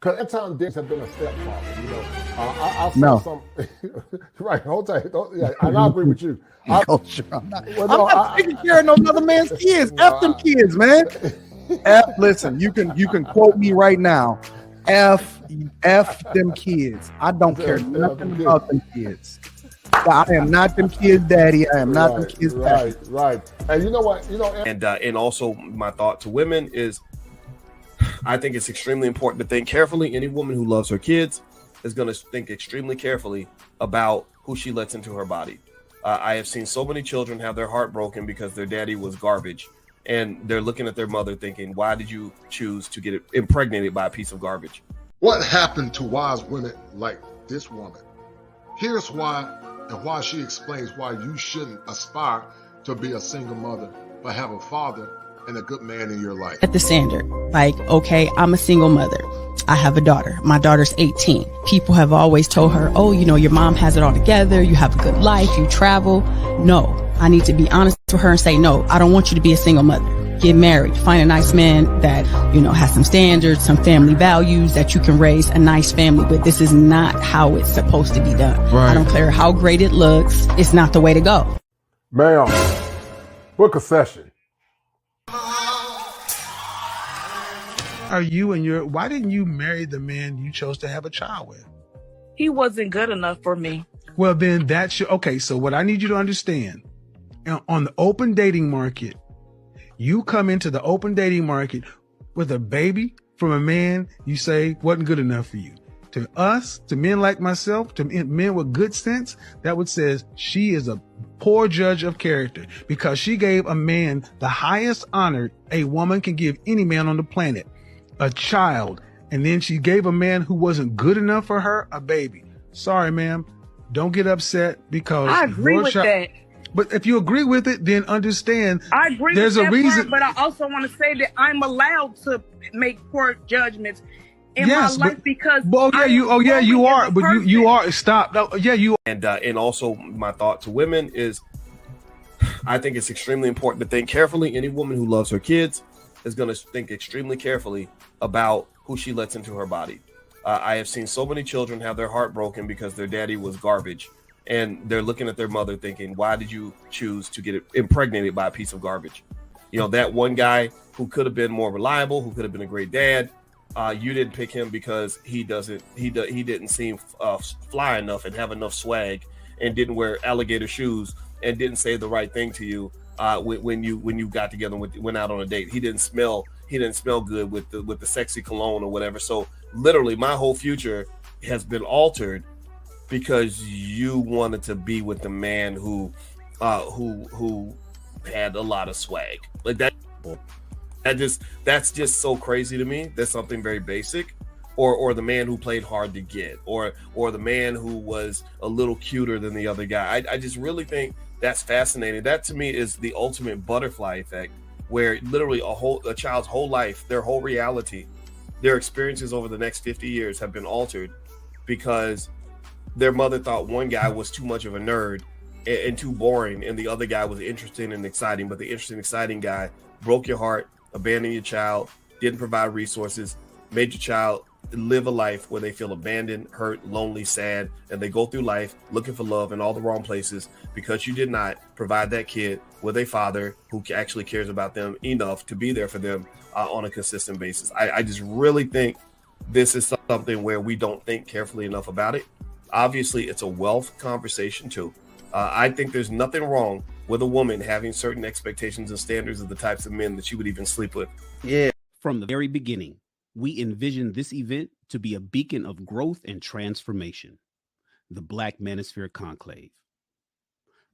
Because Anton Dix had been a stepfather, you know. I saw No. some, right? Hold tight. Yeah, and I agree with you. Culture. I'm not taking care of no other man's kids. No, F them kids, man. Listen, you can quote me right now. F them kids. I don't care nothing about them kids. I am not them kids' daddy. I am not them kids' daddy. Right. And you know what? You know, and also my thought to women is, I think it's extremely important to think carefully. Any woman who loves her kids is going to think extremely carefully about who she lets into her body. I have seen so many children have their heart broken because their daddy was garbage, and they're looking at their mother thinking, why did you choose to get impregnated by a piece of garbage? What happened to wise women like this woman? Here's why, and why she explains why you shouldn't aspire to be a single mother, but have a father and a good man in your life. At the standard, like, okay, I'm a single mother. I have a daughter. My daughter's 18. People have always told her, oh, you know, your mom has it all together. You have a good life. You travel. No, I need to be honest with her and say, no, I don't want you to be a single mother. Get married. Find a nice man that, you know, has some standards, some family values that you can raise a nice family with. This is not how it's supposed to be done. Right. I don't care how great it looks. It's not the way to go. Ma'am, book a session. Are you and why didn't you marry the man you chose to have a child with? He wasn't good enough for me. Well, then that's your, okay. So what I need you to understand, on the open dating market, you come into the open dating market with a baby from a man you say wasn't good enough for you. To us, to men like myself, to men with good sense, that would says she is a poor judge of character because she gave a man the highest honor a woman can give any man on the planet. A child, and then she gave a man who wasn't good enough for her a baby. Sorry, ma'am. Don't get upset because I agree with that. But if you agree with it, then understand. I agree. There's with a that reason. Part, but I also want to say that I'm allowed to make poor judgments in my life because. You are. But you are. Stop. No, yeah, you. And also my thought to women is, I think it's extremely important to think carefully. Any woman who loves her kids is going to think extremely carefully about who she lets into her body. I have seen so many children have their heart broken because their daddy was garbage, and they're looking at their mother thinking, why did you choose to get impregnated by a piece of garbage? You know, that one guy who could have been more reliable, who could have been a great dad, you didn't pick him because he didn't seem fly enough and have enough swag and didn't wear alligator shoes and didn't say the right thing to you when you got together went out on a date. He didn't smell good with the sexy cologne or whatever. So literally my whole future has been altered because you wanted to be with the man who had a lot of swag. Like that's just so crazy to me. That's something very basic. Or the man who played hard to get, or the man who was a little cuter than the other guy. I just really think that's fascinating. That to me is the ultimate butterfly effect, where literally a child's whole life, their whole reality, their experiences over the next 50 years have been altered because their mother thought one guy was too much of a nerd and too boring, and the other guy was interesting and exciting. But the interesting, exciting guy broke your heart, abandoned your child, didn't provide resources, made your child live a life where they feel abandoned, hurt, lonely, sad, and they go through life looking for love in all the wrong places because you did not provide that kid with a father who actually cares about them enough to be there for them on a consistent basis. I just really think this is something where we don't think carefully enough about it. Obviously, it's a wealth conversation too. I think there's nothing wrong with a woman having certain expectations and standards of the types of men that she would even sleep with. Yeah. From the very beginning, we envisioned this event to be a beacon of growth and transformation, the Black Manosphere Conclave.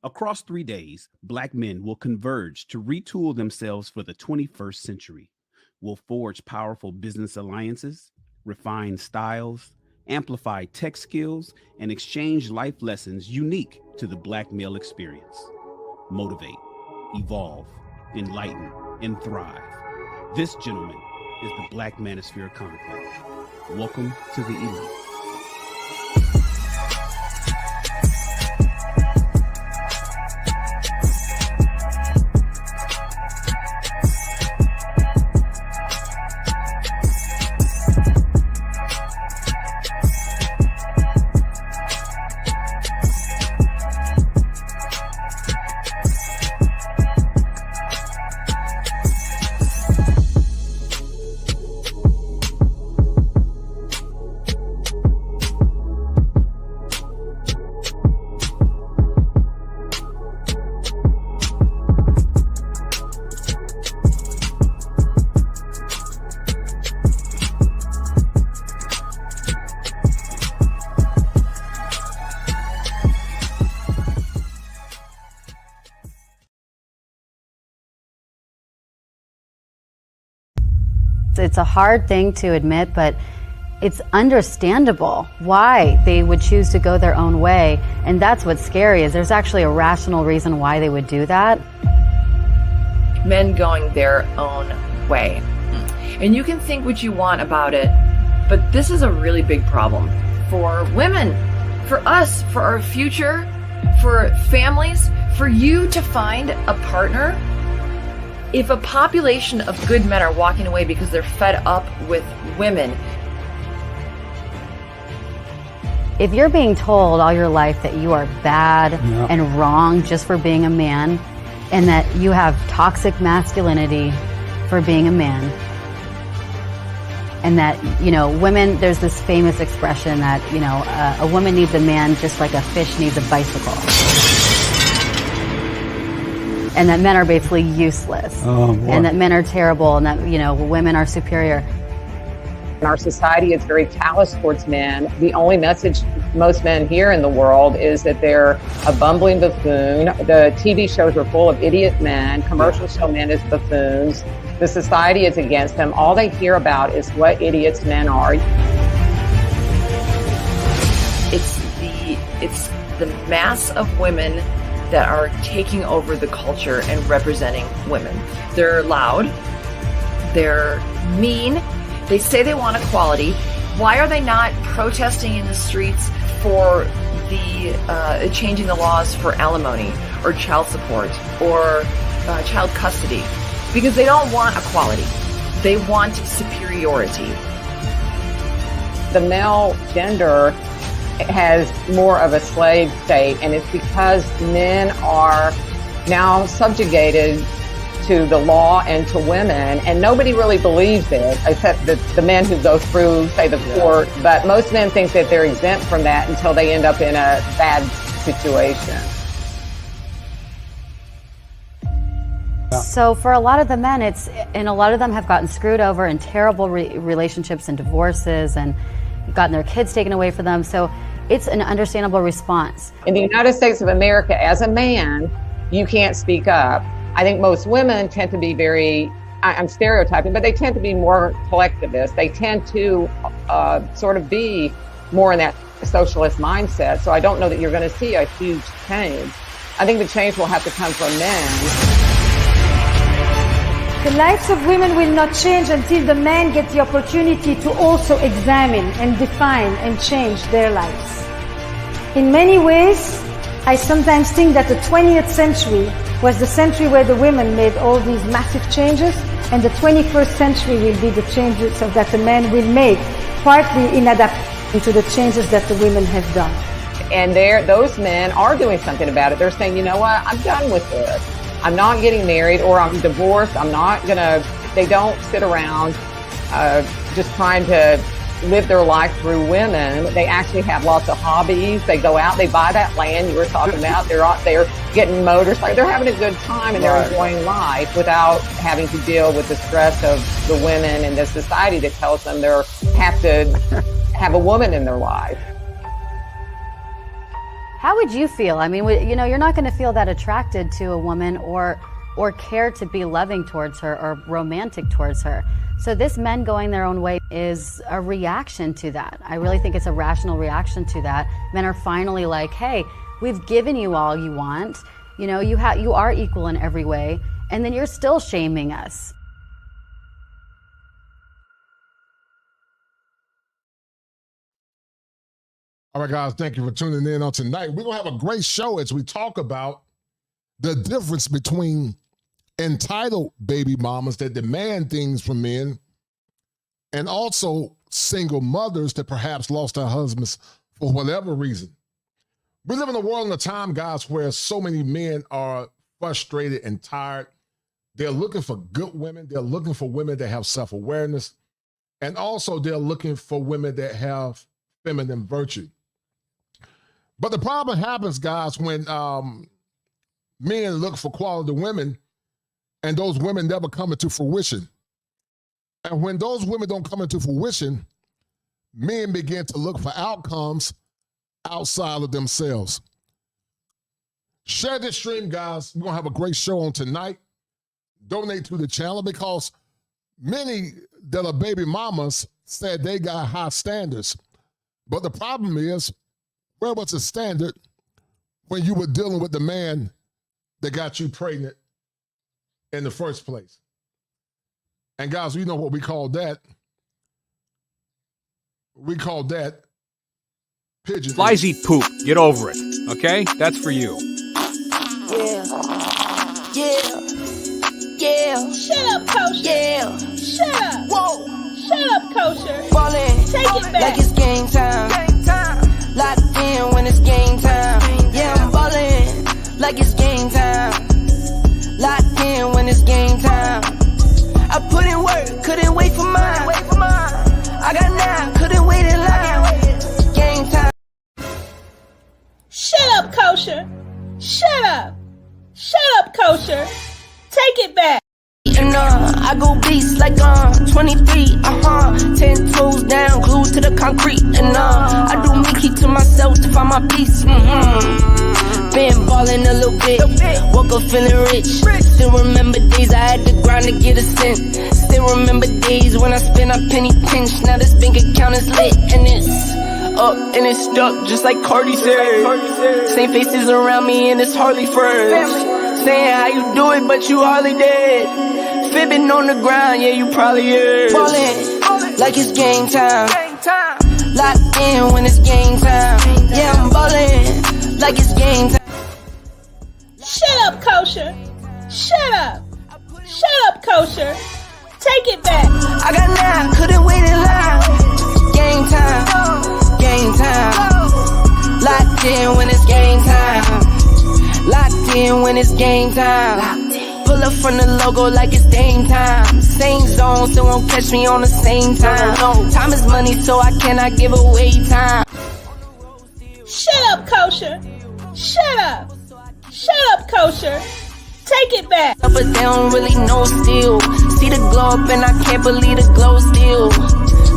Across 3 days, Black men will converge to retool themselves for the 21st century. We'll forge powerful business alliances, refine styles, amplify tech skills, and exchange life lessons unique to the Black male experience. Motivate, evolve, enlighten, and thrive. This, gentlemen, is the Black Manosphere Conclave. Welcome to the elite. It's a hard thing to admit, but it's understandable why they would choose to go their own way. And that's what's scary, is there's actually a rational reason why they would do that. Men going their own way. And you can think what you want about it, but this is a really big problem for women, for us, for our future, for families, for you to find a partner. If a population of good men are walking away because they're fed up with women. If you're being told all your life that you are bad and wrong just for being a man, and that you have toxic masculinity for being a man, and that, you know, women, there's this famous expression that, you know, a woman needs a man just like a fish needs a bicycle. And that men are basically useless. And that men are terrible, and that, you know, women are superior. Our society is very callous towards men. The only message most men hear in the world is that they're a bumbling buffoon. The TV shows are full of idiot men. Commercials show men as buffoons. The society is against them. All they hear about is what idiots men are. It's the mass of women that are taking over the culture and representing women. They're loud. They're mean. They say they want equality. Why are they not protesting in the streets for the changing the laws for alimony or child support or child custody? Because they don't want equality. They want superiority. The male gender has more of a slave state, and it's because men are now subjugated to the law and to women, and nobody really believes it except the men who go through, say, the court. But most men think that they're exempt from that until they end up in a bad situation. So for a lot of the men, and a lot of them have gotten screwed over in terrible relationships and divorces, and gotten their kids taken away from them. So it's an understandable response. In the United States of America, as a man, you can't speak up. I think most women tend to be very, I'm stereotyping, but they tend to be more collectivist. They tend to sort of be more in that socialist mindset. So I don't know that you're going to see a huge change. I think the change will have to come from men. The lives of women will not change until the men get the opportunity to also examine and define and change their lives. In many ways, I sometimes think that the 20th century was the century where the women made all these massive changes, and the 21st century will be the changes that the men will make, partly in adapting to the changes that the women have done. And those men are doing something about it. They're saying, you know what, I'm done with this. I'm not getting married, or I'm divorced. They don't sit around just trying to live their life through women. They actually have lots of hobbies. They go out, they buy that land you were talking about. They're getting motorcycles. They're having a good time, and they're enjoying life without having to deal with the stress of the women and the society that tells them they have to have a woman in their life. How would you feel? I mean, you know, you're not going to feel that attracted to a woman or care to be loving towards her or romantic towards her. So this men going their own way is a reaction to that. I really think it's a rational reaction to that. Men are finally like, hey, we've given you all you want. You know, you are equal in every way, and then you're still shaming us. All right, guys, thank you for tuning in on tonight. We're going to have a great show as we talk about the difference between entitled baby mamas that demand things from men and also single mothers that perhaps lost their husbands for whatever reason. We live in a world and a time, guys, where so many men are frustrated and tired. They're looking for good women. They're looking for women that have self-awareness. And also they're looking for women that have feminine virtue. But the problem happens, guys, when men look for quality women and those women never come into fruition. And when those women don't come into fruition, men begin to look for outcomes outside of themselves. Share this stream, guys. We're going to have a great show on tonight. Donate to the channel because many that are baby mamas said they got high standards. But the problem is, where was the standard when you were dealing with the man that got you pregnant in the first place? And guys, you know what we call that? We call that pigeon. Flies eat poop. Get over it. Okay? That's for you. Yeah. Shut up, kosher. Yeah. Shut up. Whoa. Shut up, kosher. Ballin'. Take it back. Like it's game time. Locked in when it's game time. Yeah, I'm ballin'. Like it's game time. Locked in when it's game time. I put in work, couldn't wait for mine. I got 9, couldn't wait in line. Game time. Shut up, kosher. Shut up. Shut up, kosher. Take it back. And I go beast like 23, 10 toes down, glued to the concrete. And I do me, keep to myself to find my peace. Been ballin' a little bit, woke up feeling rich. Still remember days I had to grind to get a cent. Still remember days when I spent a penny pinch. Now this bank account is lit and it's up and it's stuck just like Cardi said. Same faces around me and it's hardly friends. Saying how you do it, but you hardly did. Fibbing on the ground, yeah, you probably is. Ballin' like it's game time. Locked in when it's game time. Yeah, I'm ballin' like it's game time. Shut up, kosher. Shut up. Shut up, kosher. Take it back. I got 9, couldn't wait in line. Game time. Game time. Locked in when it's game time. Locked in when it's game time. Pull up from the logo like it's game time. Same zone, so won't catch me on the same time. No, time is money, so I cannot give away time. Shut up, kosher. Shut up. Shut up, kosher. Take it back. But they don't really know still. See the glow up and I can't believe the glow still.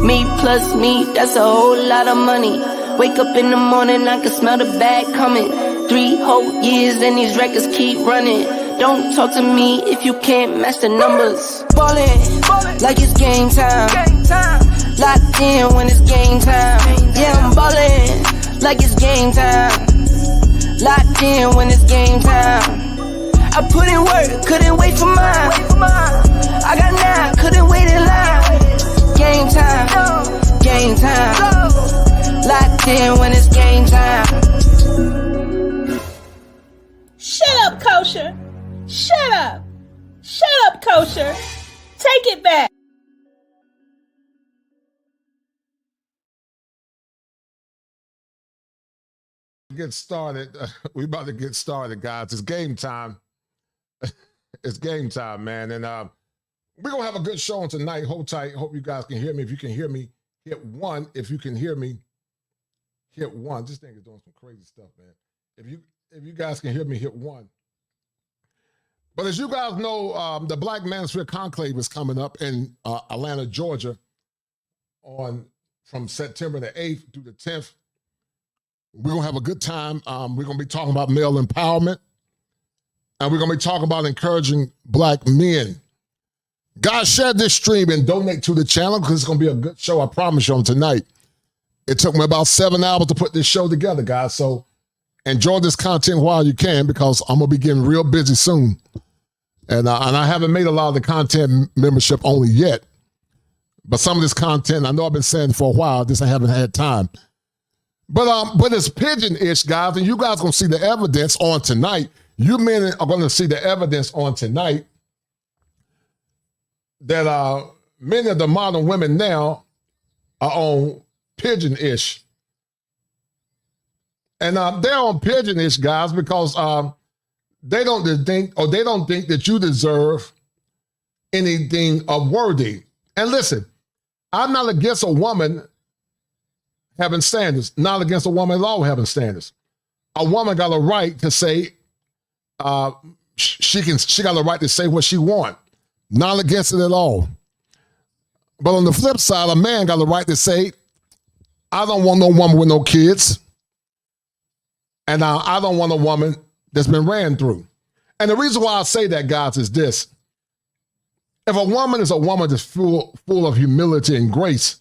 Me plus me, that's a whole lot of money. Wake up in the morning, I can smell the bag coming. 3 whole years and these records keep running. Don't talk to me if you can't match the numbers. Ballin' like it's game time. Locked in when it's game time. Yeah, I'm ballin' like it's game time. Locked in when it's game time. I put in work, couldn't wait for mine. I got 9, couldn't wait in line. Game time. Game time. Locked in when it's game time. Shut up, kosher. Shut up. Shut up, kosher. Take it back. Get started. We about to get started, guys. It's game time. It's game time, man. And we're going to have a good show on tonight. Hold tight. Hope you guys can hear me. If you can hear me, hit 1. If you can hear me, hit 1. This thing is doing some crazy stuff, man. If you guys can hear me, hit 1. But as you guys know, the Black Manosphere Conclave is coming up in Atlanta, Georgia from September the 8th through the 10th. We're going to have a good time. We're going to be talking about male empowerment. And we're going to be talking about encouraging Black men. Guys, share this stream and donate to the channel because it's going to be a good show, I promise you, on tonight. It took me about 7 hours to put this show together, guys. So enjoy this content while you can because I'm going to be getting real busy soon. And I haven't made a lot of the content membership only yet. But some of this content, I know I've been saying for a while, I haven't had time. But it's pigeon-ish, guys, and you guys are going to see the evidence on tonight. You men are going to see the evidence on tonight that many of the modern women now are on pigeon-ish. And they're on pigeon-ish, guys, because they don't think that you deserve anything of worthy. And listen, I'm not against a woman having standards, not against a woman at all having standards. A woman got a right to say, she got a right to say what she wants. Not against it at all. But on the flip side, a man got a right to say, I don't want no woman with no kids. And I don't want a woman that's been ran through. And the reason why I say that, guys, is this. If a woman is a woman that's full of humility and grace,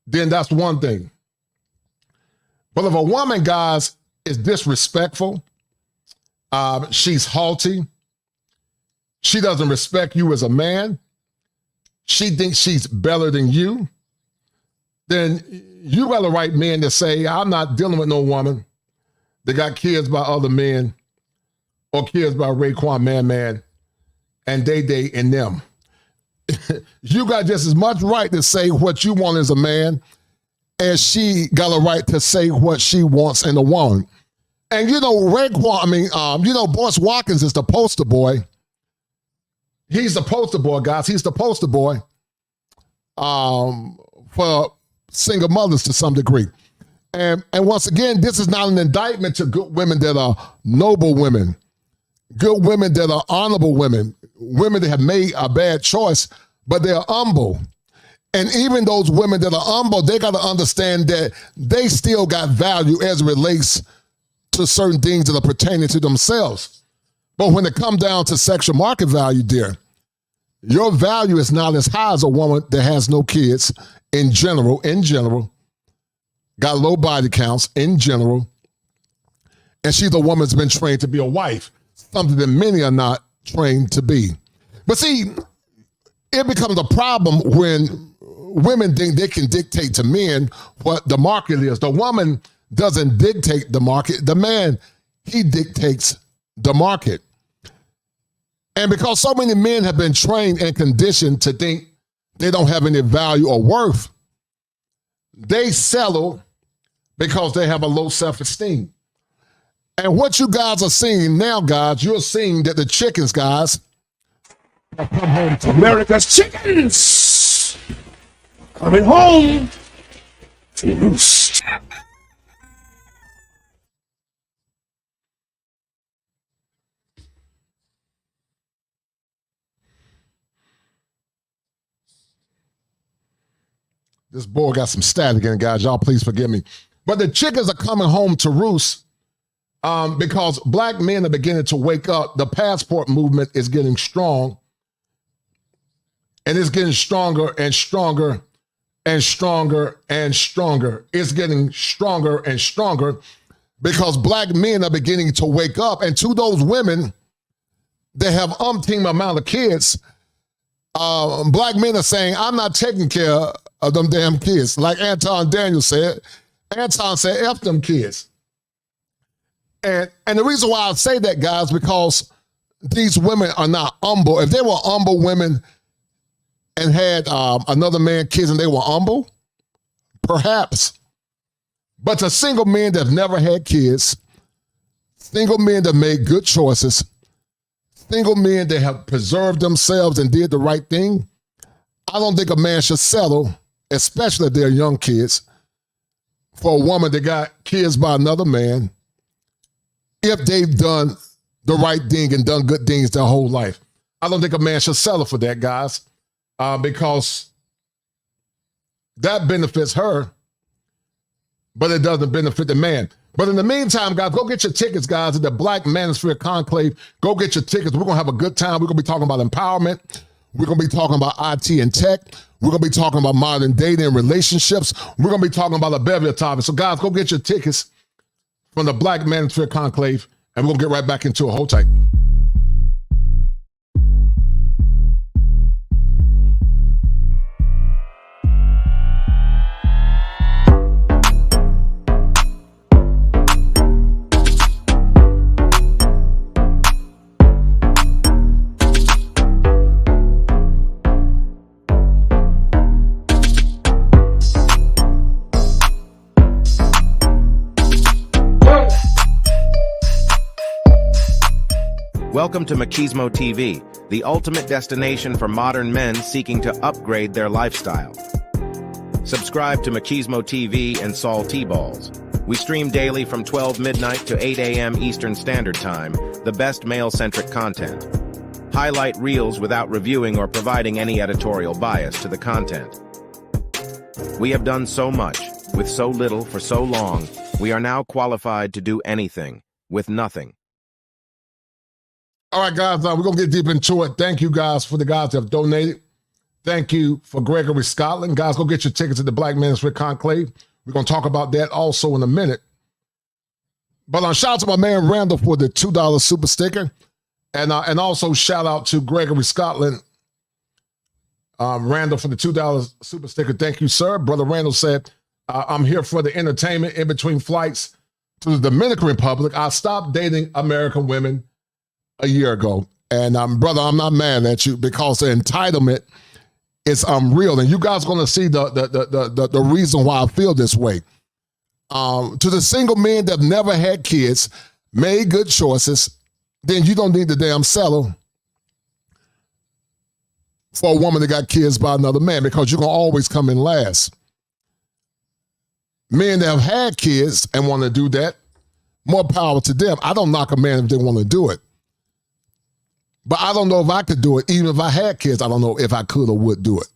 then that's one thing. But if a woman, guys, is disrespectful, she's haughty, she doesn't respect you as a man, she thinks she's better than you, then you got the right man to say, I'm not dealing with no woman that got kids by other men or kids by Raekwon Man and Day and them. You got just as much right to say what you want as a man as she got a right to say what she wants in a woman. And Raekwon, Boyce Watkins is the poster boy. He's the poster boy, guys. He's the poster boy for single mothers to some degree. And once again, this is not an indictment to good women that are noble women, good women that are honorable women, women that have made a bad choice, but they're humble. And even those women that are humble, they got to understand that they still got value as it relates to certain things that are pertaining to themselves. But when it comes down to sexual market value, dear, your value is not as high as a woman that has no kids in general, got low body counts in general, and she's a woman that's been trained to be a wife, something that many are not trained to be. But see, it becomes a problem when women think they can dictate to men what the market is. The woman doesn't dictate the market. The man, he dictates the market. And because so many men have been trained and conditioned to think they don't have any value or worth, they settle because they have a low self-esteem. And what you guys are seeing now, guys, you're seeing that the chickens, guys, have come home to America's chickens coming home to roost. This boy got some static in it, guys. Y'all please forgive me. But the chickens are coming home to roost because black men are beginning to wake up. The passport movement is getting strong. And it's getting stronger and stronger and stronger and stronger. It's getting stronger and stronger because black men are beginning to wake up. And to those women that have umpteen amount of kids, black men are saying, I'm not taking care of them damn kids. Like Anton Daniel said, Anton said, F them kids. And the reason why I say that, guys, because these women are not humble. If they were humble women and had another man kids and they were humble, perhaps. But to single men that have never had kids, single men that made good choices, single men that have preserved themselves and did the right thing, I don't think a man should settle, especially if they're young kids, for a woman that got kids by another man if they've done the right thing and done good things their whole life. I don't think a man should settle for that, guys, because that benefits her, but it doesn't benefit the man. But in the meantime, guys, go get your tickets, guys, at the Black Manosphere Conclave. Go get your tickets. We're going to have a good time. We're going to be talking about empowerment. We're going to be talking about IT and tech. We're going to be talking about modern dating and relationships. We're going to be talking about a bevy of topics. So, guys, go get your tickets from the Black Manosphere Conclave, and we'll get right back into it. Hold tight. Welcome to Machismo TV, the ultimate destination for modern men seeking to upgrade their lifestyle. Subscribe to Machismo TV and Saul T-Balls. We stream daily from 12 midnight to 8 a.m. Eastern Standard Time, the best male-centric content. Highlight reels without reviewing or providing any editorial bias to the content. We have done so much, with so little for so long, we are now qualified to do anything, with nothing. All right, guys, we're going to get deep into it. Thank you, guys, for the guys that have donated. Thank you for Gregory Scotland. Guys, go get your tickets to the Black Manosphere Conclave. We're going to talk about that also in a minute. But shout out to my man Randall for the $2 super sticker. And also shout out to Gregory Scotland, Randall, for the $2 super sticker. Thank you, sir. Brother Randall said, I'm here for the entertainment in between flights to the Dominican Republic. I stopped dating American women a year ago. And brother, I'm not mad at you because the entitlement is unreal. And you guys are going to see the reason why I feel this way. To the single men that have never had kids, made good choices, then you don't need to damn settle for a woman that got kids by another man because you're going to always come in last. Men that have had kids and want to do that, more power to them. I don't knock a man if they want to do it. But I don't know if I could do it. Even if I had kids, I don't know if I could or would do it.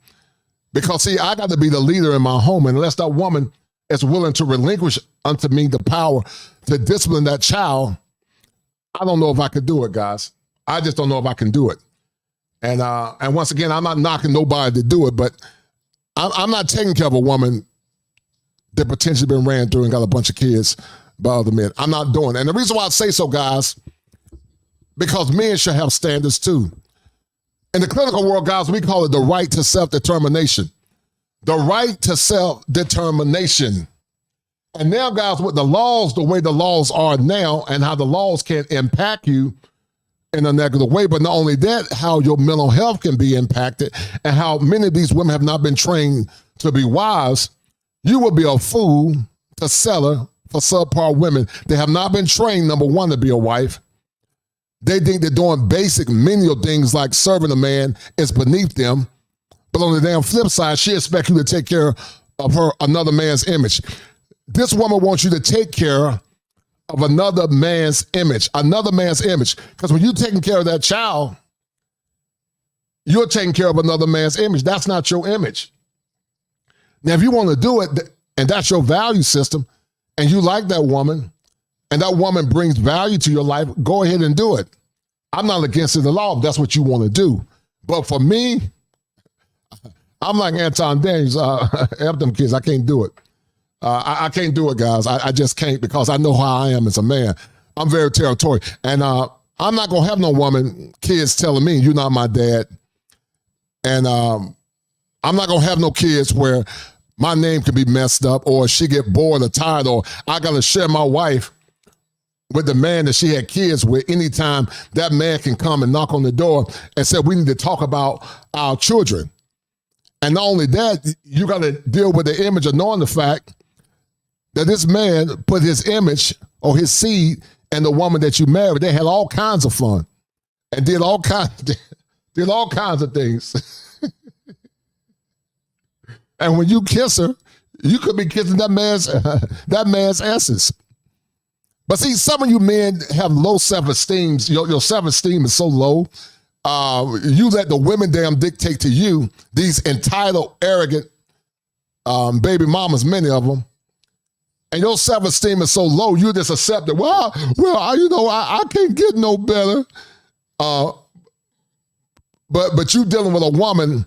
Because, see, I got to be the leader in my home. And unless that woman is willing to relinquish unto me the power to discipline that child, I don't know if I could do it, guys. I just don't know if I can do it. And once again, I'm not knocking nobody to do it, but I'm not taking care of a woman that potentially been ran through and got a bunch of kids by other men. I'm not doing it. And the reason why I say so, guys, because men should have standards too. In the clinical world, guys, we call it the right to self-determination. The right to self-determination. And now, guys, with the laws, the way the laws are now and how the laws can impact you in a negative way, but not only that, how your mental health can be impacted and how many of these women have not been trained to be wives, you would be a fool to settle for subpar women that have not been trained, number one, to be a wife. They think they're doing basic menial things like serving a man is beneath them. But on the damn flip side, she expects you to take care of her another man's image. This woman wants you to take care of another man's image. Another man's image. Because when you're taking care of that child, you're taking care of another man's image. That's not your image. Now, if you want to do it, and that's your value system, and you like that woman, and that woman brings value to your life, go ahead and do it. I'm not against it at all if that's what you want to do. But for me, I'm like Anton Daniels, F them kids, I can't do it. I can't do it, guys. I just can't because I know how I am as a man. I'm very territorial. And I'm not going to have no woman, kids telling me, you're not my dad. And I'm not going to have no kids where my name can be messed up or she get bored or tired or I got to share my wife with the man that she had kids with. Anytime that man can come and knock on the door and say, we need to talk about our children. And not only that, you got to deal with the image of knowing the fact that this man put his image or his seed in the woman that you married. They had all kinds of fun and did all kinds of things. And when you kiss her, you could be kissing that man's essence. But see, some of you men have low self-esteem. Your self-esteem is so low. You let the women damn dictate to you, these entitled, arrogant baby mamas, many of them. And your self-esteem is so low, you just accept it. Well, I can't get no better. But you dealing with a woman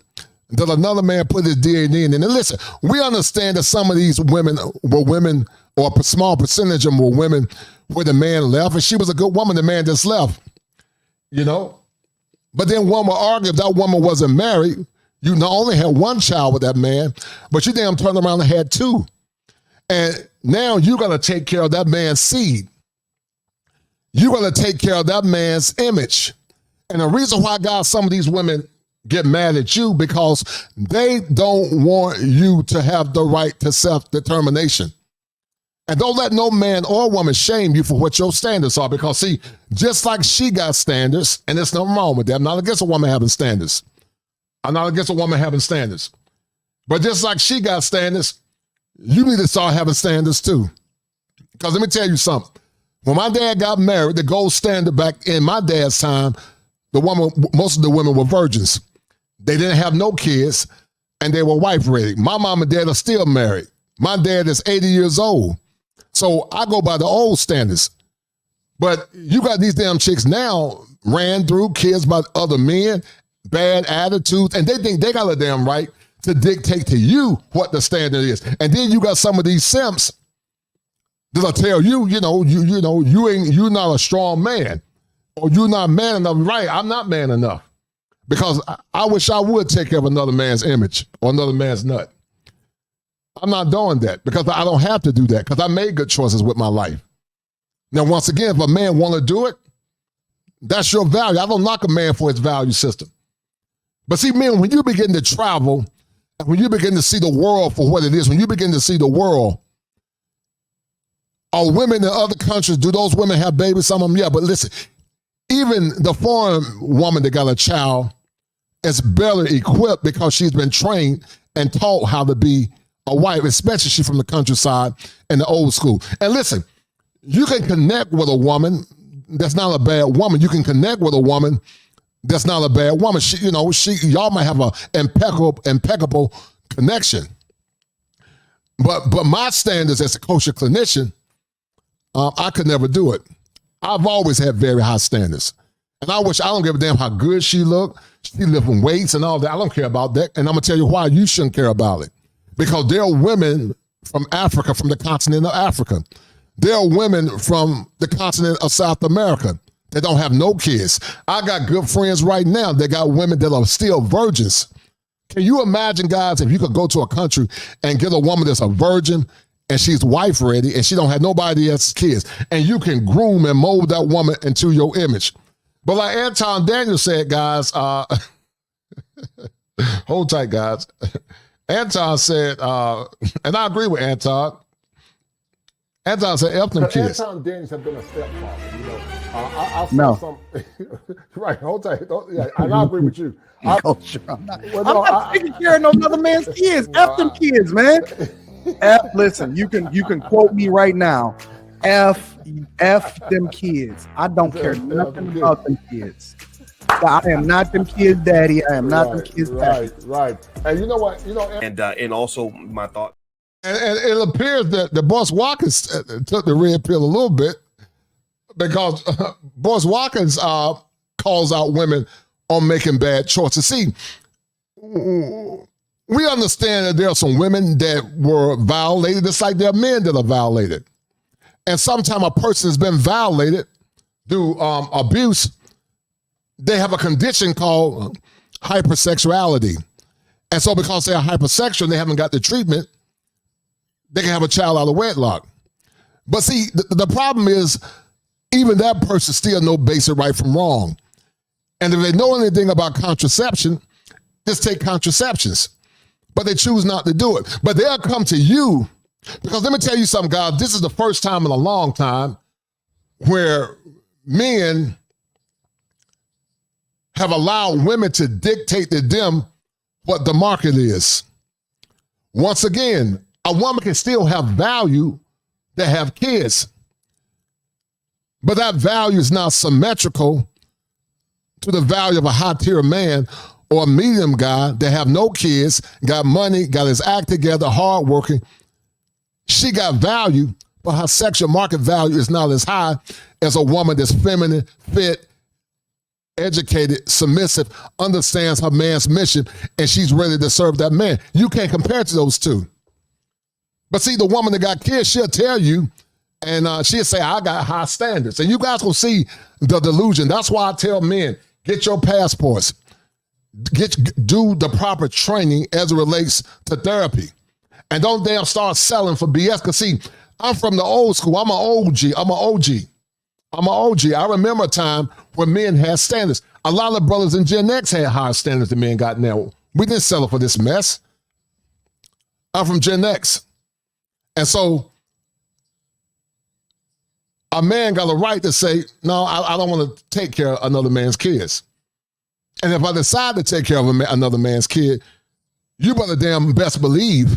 that another man put his DNA in. And listen, we understand that some of these women were women, or a small percentage of them were women where the man left, and she was a good woman, the man just left, you know? But then one will argue if that woman wasn't married, you not only had one child with that man, but you damn turned around and had two. And now you're going to take care of that man's seed. You're going to take care of that man's image. And the reason why, guys, some of these women get mad at you because they don't want you to have the right to self-determination. And don't let no man or woman shame you for what your standards are. Because, see, just like she got standards, and there's nothing wrong with that. I'm not against a woman having standards. I'm not against a woman having standards. But just like she got standards, you need to start having standards too. Because let me tell you something. When my dad got married, the gold standard back in my dad's time, most of the women were virgins. They didn't have no kids, and they were wife-ready. My mom and dad are still married. My dad is 80 years old. So I go by the old standards. But you got these damn chicks now ran through, kids by other men, bad attitudes, and they think they got a damn right to dictate to you what the standard is. And then you got some of these simps that'll tell you, you're not a strong man, or you're not man enough. Right, I'm not man enough. Because I wish I would take care of another man's image or another man's nut. I'm not doing that because I don't have to do that because I made good choices with my life. Now, once again, if a man want to do it, that's your value. I don't knock a man for his value system. But see, men, when you begin to travel, and when you begin to see the world for what it is, when you begin to see the world, are women in other countries, do those women have babies? Some of them, yeah. But listen, even the foreign woman that got a child is better equipped because she's been trained and taught how to be a wife, especially she's from the countryside and the old school. And listen, you can connect with a woman that's not a bad woman. You can connect with a woman that's not a bad woman. Y'all might have an impeccable connection. But my standards as a kosher clinician, I could never do it. I've always had very high standards. And I don't give a damn how good she look. She lifting weights and all that. I don't care about that. And I'm going to tell you why you shouldn't care about it. Because there are women from Africa, from the continent of Africa. There are women from the continent of South America that don't have no kids. I got good friends right now that got women that are still virgins. Can you imagine, guys, if you could go to a country and get a woman that's a virgin and she's wife ready and she don't have nobody else's kids, and you can groom and mold that woman into your image. But like Anton Daniel said, guys, hold tight, guys. Anton said, and I agree with Anton. Anton said, "Help them kids." Anton Daniels have been a stepfather. I saw No. some. Right, hold tight. I agree with you. I'm not taking care of no other man's kids. F them kids, man. Listen, you can quote me right now. F them kids. I don't care nothing about them kids. I am not them kids' daddy. I am not them kids' daddy. Right. And you know what? And also my thought. And it appears that the Boss Watkins took the red pill a little bit because Boss Watkins calls out women on making bad choices. See, we understand that there are some women that were violated, just like there are men that are violated. And sometimes a person has been violated through abuse. They have a condition called hypersexuality. And so because they're hypersexual and they haven't got the treatment, they can have a child out of wedlock. But see, the problem is even that person still knows basic right from wrong. And if they know anything about contraception, just take contraceptions. But they choose not to do it. But they'll come to you because let me tell you something, guys. This is the first time in a long time where men have allowed women to dictate to them what the market is. Once again, a woman can still have value that have kids, but that value is not symmetrical to the value of a high-tier man or a medium guy that have no kids, got money, got his act together, hardworking. She got value, but her sexual market value is not as high as a woman that's feminine, fit, educated, submissive, understands her man's mission, and she's ready to serve that man. You can't compare to those two. But see, the woman that got kids, she'll tell you, and she'll say, I got high standards. And you guys will see the delusion. That's why I tell men, get your passports. Do the proper training as it relates to therapy. And don't damn start selling for BS. Because see, I'm from the old school. I'm an OG. I remember a time when men had standards. A lot of brothers in Gen X had higher standards than men got now. We didn't settle for this mess. I'm from Gen X. And so a man got a right to say, no, I don't want to take care of another man's kids. And if I decide to take care of another man's kid, you better damn best believe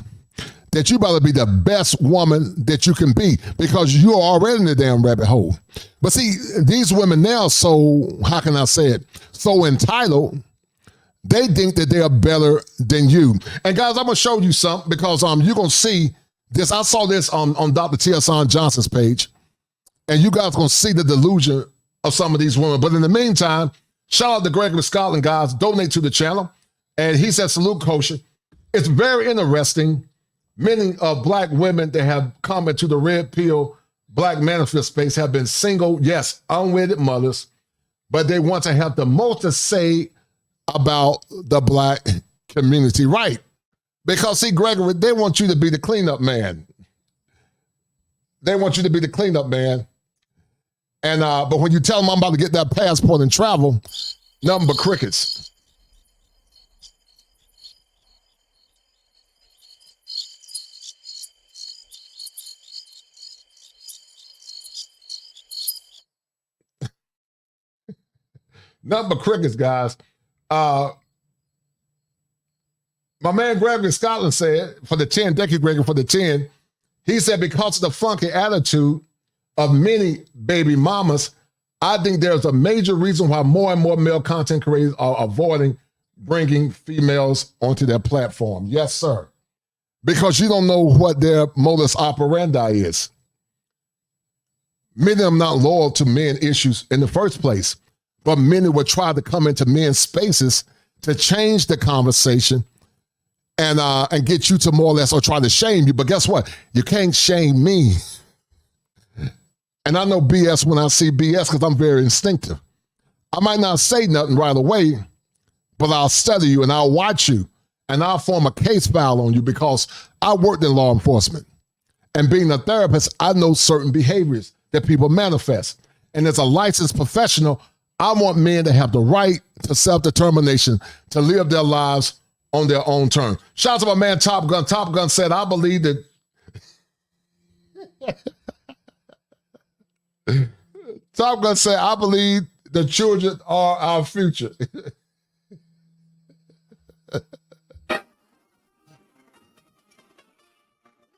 that you better be the best woman that you can be because you're already in the damn rabbit hole. But see, these women now, so how can I say it, so entitled, they think that they're better than you. And guys, I'm going to show you something because you're going to see this. I saw this on Dr. T.S. Johnson's page, and you guys going to see the delusion of some of these women. But in the meantime, shout out to Gregory Scotland, guys. Donate to the channel. And he said, salute kosher. It's very interesting. Many of black women that have come into the red pill black manosphere space have been single, yes, unwedded mothers, but they want to have the most to say about the black community, right? Because see, Gregory, they want you to be the cleanup man. They want you to be the cleanup man. And but when you tell them I'm about to get that passport and travel, nothing but crickets. Nothing but crickets, guys. My man Gregory Scotland said, for the 10, thank you, Gregory, for the 10, he said, because of the funky attitude of many baby mamas, I think there's a major reason why more and more male content creators are avoiding bringing females onto their platform. Yes, sir. Because you don't know what their modus operandi is. Many of them not loyal to men issues in the first place, but many will try to come into men's spaces to change the conversation and get you to more or less or try to shame you. But guess what? You can't shame me. And I know BS when I see BS because I'm very instinctive. I might not say nothing right away, but I'll study you and I'll watch you and I'll form a case file on you because I worked in law enforcement. And being a therapist, I know certain behaviors that people manifest. And as a licensed professional, I want men to have the right to self-determination to live their lives on their own terms. Shout out to my man Top Gun. Top Gun said, I believe that Top Gun said, I believe the children are our future.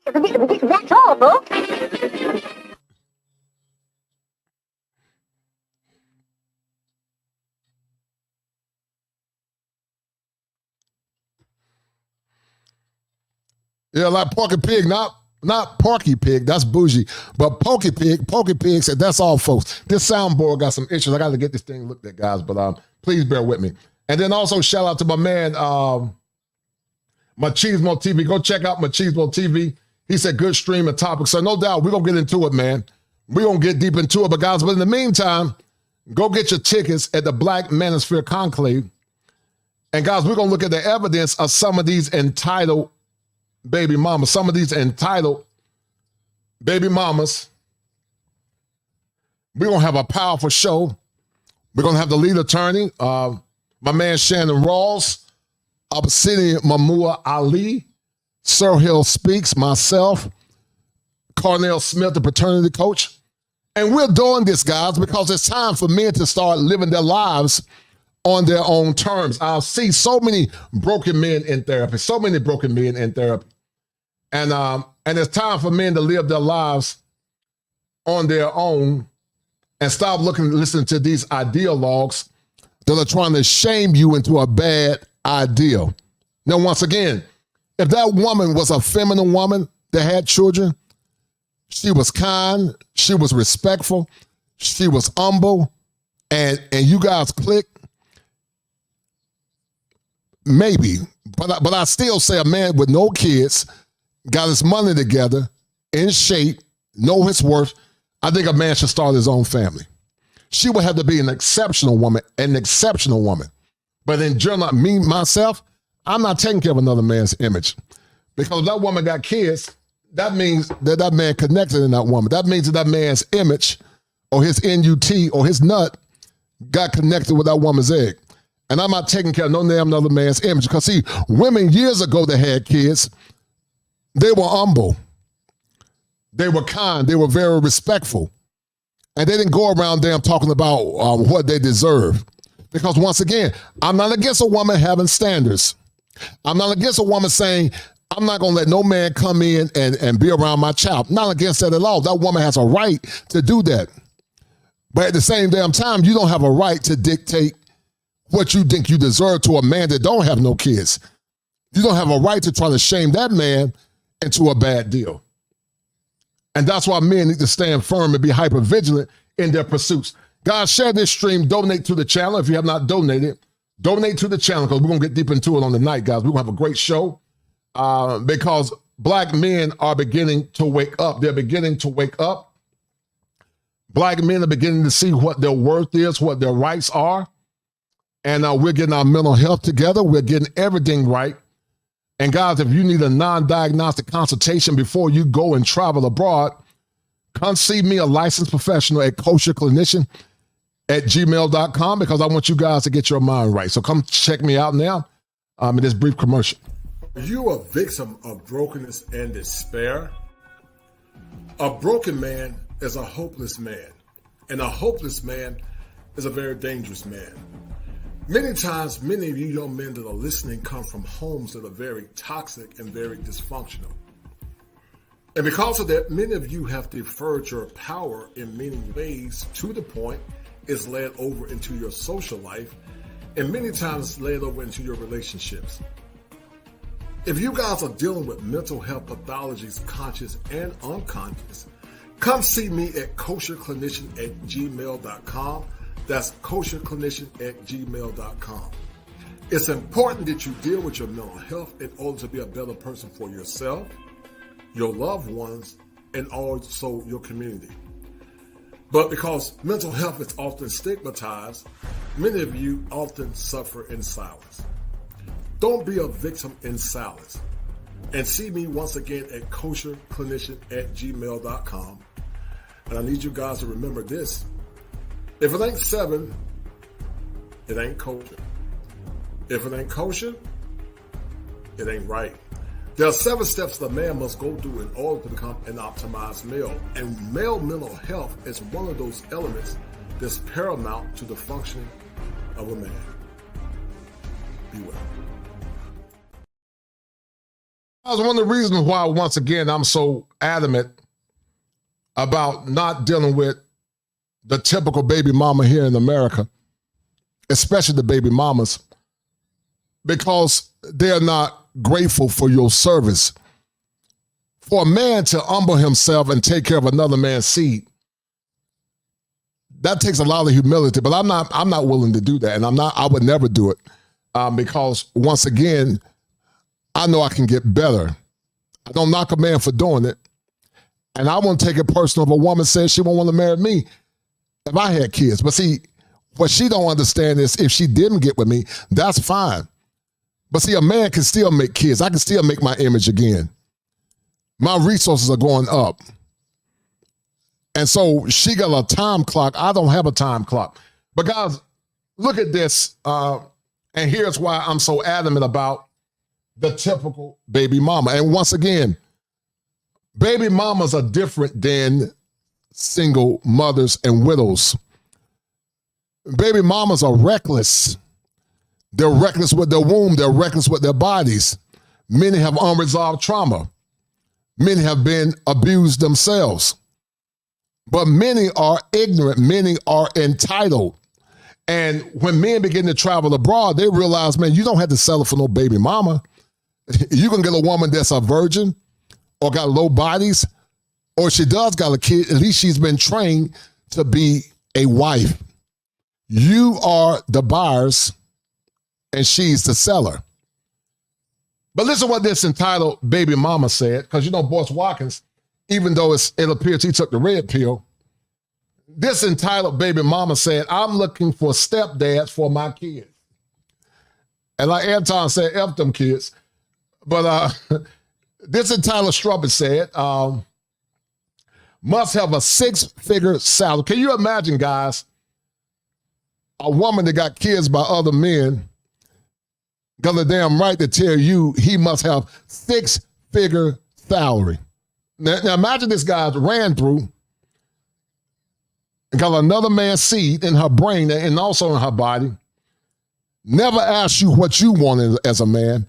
That's all, bro. Yeah, like Porky Pig, not Porky Pig, that's bougie, but Porky Pig said, that's all, folks. This soundboard got some issues. I got to get this thing looked at, guys, but please bear with me. And then also shout out to my man, Machismo TV. Go check out Machismo TV. He said, good stream and topic. So no doubt, we're going to get into it, man. We're going to get deep into it. But guys, but in the meantime, go get your tickets at the Black Manosphere Conclave. And guys, we're going to look at the evidence of some of these entitled baby mamas, some of these entitled baby mamas. We're going to have a powerful show. We're going to have the lead attorney, my man Shannon Rawls, Obsidian Mamua Ali, Sir Hill Speaks, myself, Cornell Smith, the paternity coach. And we're doing this, guys, because it's time for men to start living their lives on their own terms. I see so many broken men in therapy, so many broken men in therapy. And it's time for men to live their lives on their own and stop listening to these ideologues that are trying to shame you into a bad ideal. Now, once again, if that woman was a feminine woman that had children, she was kind, she was respectful, she was humble, and you guys click, maybe. But I still say a man with no kids, got his money together, in shape, know his worth, I think a man should start his own family. She would have to be an exceptional woman. But in general, me, myself, I'm not taking care of another man's image. Because if that woman got kids, that means that man connected in that woman. That means that man's image or his NUT or his nut got connected with that woman's egg. And I'm not taking care of no damn other man's image. Because see, women years ago that had kids, they were humble. They were kind. They were very respectful. And they didn't go around them talking about what they deserve. Because once again, I'm not against a woman having standards. I'm not against a woman saying, I'm not going to let no man come in and be around my child. Not against that at all. That woman has a right to do that. But at the same damn time, you don't have a right to dictate what you think you deserve to a man that don't have no kids. You don't have a right to try to shame that man into a bad deal. And that's why men need to stand firm and be hyper vigilant in their pursuits. Guys, share this stream. Donate to the channel. If you have not donated, donate to the channel because we're going to get deep into it on the night, guys. We're going to have a great show because black men are beginning to wake up. They're beginning to wake up. Black men are beginning to see what their worth is, what their rights are. And we're getting our mental health together. We're getting everything right. And guys, if you need a non-diagnostic consultation before you go and travel abroad, come see me, a licensed professional at kosherclinician at gmail.com because I want you guys to get your mind right. So come check me out now in this brief commercial. Are you a victim of brokenness and despair? A broken man is a hopeless man, and a hopeless man is a very dangerous man. Many times, many of you young men that are listening come from homes that are very toxic and very dysfunctional. And because of that, many of you have deferred your power in many ways to the point it's led over into your social life, and many times led over into your relationships. If you guys are dealing with mental health pathologies, conscious and unconscious, come see me at kosherclinician at gmail.com. That's kosherclinician at gmail.com. It's important that you deal with your mental health in order to be a better person for yourself, your loved ones, and also your community. But because mental health is often stigmatized, many of you often suffer in silence. Don't be a victim in silence. And see me once again at kosherclinician at gmail.com. And I need you guys to remember this. If it ain't 7, it ain't kosher. If it ain't kosher, it ain't right. There are 7 steps that a man must go through in order to become an optimized male. And male mental health is one of those elements that's paramount to the functioning of a man. Be well. That's one of the reasons why, once again, I'm so adamant about not dealing with the typical baby mama here in America, especially the baby mamas, because they're not grateful for your service. For a man to humble himself and take care of another man's seed, that takes a lot of humility, but I'm not willing to do that. And I would never do it because once again, I know I can get better. I don't knock a man for doing it. And I won't take it personal if a woman says she won't want to marry me if I had kids. But see, what she don't understand is if she didn't get with me, that's fine. But see, a man can still make kids. I can still make my image again. My resources are going up. And so she got a time clock. I don't have a time clock. But guys, look at this. And here's why I'm so adamant about the typical baby mama. And once again, baby mamas are different than single mothers and widows. Baby mamas are reckless. They're reckless with their womb. They're reckless with their bodies. Many have unresolved trauma. Many have been abused themselves. But many are ignorant. Many are entitled. And when men begin to travel abroad, they realize, man, you don't have to settle for no baby mama. You can get a woman that's a virgin or got low bodies, or she does got a kid, at least she's been trained to be a wife. You are the buyers and she's the seller. But listen what this entitled baby mama said, because you know Boyce Watkins, even though it appears he took the red pill, this entitled baby mama said, I'm looking for stepdads for my kids. And like Anton said, F them kids. But this entitled strumpet said, must have a 6-figure salary. Can you imagine, guys, a woman that got kids by other men got the damn right to tell you he must have 6-figure salary. Now imagine this guy ran through and got another man's seed in her brain and also in her body, never asked you what you wanted as a man,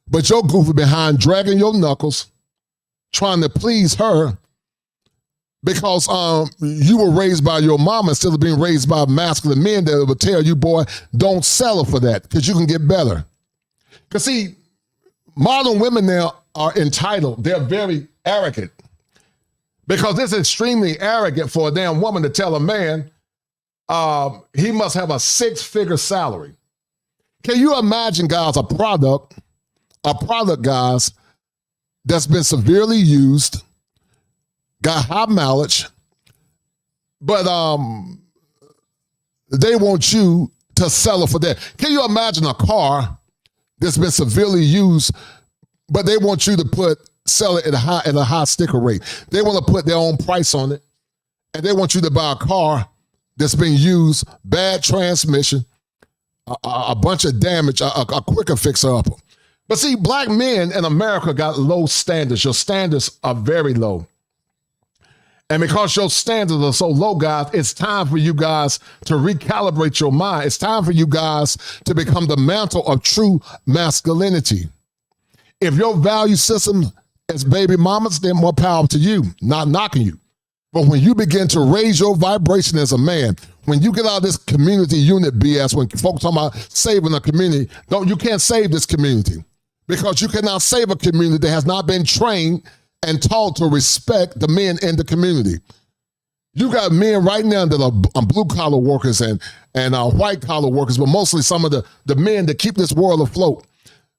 but your goofy behind dragging your knuckles, trying to please her because you were raised by your mama instead of being raised by masculine men that would tell you, boy, don't settle for that because you can get better. Because see, modern women now are entitled. They're very arrogant because it's extremely arrogant for a damn woman to tell a man, he must have a 6-figure salary. Can you imagine, guys, a product, guys, that's been severely used, got high mileage, but they want you to sell it for that. Can you imagine a car that's been severely used, but they want you to sell it at a high sticker rate? They want to put their own price on it, and they want you to buy a car that's been used, bad transmission, a bunch of damage, a quicker fixer-upper. But see, black men in America got low standards. Your standards are very low. And because your standards are so low, guys, it's time for you guys to recalibrate your mind. It's time for you guys to become the mantle of true masculinity. If your value system is baby mamas, then more power to you, not knocking you. But when you begin to raise your vibration as a man, when you get out of this community unit BS, when folks talk about saving a community, you can't save this community, because you cannot save a community that has not been trained and taught to respect the men in the community. You got men right now that are blue-collar workers and white-collar workers, but mostly some of the men that keep this world afloat.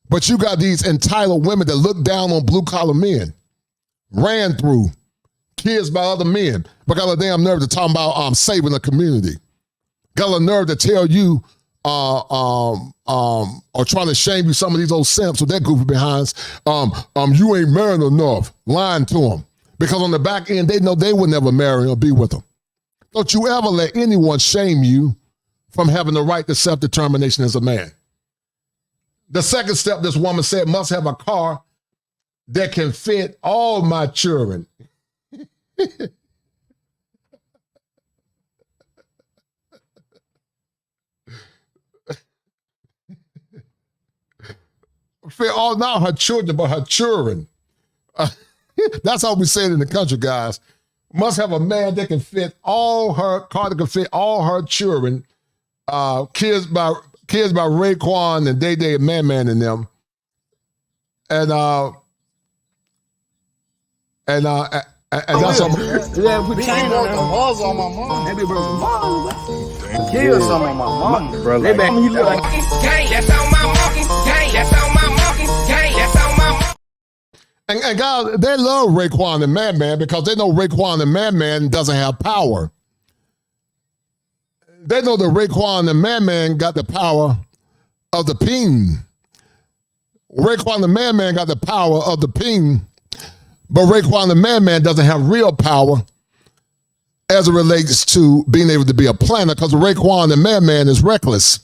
But you got these entitled women that look down on blue-collar men, ran through, kids by other men, but got a damn nerve to talk about saving the community. Got a nerve to tell you or trying to shame you, some of these old simps with their goofy behinds, you ain't married enough, lying to them. Because on the back end, they know they would never marry or be with them. Don't you ever let anyone shame you from having the right to self-determination as a man. The second step, this woman said, must have a car that can fit all my children. Fit all, not her children, but her children. That's how we say it in the country, guys. Must have a man that can fit all her car, that can fit all her children. Kids by Raekwon and Day and Man and them. And that's yeah, put chain on the balls on my mom. Maybe broke the balls. Kill some of my mom. Bro, they back me look like that's on my monkey. That's on my monkey. That's on my monkey. And guys, they love Raekwon and Madman because they know Raekwon and Madman doesn't have power. They know that Raekwon and Madman got the power of the ping. Raekwon and Madman got the power of the ping, but Raekwon the Man doesn't have real power as it relates to being able to be a planner, because Raekwon the Man is reckless.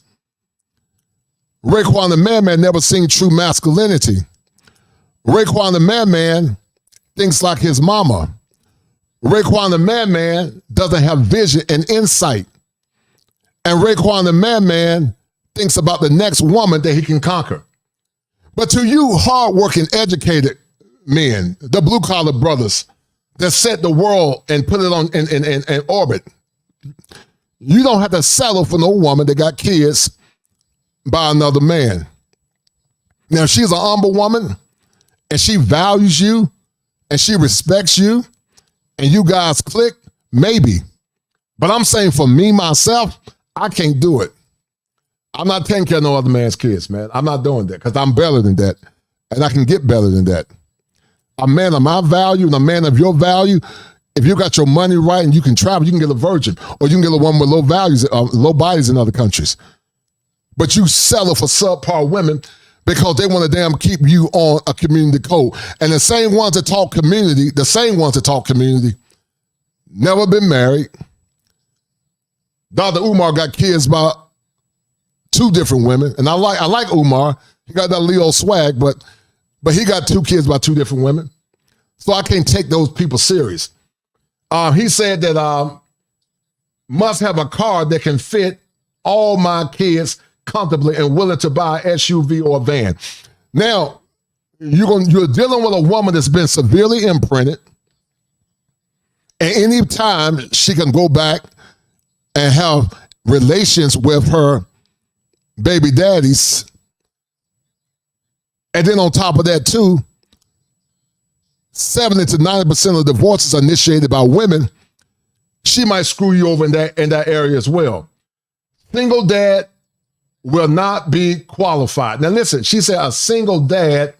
Raekwon the Man never seen true masculinity. Raekwon the Man thinks like his mama. Raekwon the Man doesn't have vision and insight. And Raekwon the Man thinks about the next woman that he can conquer. But to you hardworking, educated men, the blue-collar brothers that set the world and put it on in orbit, you don't have to settle for no woman that got kids by another man. Now, if she's an humble woman and she values you and she respects you and you guys click, maybe. But I'm saying for me, myself, I can't do it. I'm not taking care of no other man's kids, man. I'm not doing that because I'm better than that. And I can get better than that. A man of my value and a man of your value, if you got your money right and you can travel, you can get a virgin, or you can get a woman with low values, low bodies in other countries. But you settle for subpar women because they want to damn keep you on a community code. And the same ones that talk community, never been married. Dr. Umar got kids by 2 different women. And I like Umar. He got that Leo swag, but he got 2 kids by 2 different women. So I can't take those people serious. He said that must have a car that can fit all my kids comfortably and willing to buy an SUV or a van. Now, you're dealing with a woman that's been severely imprinted, and any time she can go back and have relations with her baby daddies. And then on top of that too, 70 to 90% of divorces are initiated by women she might screw you over in that area as well. Single dad will not be qualified. Now listen, she said a single dad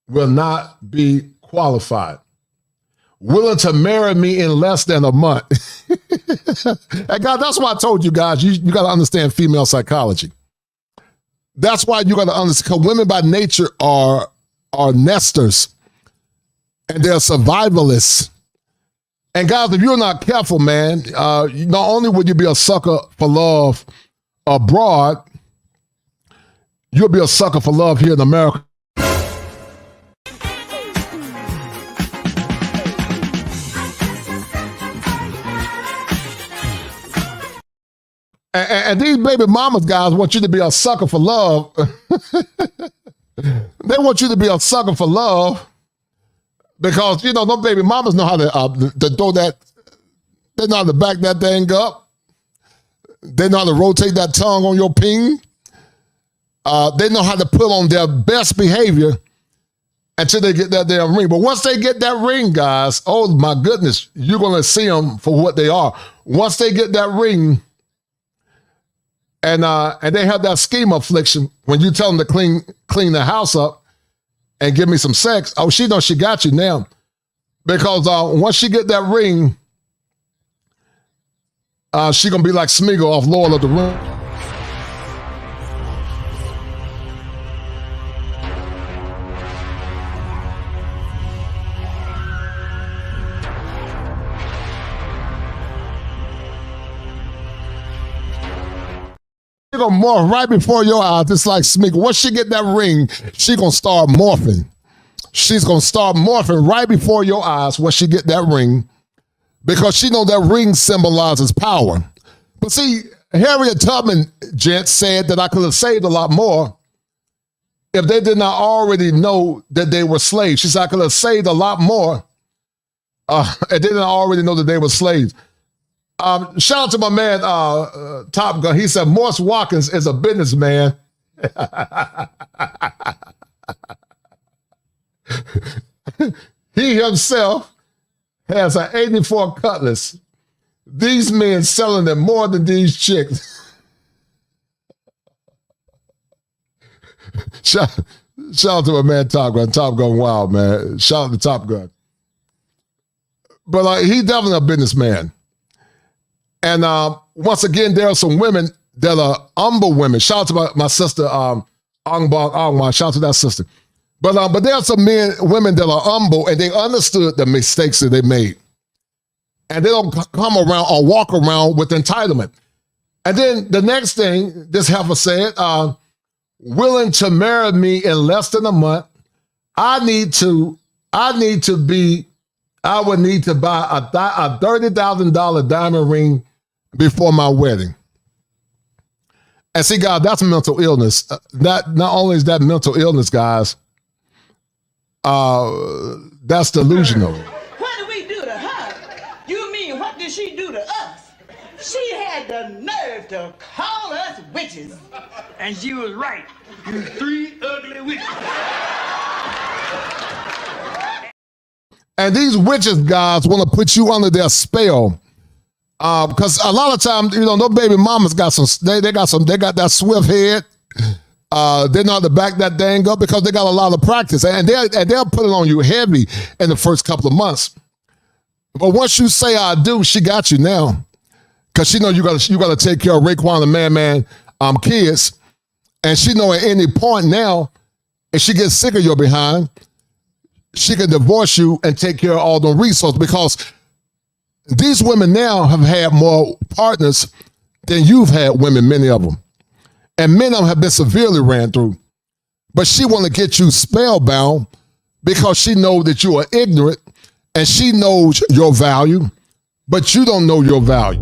will not be qualified. Willing to marry me in less than a month. And God, that's why I told you guys, you got to understand female psychology. That's why you got to understand, because women by nature are nesters and they're survivalists. And guys, if you're not careful, man, not only would you be a sucker for love abroad, you'll be a sucker for love here in America. And these baby mamas, guys, want you to be a sucker for love. They want you to be a sucker for love because, you know, those baby mamas know how to throw that. They know how to back that thing up. They know how to rotate that tongue on your ping. They know how to put on their best behavior until they get that damn ring. But once they get that ring, guys, oh my goodness, you're going to see them for what they are. Once they get that ring, and they have that scheme affliction, when you tell them to clean the house up and give me some sex, oh, she knows she got you now. Because once she get that ring, she going to be like Smeagol off Lord of the Rings. She gonna morph right before your eyes, just like Smeagol. Once she get that ring, she gonna start morphing. She's gonna start morphing right before your eyes once she get that ring, because she know that ring symbolizes power. But see, Harriet Tubman, gents, said that I could have saved a lot more if they did not already know that they were slaves. She said I could have saved a lot more if they didn't already know that they were slaves. Shout out to my man, Top Gun. He said, Morse Watkins is a businessman. He himself has an 84 Cutlass. These men selling them more than these chicks. Shout out to my man, Top Gun. Top Gun wild, man. Shout out to Top Gun. But he's definitely a businessman. And once again, there are some women that are humble women. Shout out to my sister, Ong Bong Ongwa. Shout out to that sister. But there are some women that are humble, and they understood the mistakes that they made. And they don't come around or walk around with entitlement. And then the next thing, this heifer said, willing to marry me in less than a month. I would need to buy a $30,000 diamond ring before my wedding. And see, guys, that's mental illness. Not only is that mental illness, guys, that's delusional. What did we do to her? You mean, what did she do to us? She had the nerve to call us witches. And she was right. You three ugly witches. And these witches, guys, want to put you under their spell. Because a lot of times, you know, those baby mamas got they got that swift head. They know how to back that thing up because they got a lot of practice. And they'll put it on you heavy in the first couple of months. But once you say I do, she got you now. Because she know you gotta take care of Raekwon and Man kids. And she know at any point now, if she gets sick of your behind, she can divorce you and take care of all the resources, because these women now have had more partners than you've had women, many of them. And many of them have been severely ran through. But she want to get you spellbound because she knows that you are ignorant and she knows your value, but you don't know your value.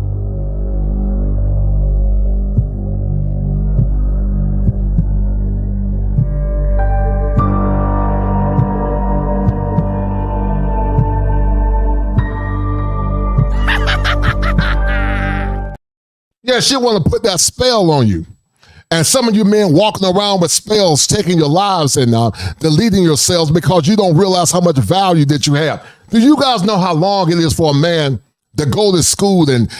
Yeah, she want to put that spell on you. And some of you men walking around with spells, taking your lives and deleting yourselves because you don't realize how much value that you have. Do you guys know how long it is for a man to go to school and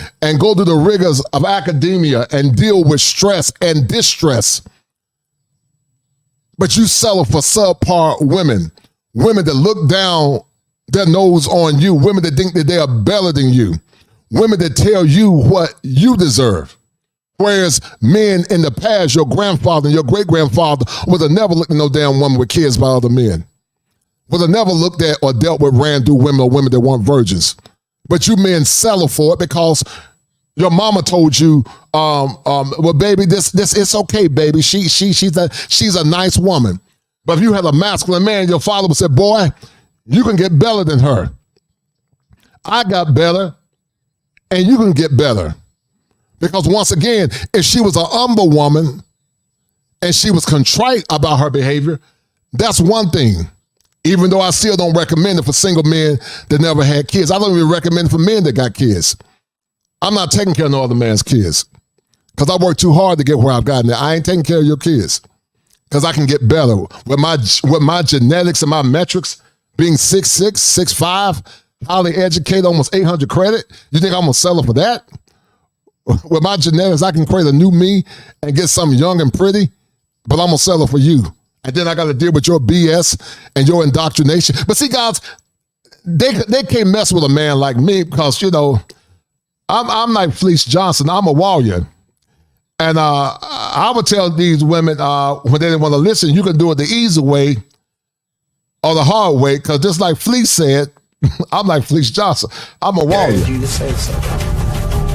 go through the rigors of academia and deal with stress and distress? But you settle for subpar women that look down their nose on you, women that think that they are better than you, women that tell you what you deserve. Whereas men in the past, your grandfather and your great-grandfather would have never looked at no damn woman with kids by other men. Would have never looked at or dealt with ran through women or women that weren't virgins. But you men settle for it because your mama told you, well, baby, this it's okay, baby. She's a nice woman. But if you had a masculine man, your father would say, boy, you can get better than her. I got better, and you can get better. Because once again, if she was an humble woman and she was contrite about her behavior, that's one thing. Even though I still don't recommend it for single men that never had kids. I don't even recommend it for men that got kids. I'm not taking care of no other man's kids because I worked too hard to get where I've gotten there. I ain't taking care of your kids because I can get better. With my genetics and my metrics, being 6'6", 6'5", highly educated, almost 800 credit, you think I'm going to settle for that? With my genetics, I can create a new me and get something young and pretty, but I'm going to settle for you. And then I got to deal with your BS and your indoctrination. But see, guys, they can't mess with a man like me because, you know, I'm like Fleece Johnson. I'm a warrior. And I would tell these women when they didn't want to listen, you can do it the easy way or the hard way because just like Fleece said, I'm like Fleece Johnson. I'm a warrior. You to say so.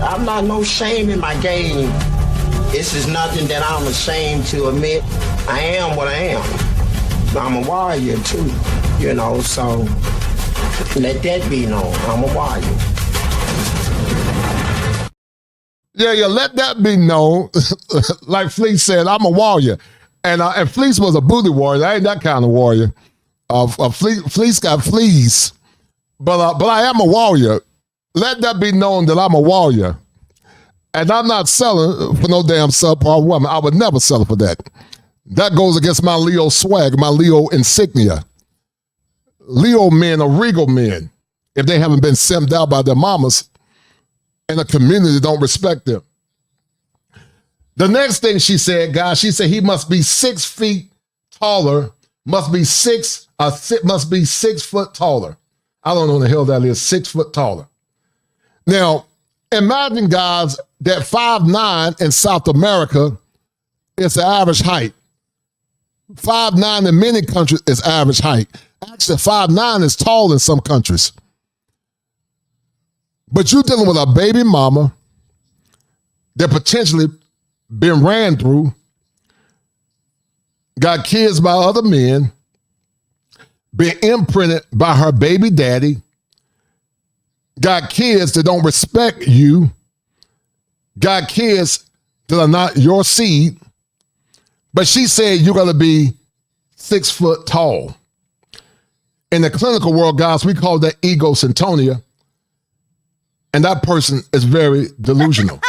I'm not no shame in my game. This is nothing that I'm ashamed to admit. I am what I am. I'm a warrior too, you know, so let that be known. I'm a warrior. Yeah, let that be known. Like Fleece said, I'm a warrior. And Fleece was a booty warrior. I ain't that kind of warrior. Fleece got fleas. But I am a warrior. Let that be known that I'm a warrior. And I'm not selling for no damn subpar woman. I would never sell for that. That goes against my Leo swag, my Leo insignia. Leo men are regal men if they haven't been simped out by their mamas and a community that don't respect them. The next thing she said, guys, she said he must be 6 feet taller, must be 6 foot taller. I don't know what the hell that is, 6 foot taller. Now, imagine, guys, that 5'9" in South America is the average height. 5'9" in many countries is average height. Actually, 5'9" is tall in some countries. But you're dealing with a baby mama that potentially been ran through, got kids by other men, been imprinted by her baby daddy, got kids that don't respect you, got kids that are not your seed, but she said you're going to be 6 foot tall. In the clinical world, guys, we call that egocentria, and that person is very delusional.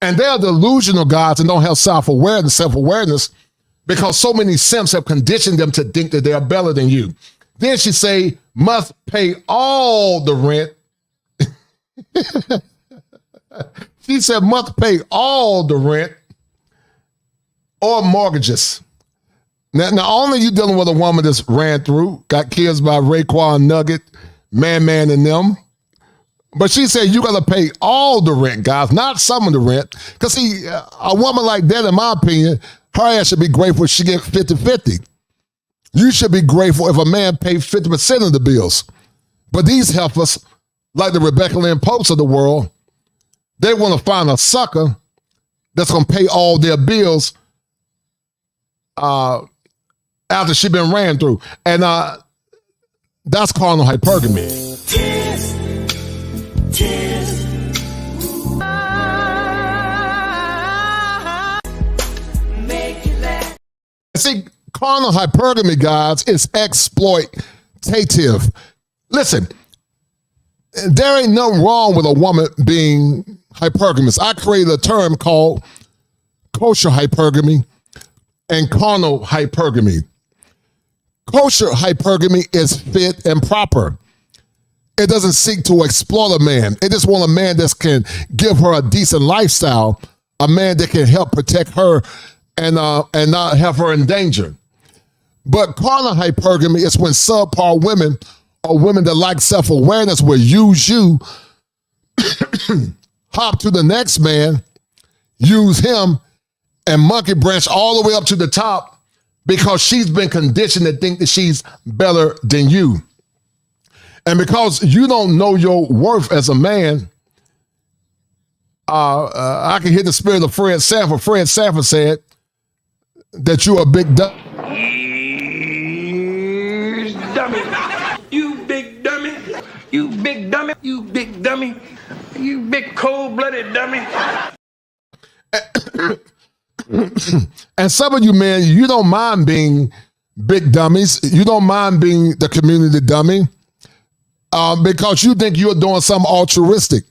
And they're delusional, guys, and don't have self-awareness because so many simps have conditioned them to think that they are better than you. Then she say, must pay all the rent. She said, must pay all the rent or mortgages. Now only you dealing with a woman that's ran through, got kids by Raekwon Nugget, Man and them. But she said you got to pay all the rent, guys, not some of the rent. Because, see, a woman like that, in my opinion, her ass should be grateful if she gets 50-50. You should be grateful if a man pays 50% of the bills. But these heifers, like the Rebecca Lynn Popes of the world, they want to find a sucker that's going to pay all their bills after she been ran through. And that's carnal hypergamy. See, carnal hypergamy, guys, is exploitative. Listen, there ain't nothing wrong with a woman being hypergamous. I created a term called kosher hypergamy and carnal hypergamy. Kosher hypergamy is fit and proper. It doesn't seek to exploit a man. It just wants a man that can give her a decent lifestyle, a man that can help protect her and not have her in danger. But carnal hypergamy is when subpar women or women that lack self-awareness will use you, hop to the next man, use him, and monkey branch all the way up to the top because she's been conditioned to think that she's better than you. And because you don't know your worth as a man, I can hear the spirit of Fred Sanford. Fred Sanford said that you're a big dummy. You big dummy. You big dummy. You big dummy. You big cold-blooded dummy. And some of you men, you don't mind being big dummies. You don't mind being the community dummy because you think you're doing something altruistic.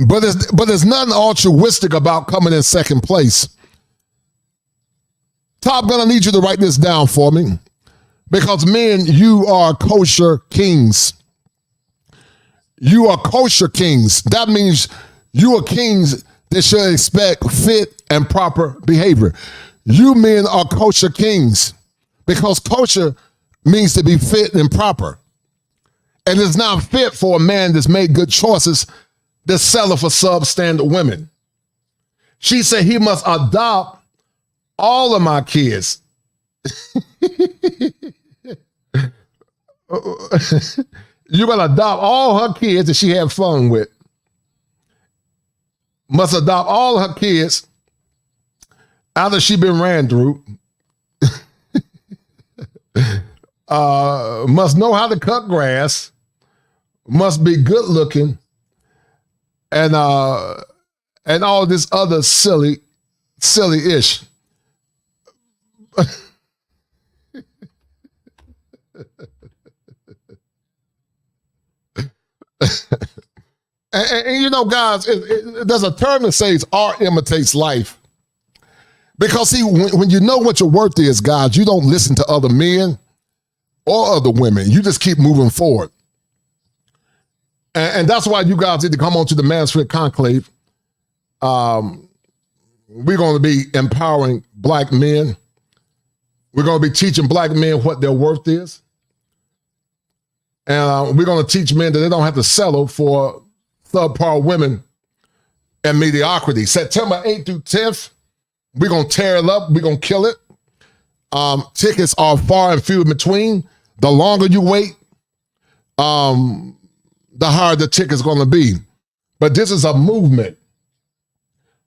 But there's nothing altruistic about coming in second place. Top Gun, I need you to write this down for me. Because men, you are kosher kings. You are kosher kings. That means you are kings that should expect fit and proper behavior. You men are kosher kings because kosher means to be fit and proper. And it's not fit for a man that's made good choices that's selling for substandard women. She said he must adopt all of my kids. You're going to adopt all her kids that she had fun with. Must adopt all her kids after she been ran through. Must know how to cut grass. Must be good looking. And all this other silly-ish. And you know, guys, there's a term that says art imitates life. Because see, when you know what your worth is, guys, you don't listen to other men or other women. You just keep moving forward. And that's why you guys need to come on to the Manosphere Conclave. We're going to be empowering black men. We're going to be teaching black men what their worth is. And we're going to teach men that they don't have to settle for subpar women and mediocrity. September 8th through 10th, we're going to tear it up. We're going to kill it. Tickets are far and few in between. The longer you wait, the higher the ticket's going to be. But this is a movement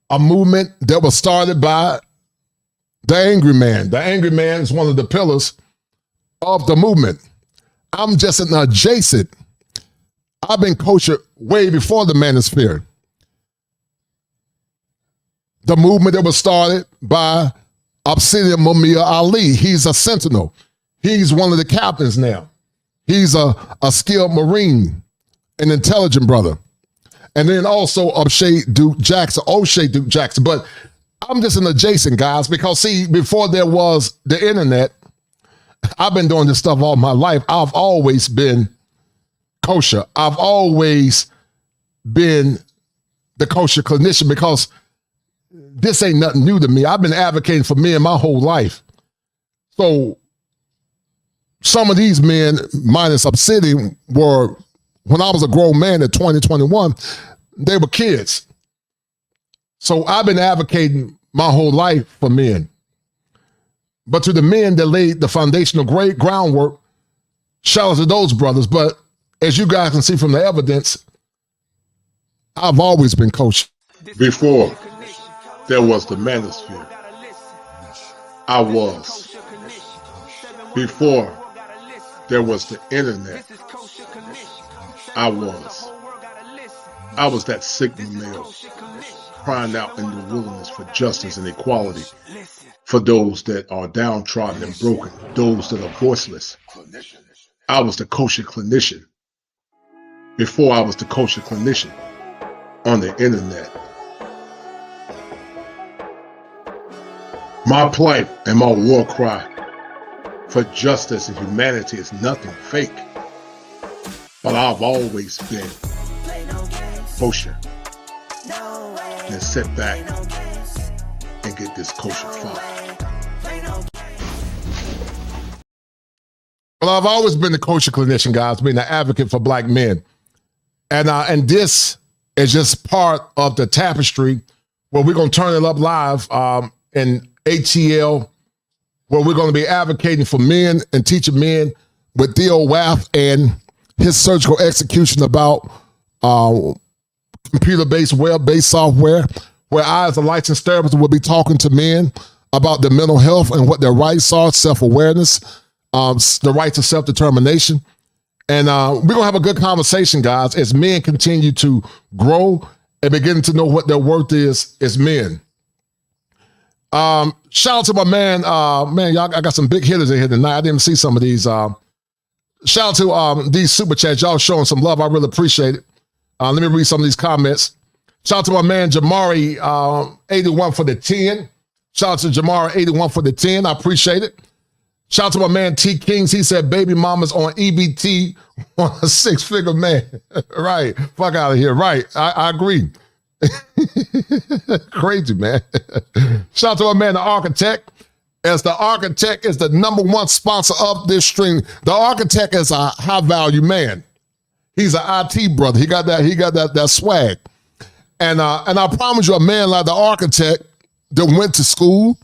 that was started by the angry man. The angry man is one of the pillars of the movement. I'm just an adjacent. I've been kosher way before the Manosphere. The movement that was started by Obsidian Mumia Ali. He's a sentinel. He's one of the captains now. He's a skilled Marine, an intelligent brother. And then also O'Shea Duke Jackson. But I'm just an adjacent, guys, because see, before there was the internet, I've been doing this stuff all my life. I've always been kosher. I've always been the kosher clinician because this ain't nothing new to me. I've been advocating for men my whole life. So some of these men, minus Obsidian, were, when I was a grown man at 2021, they were kids. So I've been advocating my whole life for men. But to the men that laid the foundational great groundwork, shout out to those brothers. But as you guys can see from the evidence, I've always been kosher. Before there was the Manosphere, I was. Before there was the internet, I was. I was that Sigma male crying out in the wilderness for justice and equality for those that are downtrodden and broken, those that are voiceless. I was the kosher clinician before I was the kosher clinician on the internet. My plight and my war cry for justice and humanity is nothing fake, but I've always been kosher. And sit back and get this kosher fuck. Well, I've always been the kosher clinician, guys, being an advocate for black men. And this is just part of the tapestry where we're going to turn it up live in ATL, where we're going to be advocating for men and teaching men with Theo Wath and his surgical execution about computer-based, web-based software, where I, as a licensed therapist, will be talking to men about their mental health and what their rights are, self-awareness, the right to self-determination. And we're going to have a good conversation, guys, as men continue to grow and begin to know what their worth is as men. Shout out to my man, y'all, I got some big hitters in here tonight. I didn't see some of these. Shout out to these super chats. Y'all showing some love. I really appreciate it. Let me read some of these comments. Shout out to my man, Jamari, 81 for the 10. Shout out to Jamari, 81 for the 10. I appreciate it. Shout out to my man, T. Kings. He said, baby mama's on EBT on a 6-figure man. Right. Fuck out of here. Right. I agree. Crazy, man. Shout out to my man, the architect. As the architect is the #1 sponsor of this stream. The architect is a high-value man. He's an IT brother. He got that swag. And I promise you, a man like the architect that went to school,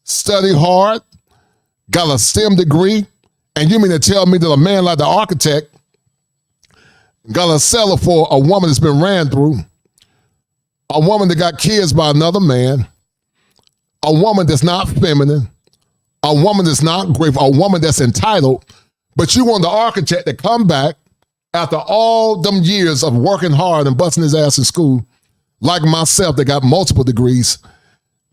studied hard, got a STEM degree, and you mean to tell me that a man like the architect got to settle for a woman that's been ran through, a woman that got kids by another man, a woman that's not feminine, a woman that's not grateful, a woman that's entitled, but you want the architect to come back after all them years of working hard and busting his ass in school, like myself that got multiple degrees,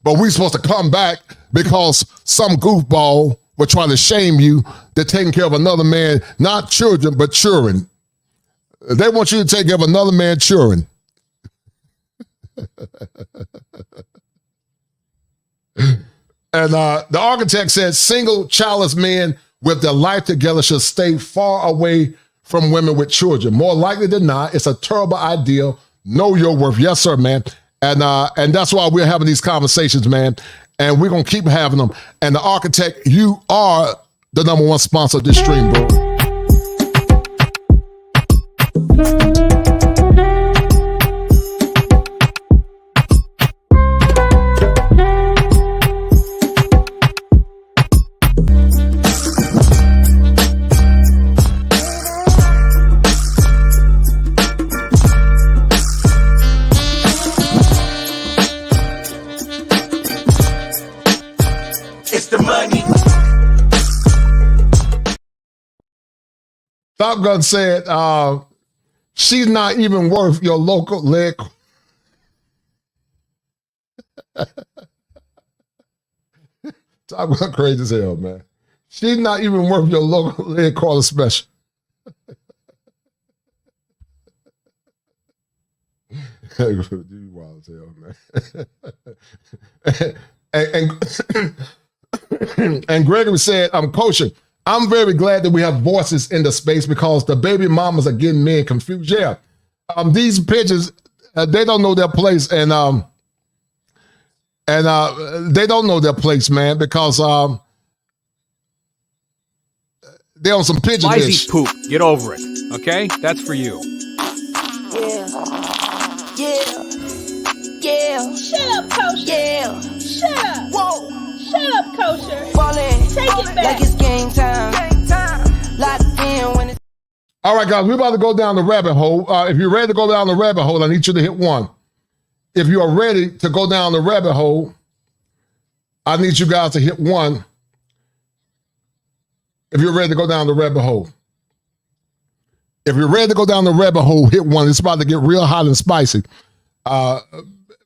but we supposed to come back because some goofball will try to shame you that taking care of another man, not children, but children. They want you to take care of another man's children. And the architect said single childless men with their life together should stay far away from women with children. More likely than not, it's a terrible idea. Know your worth. Yes, sir, man. And that's why we're having these conversations, man. And we're going to keep having them. And the architect, you are the #1 sponsor of this stream, bro. Top Gun said, she's not even worth your local leg. Top Gun crazy as hell, man. She's not even worth your local leg quarter special. You wild as hell, man. And Gregory said, I'm coaching. I'm very glad that we have voices in the space because the baby mamas are getting men confused. Yeah. These pitches, they don't know their place. And they don't know their place, man, because they're on some pigeon Lies dish. eat poop. Get over it. Okay? That's for you. Yeah. Shut up, kosher. Yeah. Shut up. Whoa. Shut up, kosher. Take it back. Like it's game time. Locked in when it's. All right, guys, we're about to go down the rabbit hole. If you're ready to go down the rabbit hole, I need you to hit 1. If you are ready to go down the rabbit hole, I need you guys to hit 1. If you're ready to go down the rabbit hole. If you're ready to go down the rabbit hole, hit 1. It's about to get real hot and spicy.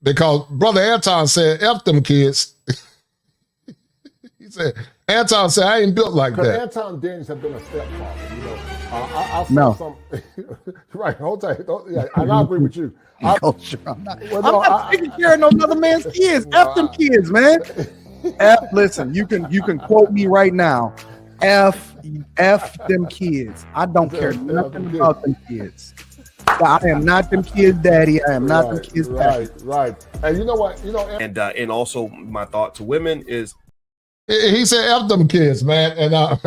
Because Brother Anton said, F them kids. He said, Anton said, I ain't built like Because that. Anton Daniels have been a stepfather, you know. I saw No. some. Right, hold tight. Yeah, and I agree with you. Culture. I'm not taking care of no other man's kids. F them kids, man. Listen, you can quote me right now. F them kids. I don't care nothing about them kids. I am not them kids' daddy. I am not them kids' daddy. Right. And you know what? And also my thought to women is, he said, F them kids, man.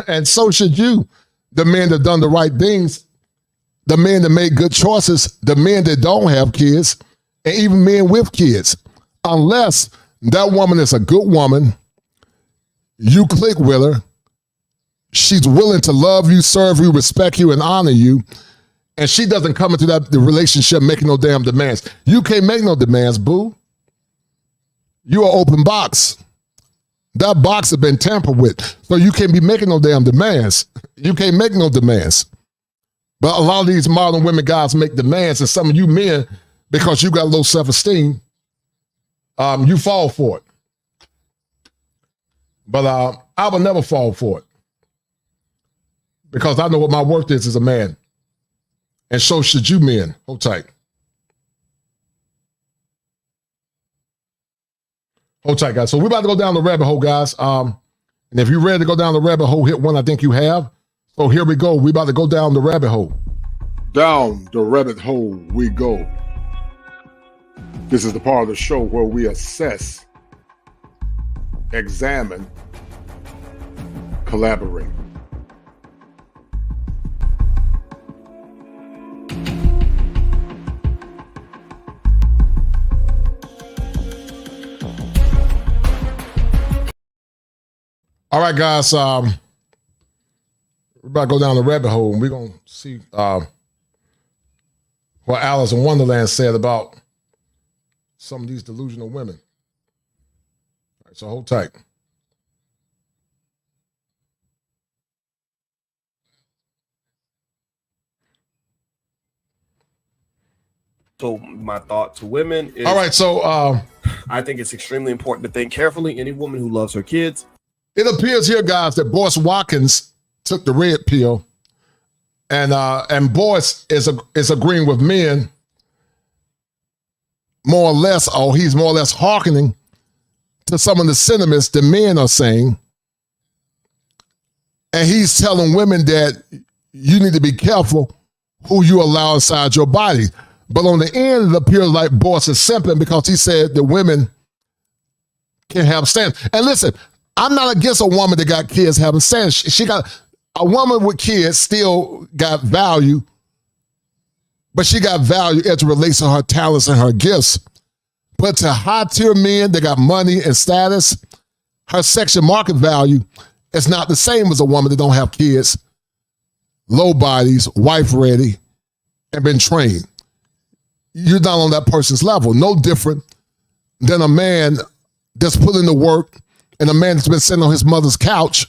And so should you. The men that done the right things, the men that made good choices, the men that don't have kids, and even men with kids. Unless that woman is a good woman, you click with her, she's willing to love you, serve you, respect you, and honor you, and she doesn't come into the relationship making no damn demands. You can't make no demands, boo. You're an open box. That box has been tampered with, so you can't be making no damn demands. You can't make no demands. But a lot of these modern women guys make demands, and some of you men, because you got low self-esteem, you fall for it. But I will never fall for it because I know what my worth is as a man. And so should you men. Hold tight. Hold tight, guys. So we're about to go down the rabbit hole, guys. And if you're ready to go down the rabbit hole, hit one. I think you have. So here we go. We're about to go down the rabbit hole. Down the rabbit hole we go. This is the part of the show where we assess, examine, collaborate. All right, guys. We're about to go down the rabbit hole, and we're going to see what Alice in Wonderland said about some of these delusional women. All right, so hold tight. so my thought to women is, all right, so I think it's extremely important to think carefully. Any woman who loves her kids. It appears here, guys, that Boyce Watkins took the red pill, and Boyce is agreeing with men more or less, or he's more or less hearkening to some of the sentiments the men are saying. And he's telling women that you need to be careful who you allow inside your body. But on the end, it appears like Boyce is simping because he said that women can have standards. And listen, I'm not against a woman that got kids having standards. She got a woman with kids still got value, but she got value as it relates to her talents and her gifts. But to high-tier men that got money and status, her sexual market value is not the same as a woman that don't have kids, low bodies, wife-ready, and been trained. You're not on that person's level. No different than a man that's put in the work and a man that's been sitting on his mother's couch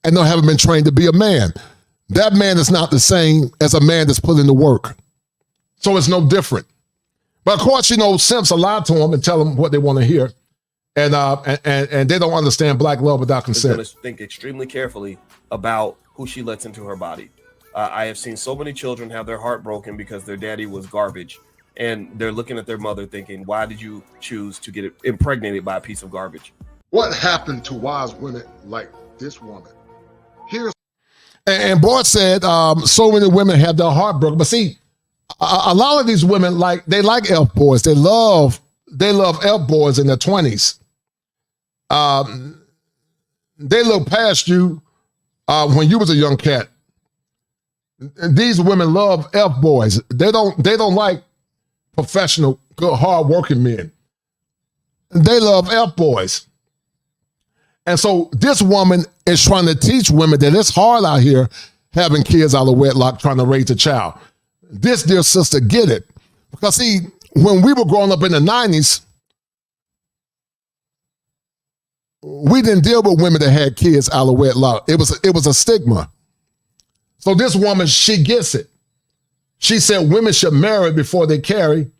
and not having been trained to be a man. That man is not the same as a man that's put in the work. So it's no different. But of course, you know, simps lie to them and tell them what they want to hear. And they don't understand black love without consent. Is going to think extremely carefully about who she lets into her body. I have seen so many children have their heart broken because their daddy was garbage. And they're looking at their mother thinking, why did you choose to get impregnated by a piece of garbage? What happened to wise women like this woman? Here's and Boyd said so many women have their heart broken. But see, a lot of these women, they like elf boys. They love elf boys in their 20s. They look past you when you was a young cat. These women love elf boys. They don't like professional, good, hard-working men. They love elf boys. And so this woman is trying to teach women that it's hard out here having kids out of wedlock, trying to raise a child. This dear sister get it. Because see, when we were growing up in the 90s, we didn't deal with women that had kids out of wedlock. It was a stigma. So this woman, she gets it. She said women should marry before they carry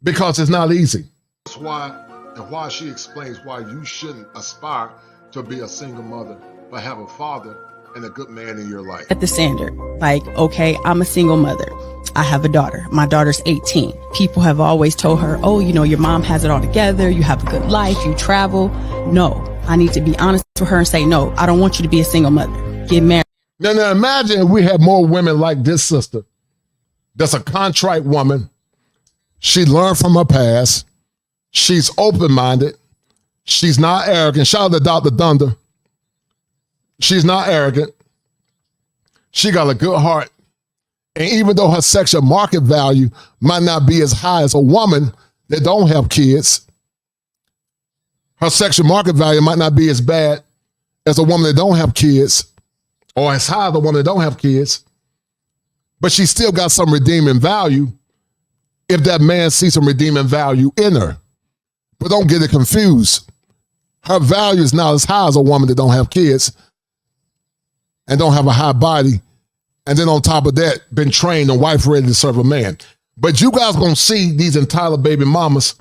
because it's not easy. That's why she explains why you shouldn't aspire to be a single mother, but have a father and a good man in your life. At the standard, like, okay, I'm a single mother. I have a daughter. My daughter's 18. People have always told her, oh, you know, your mom has it all together. You have a good life. You travel. No, I need to be honest with her and say, no, I don't want you to be a single mother. Get married. Now imagine if we had more women like this sister. That's a contrite woman. She learned from her past. She's open-minded. She's not arrogant. Shout out to Dr. Thunder. She's not arrogant. She got a good heart. And even though her sexual market value might not be as high as a woman that don't have kids, her sexual market value might not be as bad as a woman that don't have kids, or as high as a woman that don't have kids, but she still got some redeeming value if that man sees some redeeming value in her. But don't get it confused. Her value is not as high as a woman that don't have kids and don't have a high body, and then on top of that, been trained and wife ready to serve a man. But you guys gonna see these entitled baby mamas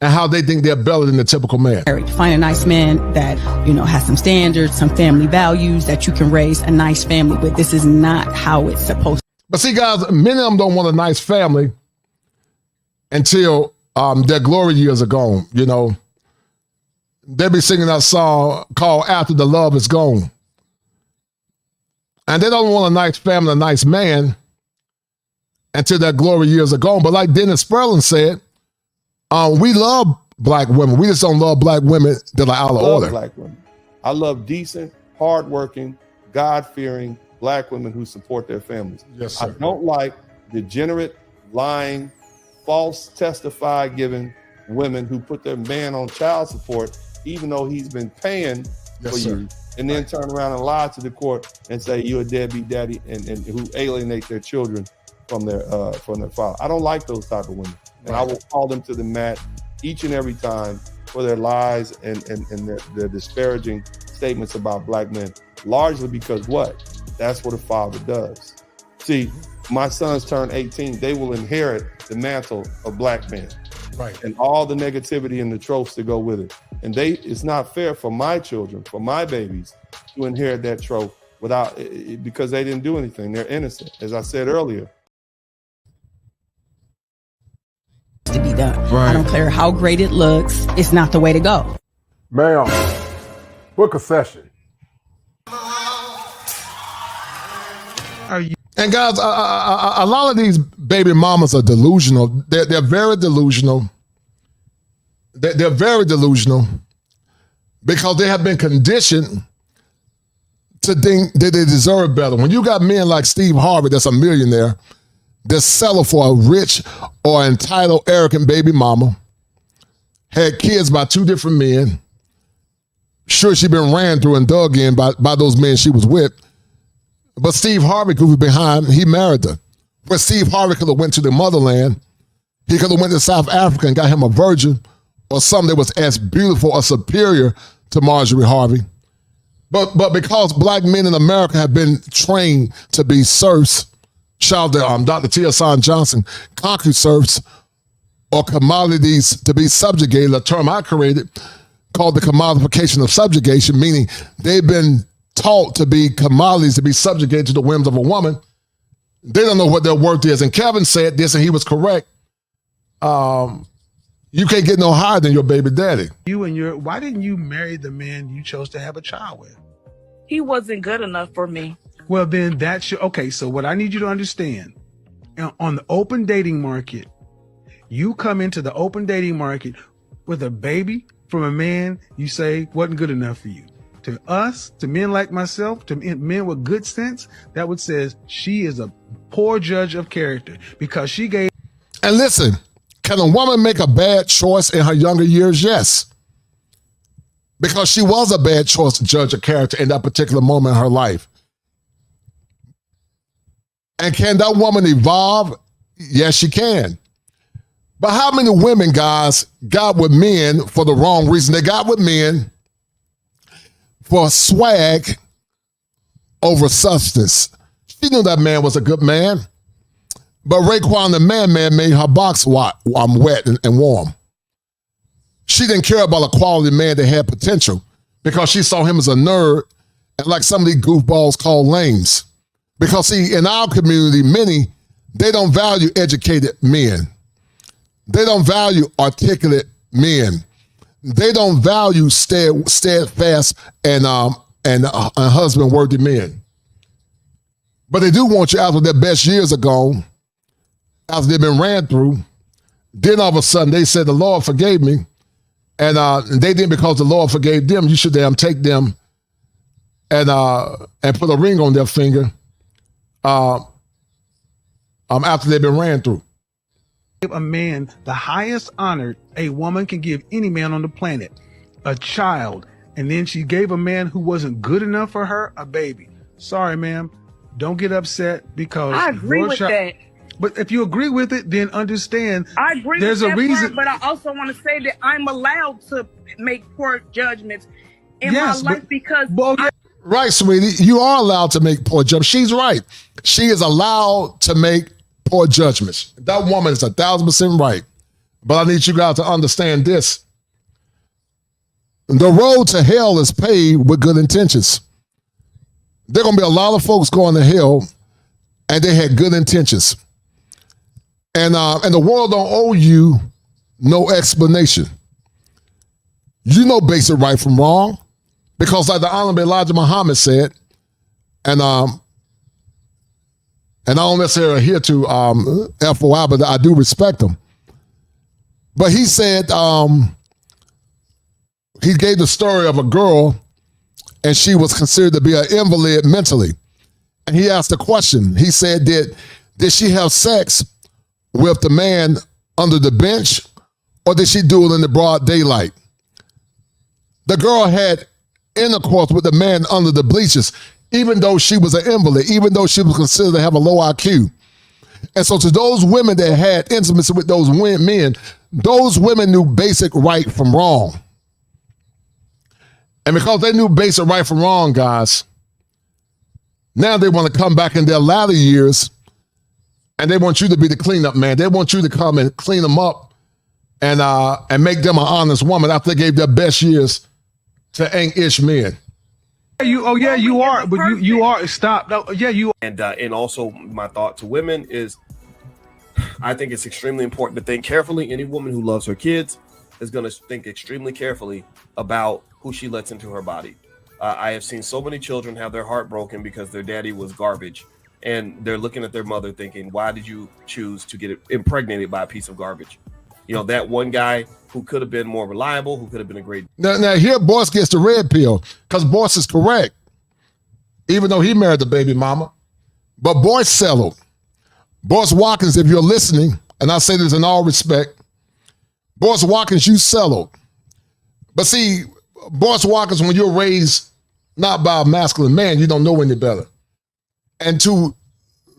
and how they think they're better than the typical man. Find a nice man that, you know, has some standards, some family values that you can raise a nice family with. This is not how it's supposed to. But see, guys, many of them don't want a nice family until their glory years are gone. You know, they be singing that song called After the Love Is Gone. And they don't want a nice family, a nice man until their glory years are gone. But like Dennis Sperling said, we love black women. We just don't love black women that are out of order. Black women. I love decent, hardworking, God-fearing black women who support their families. Yes, sir. I don't like degenerate, lying, false testify-giving women who put their man on child support even though he's been paying for you, and then turn around and lie to the court and say you're a deadbeat daddy and who alienate their children from their father. I don't like those type of women. And I will call them to the mat each and every time for their lies and their disparaging statements about black men, largely because what? That's what a father does. See, my sons turn 18, they will inherit the mantle of black men. Right. And all the negativity and the tropes that go with it. And it's not fair for my children, for my babies, to inherit that trope because they didn't do anything. They're innocent, as I said earlier. To be done. Right. I don't care how great it looks. It's not the way to go. Ma'am, book a session. And guys, a lot of these baby mamas are delusional. They're very delusional. They're very delusional because they have been conditioned to think that they deserve better. When you got men like Steve Harvey, that's a millionaire, that's selling for a rich or entitled, arrogant baby mama, had kids by two different men. Sure, she been ran through and dug in by those men she was with. But Steve Harvey could be behind, he married her. But Steve Harvey could have went to the motherland. He could have went to South Africa and got him a virgin or something that was as beautiful or superior to Marjorie Harvey. But because black men in America have been trained to be serfs, shout out to Dr. Tia Son Johnson, CompuSerfs, or commodities to be subjugated, a term I created called the commodification of subjugation, meaning they've been taught to be commodities, to be subjugated to the whims of a woman. They don't know what their worth is. And Kevin said this, and he was correct. You can't get no higher than your baby daddy. Why didn't you marry the man you chose to have a child with? He wasn't good enough for me. Well, then okay, so what I need you to understand, on the open dating market, you come into the open dating market with a baby from a man you say wasn't good enough for you. To us, to men like myself, to men with good sense, that would says she is a poor judge of character because she gave. And listen, can a woman make a bad choice in her younger years? Yes. Because she was a bad choice to judge a character in that particular moment in her life. And can that woman evolve? Yes, she can. But how many women, guys, got with men for the wrong reason? They got with men for swag over substance. She knew that man was a good man. But Raekwon the man made her box wet and warm. She didn't care about a quality man that had potential because she saw him as a nerd and like some of these goofballs call lames. Because see, in our community, many, they don't value educated men. They don't value articulate men. They don't value steadfast and husband-worthy men. But they do want you after their best years are gone, after they've been ran through. Then all of a sudden they said, the Lord forgave me. And they didn't because the Lord forgave them. You should take them and put a ring on their finger after they've been ran through. Give a man the highest honor a woman can give any man on the planet, a child. And then she gave a man who wasn't good enough for her a baby. Sorry, ma'am. Don't get upset because I agree with that. But if you agree with it, then understand I agree there's with a that reason. part, but I also want to say that I'm allowed to make poor judgments in my life because Right, sweetie. You are allowed to make poor judgments. She's right. She is allowed to make poor judgments. That woman is 1,000% right. But I need you guys to understand this. The road to hell is paved with good intentions. There are going to be a lot of folks going to hell and they had good intentions. And the world don't owe you no explanation. You know basic right from wrong. Because like the Honorable Elijah Muhammad said, and I don't necessarily adhere to FOI, but I do respect him. But he said, he gave the story of a girl and she was considered to be an invalid mentally. And he asked a question. He said, did she have sex with the man under the bench or did she do it in the broad daylight? The girl had intercourse with the man under the bleachers, even though she was an invalid, even though she was considered to have a low IQ. And so to those women that had intimacy with those men, those women knew basic right from wrong. And because they knew basic right from wrong, guys, now they want to come back in their latter years and they want you to be the cleanup man. They want you to come and clean them up and make them an honest woman after they gave their best years to ain't-ish men. You are, but you are. Stop. No, yeah, you are. And also my thought to women is, I think it's extremely important to think carefully. Any woman who loves her kids is going to think extremely carefully about who she lets into her body. I have seen so many children have their heart broken because their daddy was garbage. And they're looking at their mother thinking, why did you choose to get impregnated by a piece of garbage? You know, that one guy who could have been more reliable, who could have been a great... Now here BOYCE gets the red pill because BOYCE is correct, even though he married the baby mama. But BOYCE settled. BOYCE Watkins, if you're listening, and I say this in all respect, BOYCE Watkins, you settled. But see, BOYCE Watkins, when you're raised not by a masculine man, you don't know any better. And to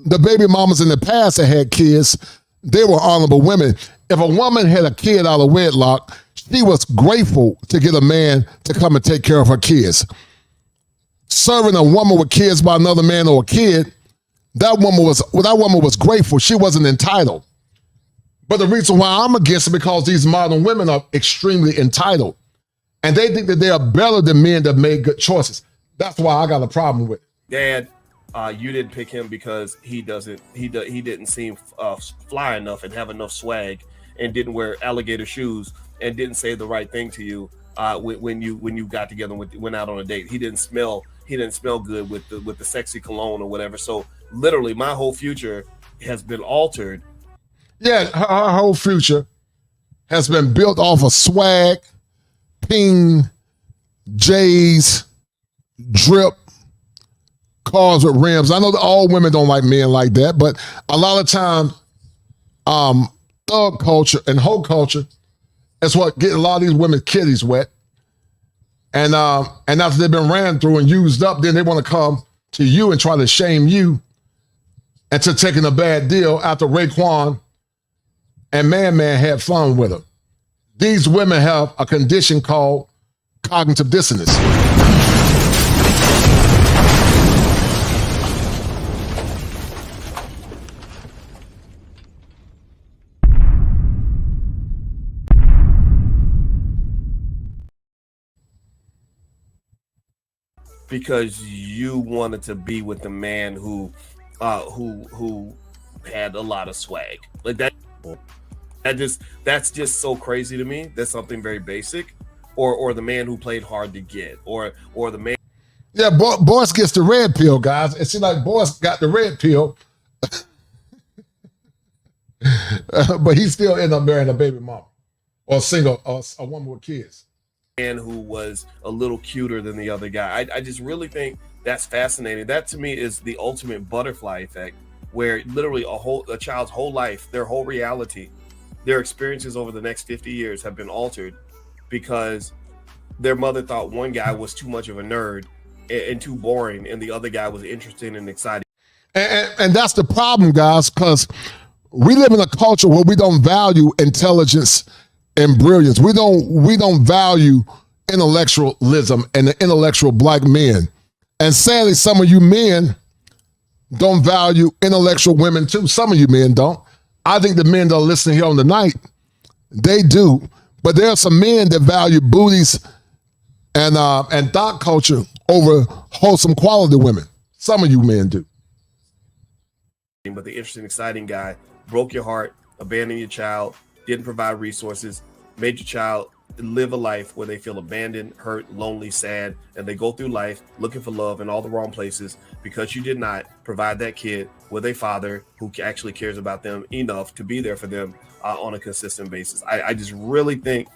the baby mamas in the past that had kids, they were honorable women. If a woman had a kid out of wedlock, she was grateful to get a man to come and take care of her kids. Serving a woman with kids by another man or a kid, that woman was grateful. She wasn't entitled. But the reason why I'm against it because these modern women are extremely entitled. And they think that they are better than men that made good choices. That's why I got a problem with it. Dad, you didn't pick him because he didn't seem fly enough and have enough swag and didn't wear alligator shoes and didn't say the right thing to you when you got together went out on a date. He didn't smell good with the sexy cologne or whatever. So literally my whole future has been altered. Yeah, her whole future has been built off of swag, ping, J's, drip, cars with rims. I know that all women don't like men like that, but a lot of times thug culture and hoe culture is what get a lot of these women kitties wet. And after they've been ran through and used up, then they want to come to you and try to shame you into taking a bad deal after Raekwon and Man had fun with her. These women have a condition called cognitive dissonance. because you wanted to be with the man who had a lot of swag. Like that's just so crazy to me. That's something very basic. Or the man who played hard to get, or the man. Yeah, Boyce gets the red pill, guys. It seems like Boyce got the red pill, but he still ended up marrying a baby mama or single, or a woman with kids. Man who was a little cuter than the other guy. I just really think that's fascinating. That to me is the ultimate butterfly effect, where literally a child's whole life, their whole reality, their experiences over the next 50 years have been altered because their mother thought one guy was too much of a nerd and too boring, and the other guy was interesting and exciting. And that's the problem, guys, because we live in a culture where we don't value intelligence and brilliance. We don't value intellectualism and the intellectual black men. And sadly, some of you men don't value intellectual women too. Some of you men don't. I think the men that are listening here on the night, they do. But there are some men that value booties and thought culture over wholesome quality women. Some of you men do. But the interesting, exciting guy broke your heart, abandoned your child, didn't provide resources, made your child live a life where they feel abandoned, hurt, lonely, sad, and they go through life looking for love in all the wrong places because you did not provide that kid with a father who actually cares about them enough to be there for them on a consistent basis. I just really think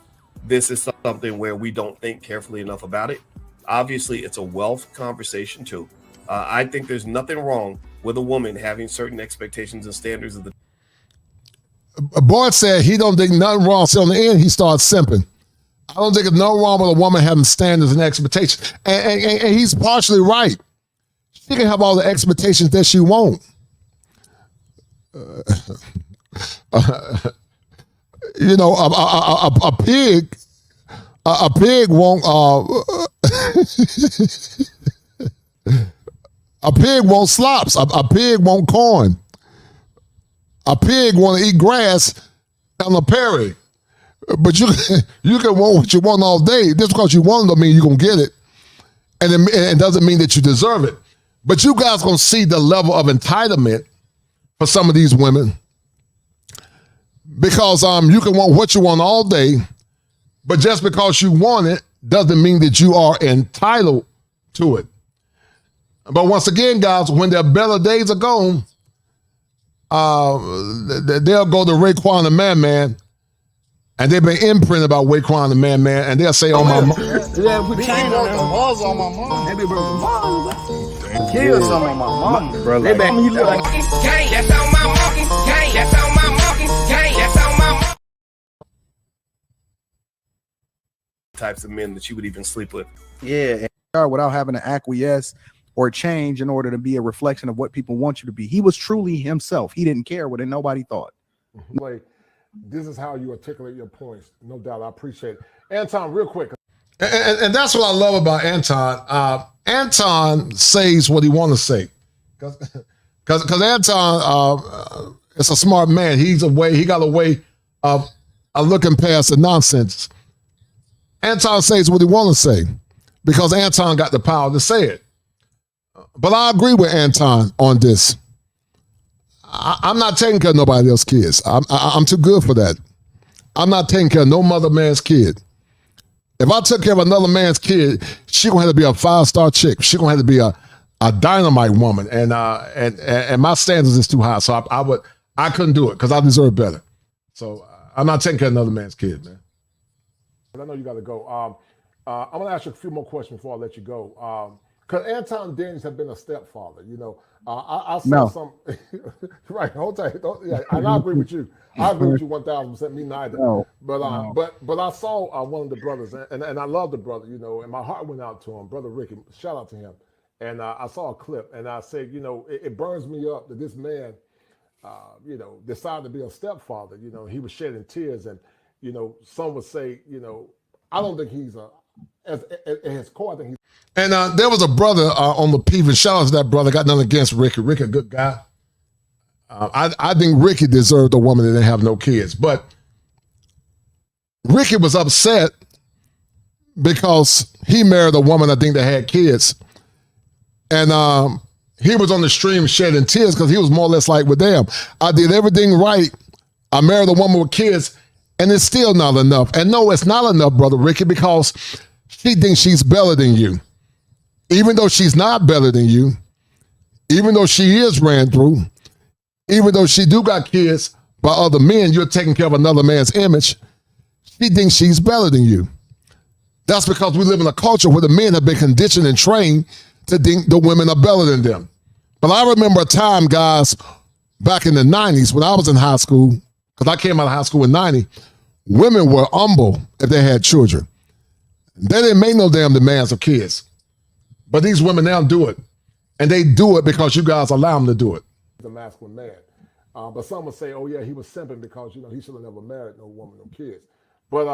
this is something where we don't think carefully enough about it. Obviously, it's a wealth conversation too. I think there's nothing wrong with a woman having certain expectations and standards of the. Boyd said he don't think nothing wrong. So on the end, he starts simping. I don't think there's no wrong with a woman having standards and expectations. And he's partially right. She can have all the expectations that she wants. You know, a pig won't a pig won't slops. A pig won't corn. A pig want to eat grass on the prairie. But you can want what you want all day. Just because you want it don't mean you're going to get it. And it doesn't mean that you deserve it. But you guys going to see the level of entitlement for some of these women. Because you can want what you want all day, but just because you want it doesn't mean that you are entitled to it. But once again, guys, when their better days are gone, they'll go to Raekwon the Man, and they've been imprinted about Raekwon the Man, and they'll say, "Oh my mom." Yeah, put chain on the balls on my mom. They be broken balls. Kill some of my mom. Bro, they back. He look like gang. That's on my monkey. Gang. That's on my monkey. Gang. That's on my. Types of men that you would even sleep with. Yeah, without having to acquiesce or change in order to be a reflection of what people want you to be. He was truly himself. He didn't care what nobody thought. Like, this is how you articulate your points. No doubt. I appreciate it. Anton, real quick. And that's what I love about Anton. Anton says what he want to say. Because Anton is a smart man. He got a way of looking past the nonsense. Anton says what he want to say because Anton got the power to say it. But I agree with Anton on this. I'm not taking care of nobody else's kids. I'm too good for that. I'm not taking care of no mother man's kid. If I took care of another man's kid, she gonna have to be a 5-star chick. She gonna have to be a dynamite woman, and my standards is too high. So I couldn't do it because I deserve better. So I'm not taking care of another man's kid, man. I know you got to go. I'm going to ask you a few more questions before I let you go. Because Anton Daniels have been a stepfather. You know, I saw some. Right, hold tight. Yeah, and I agree with you. I agree with you 1,000%. Me neither. No, but I saw one of the brothers, and I love the brother. You know, and my heart went out to him, Brother Ricky. Shout out to him. And I saw a clip, and I said, you know, it burns me up that this man, you know, decided to be a stepfather. You know, he was shedding tears, and you know, some would say, you know, I don't think he's at his core, I think he's. And there was a brother on the PV. Shout out to that brother. Got nothing against Ricky. Ricky, a good guy. I think Ricky deserved a woman that didn't have no kids. But Ricky was upset because he married a woman, I think, that had kids. And he was on the stream shedding tears because he was more or less like, well, damn, I did everything right. I married a woman with kids, and it's still not enough. And no, it's not enough, Brother Ricky, because she thinks she's better than you. Even though she's not better than you, even though she is ran through, even though she do got kids by other men, you're taking care of another man's image, she thinks she's better than you. That's because we live in a culture where the men have been conditioned and trained to think the women are better than them. But I remember a time, guys, back in the 90s when I was in high school, because I came out of high school in 90, women were humble if they had children. They didn't make no damn demands of kids. But these women now do it. And they do it because you guys allow them to do it. The masculine man. But some would say, oh yeah, he was simping because, you know, he should have never married no woman, no kids. But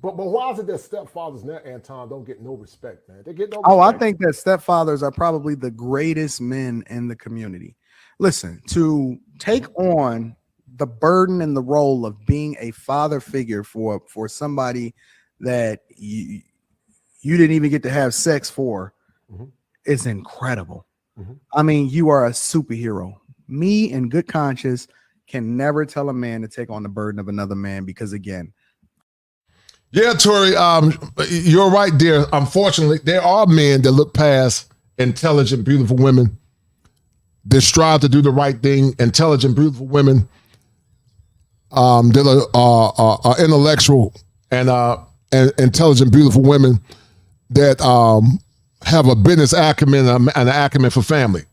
why is it that stepfathers now, Anton, don't get no respect, man? They get no respect. Oh, I think that stepfathers are probably the greatest men in the community. Listen, to take on the burden and the role of being a father figure for somebody that you didn't even get to have sex for, is incredible. I mean, you are a superhero. Me in good conscience can never tell a man to take on the burden of another man because, again, yeah, Tori, you're right there. Unfortunately, there are men that look past intelligent, beautiful women that strive to do the right thing. Intelligent, beautiful women that are intellectual and intelligent, beautiful women that have a business acumen and an acumen for family.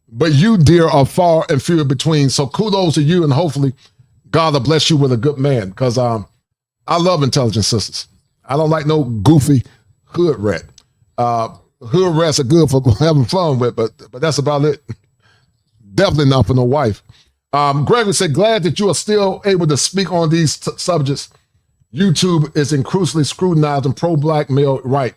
But you, dear, are far and few between. So kudos to you, and hopefully God will bless you with a good man, because I love intelligent sisters. I don't like no goofy hood rat. Hood rats are good for having fun with, but that's about it. Definitely not for no wife. Gregory said, glad that you are still able to speak on these subjects. YouTube is increasingly scrutinizing pro-black male right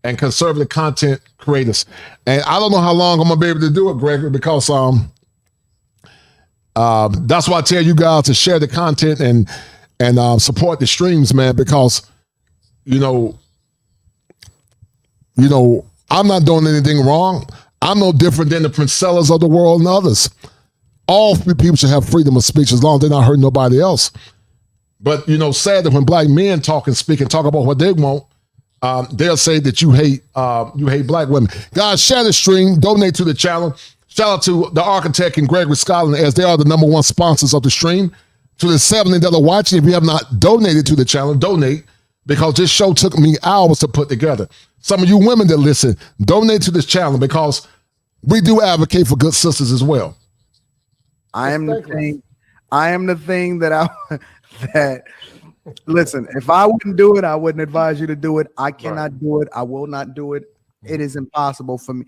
and conservative content creators. And I don't know how long I'm gonna be able to do it, Gregory, because that's why I tell you guys to share the content and support the streams, man, because you know, I'm not doing anything wrong. I'm no different than the Princellas of the world and others. All people should have freedom of speech as long as they're not hurting nobody else. But you know, sad that when black men talk and speak and talk about what they want, they'll say that you hate black women. Guys, share the stream, donate to the channel. Shout out to the architect and Gregory Scotland, as they are the #1 sponsors of the stream. To the 70 that are watching, if you have not donated to the channel, donate, because this show took me hours to put together. Some of you women that listen, donate to this channel, because we do advocate for good sisters as well. I am the thing that listen, if I wouldn't do it, I wouldn't advise you to do it. I cannot do it. I will not do it. It is impossible for me.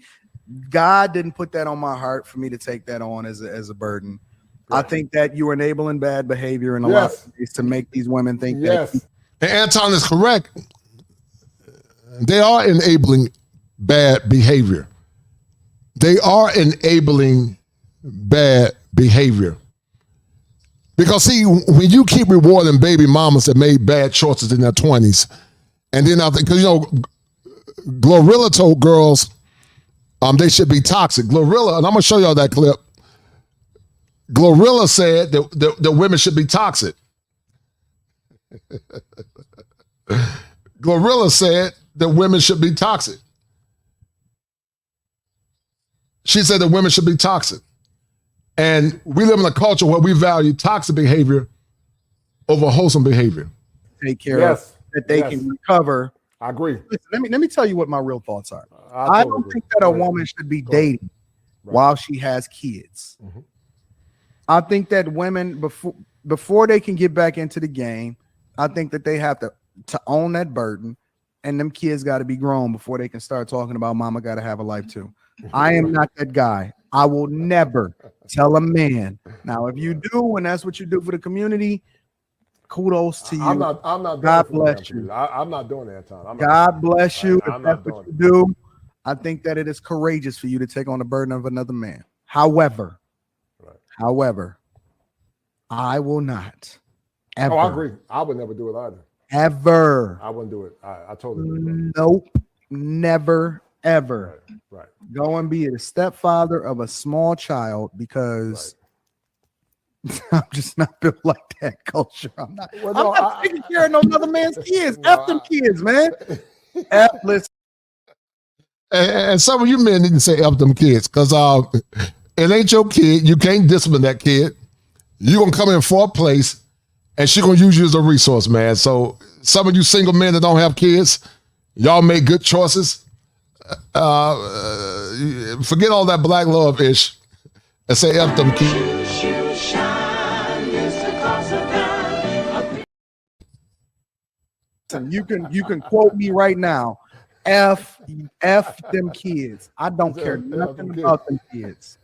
God didn't put that on my heart for me to take that on as a burden. I think that you're enabling bad behavior in a lot of ways to make these women think that. And Anton is correct. They are enabling bad behavior. They are enabling bad behavior. Because see, when you keep rewarding baby mamas that made bad choices in their 20s, and then because you know, Glorilla told girls they should be toxic. Glorilla, and I'm gonna show y'all that clip. Glorilla said that women should be toxic. Glorilla said that women should be toxic. She said that women should be toxic. And we live in a culture where we value toxic behavior over wholesome behavior. Take care of that they can recover. I agree. Listen, let me tell you what my real thoughts are. I don't think that a woman should be dating while she has kids. I think that women, before they can get back into the game, I think that they have to own that burden, and them kids got to be grown before they can start talking about mama got to have a life too. I am not that guy. I will never tell a man. Now, if you do, and that's what you do for the community, kudos to you. I'm not God bless you. I'm not doing that, Tom. God bless you. If that's what you do, I think that it is courageous for you to take on the burden of another man. However, I will not. Ever. Oh, I agree. I would never do it either. Ever. I wouldn't do it. I totally agree. Nope. Never, ever Right. go and be a stepfather of a small child because I'm just not built like that, culture. I'm not. Well, I'm no, not taking care of no other man's kids. No, F them kids, man. F, listen. And some of you men need to say F them kids, because it ain't your kid. You can't discipline that kid. You're going to come in for a place, and she's going to use you as a resource, man. So some of you single men that don't have kids, y'all make good choices. Forget all that black love ish and say F them kids. You can quote me right now. F them kids. I don't care nothing about them kids.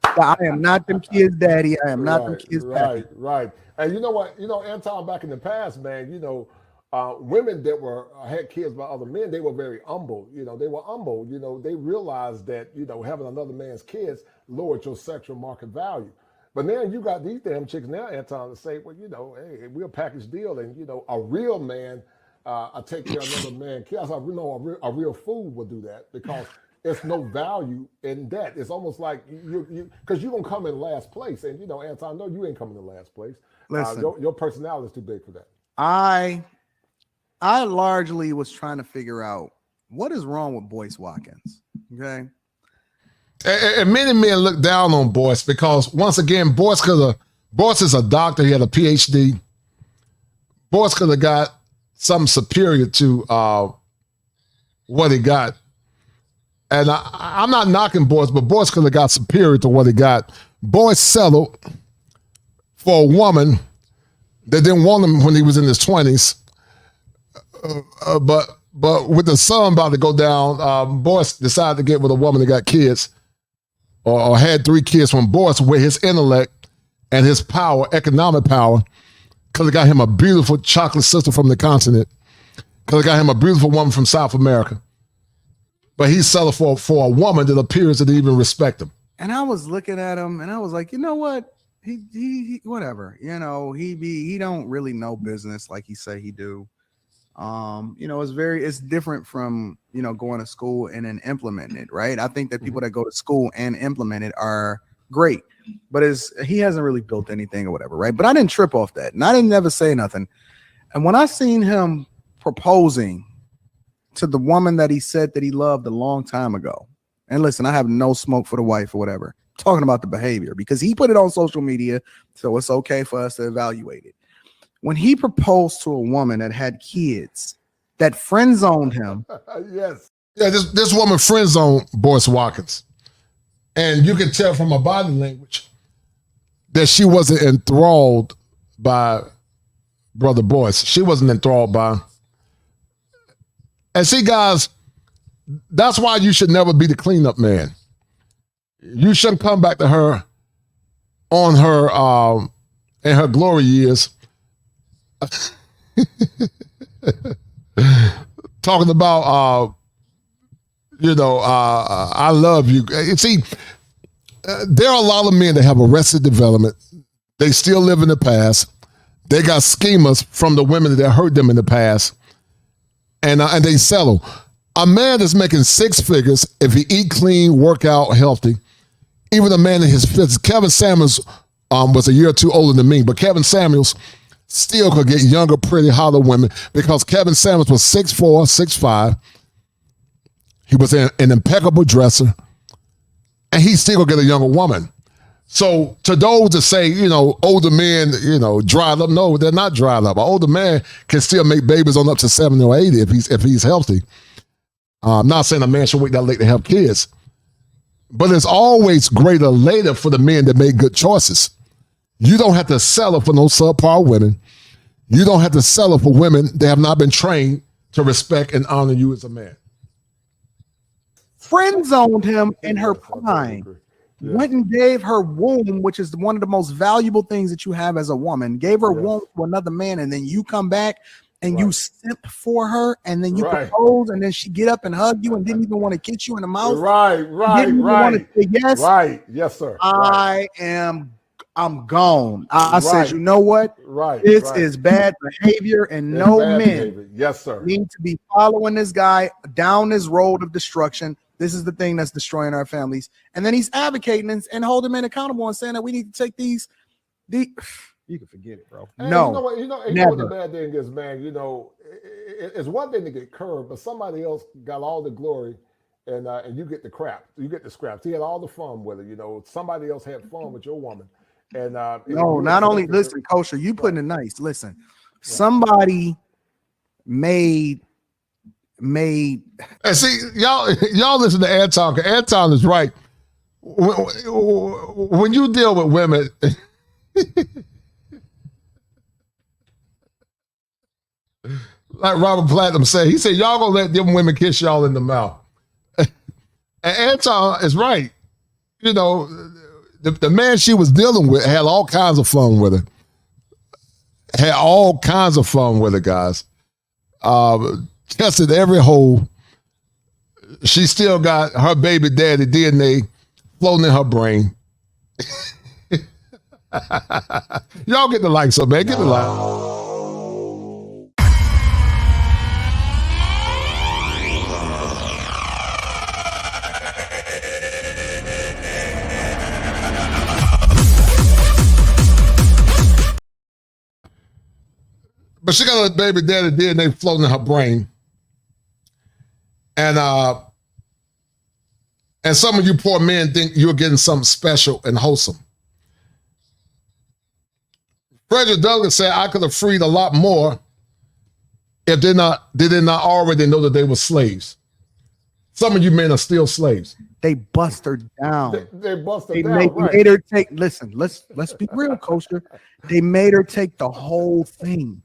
I am not them kids' daddy. I am not them kids' daddy. Right. And you know what? Anton, back in the past, man, women that had kids by other men, they were very humble. They were humble. They realized that, having another man's kids lowered your sexual market value. But now you got these damn chicks now, Anton, to say, well, hey, we're a package deal. And, a real man, I take care of another man's kids. I know a real fool will do that because there's no value in that. It's almost like because you're going to come in last place. And, Anton, no, you ain't coming in last place. Listen, your personality is too big for that. I largely was trying to figure out what is wrong with BOYCE Watkins. Okay. And many men look down on BOYCE because, once again, BOYCE is a doctor. He had a PhD. BOYCE could have got something superior to what he got. And I'm not knocking BOYCE, but BOYCE could have got superior to what he got. BOYCE settled for a woman that didn't want him when he was in his 20s. But with the sun about to go down, BOYCE decided to get with a woman that got kids or had 3 kids from BOYCE, where his intellect and his power, economic power, could have got him a beautiful chocolate sister from the continent, could have got him a beautiful woman from South America. But he settled for a woman that appears to even respect him. And I was looking at him and I was like, you know what? He whatever. He don't really know business like he say he do. It's different from, going to school and then implementing it, right? I think that people that go to school and implement it are great, but he hasn't really built anything or whatever, right? But I didn't trip off that, and I didn't never say nothing. And when I seen him proposing to the woman that he said that he loved a long time ago, and listen, I have no smoke for the wife or whatever, talking about the behavior because he put it on social media, so it's okay for us to evaluate it. When he proposed to a woman that had kids, that friend zoned him. Yes. Yeah, this woman friend zoned BOYCE Watkins. And you can tell from her body language that she wasn't enthralled by Brother BOYCE. She wasn't enthralled by him. And see, guys, that's why you should never be the cleanup man. You shouldn't come back to her on her in her glory years talking about I love you. See, there are a lot of men that have arrested development. They still live in the past. They got schemas from the women that hurt them in the past, and they settle. A man that's making 6 figures, if he eat clean, work out, healthy, even a man in his 50s. Kevin Samuels was a year or 2 older than me, but Kevin Samuels still could get younger, pretty, hotter women because Kevin Samuels was 6'4", 6'5". He was an impeccable dresser, and he still could get a younger woman. So to those that say, older men, dried up, no, they're not dried up. An older man can still make babies on up to 70 or 80 if he's healthy. I'm not saying a man should wait that late to have kids, but it's always greater later for the men that make good choices. You don't have to settle for no subpar women. You don't have to settle for women that have not been trained to respect and honor you as a man. Friend zoned him in her prime. Went and gave her womb, which is one of the most valuable things that you have as a woman. Gave her womb to another man, and then you come back and you simp for her, and then you propose, and then she get up and hug you and didn't even want to kiss you in the mouth. Didn't even want to say yes. Yes, sir. I'm gone. I said, you know what? This is bad behavior, and no men yes, sir, need to be following this guy down this road of destruction. This is the thing that's destroying our families. And then he's advocating and holding men accountable and saying that we need to take these. You can forget it, bro. And No, you know never. what the bad thing is, man. You know, it's one thing to get curved, but somebody else got all the glory, and you get the crap. You get the scraps. He had all the fun with it. You know, somebody else had fun with your woman. And no, not only listen, Kosher. You putting it nice. Listen, somebody made. And see, y'all listen to Anton. Anton is right. When you deal with women. Like Robert Platinum said, he said, y'all gonna let them women kiss y'all in the mouth. And Anton is right. You know, the man she was dealing with had all kinds of fun with her. Had all kinds of fun with her, guys. Tested every hole. She still got her baby daddy DNA floating in her brain. Y'all get the likes up, man. Get the likes. But she got a baby daddy DNA floating in her brain. And some of you poor men think you're getting something special and wholesome. Frederick Douglass said, I could have freed a lot more if they did not already know that they were slaves. Some of you men are still slaves. They bust her down. They bust her down. Made her take. Listen, let's be real, Kosher. They made her take the whole thing.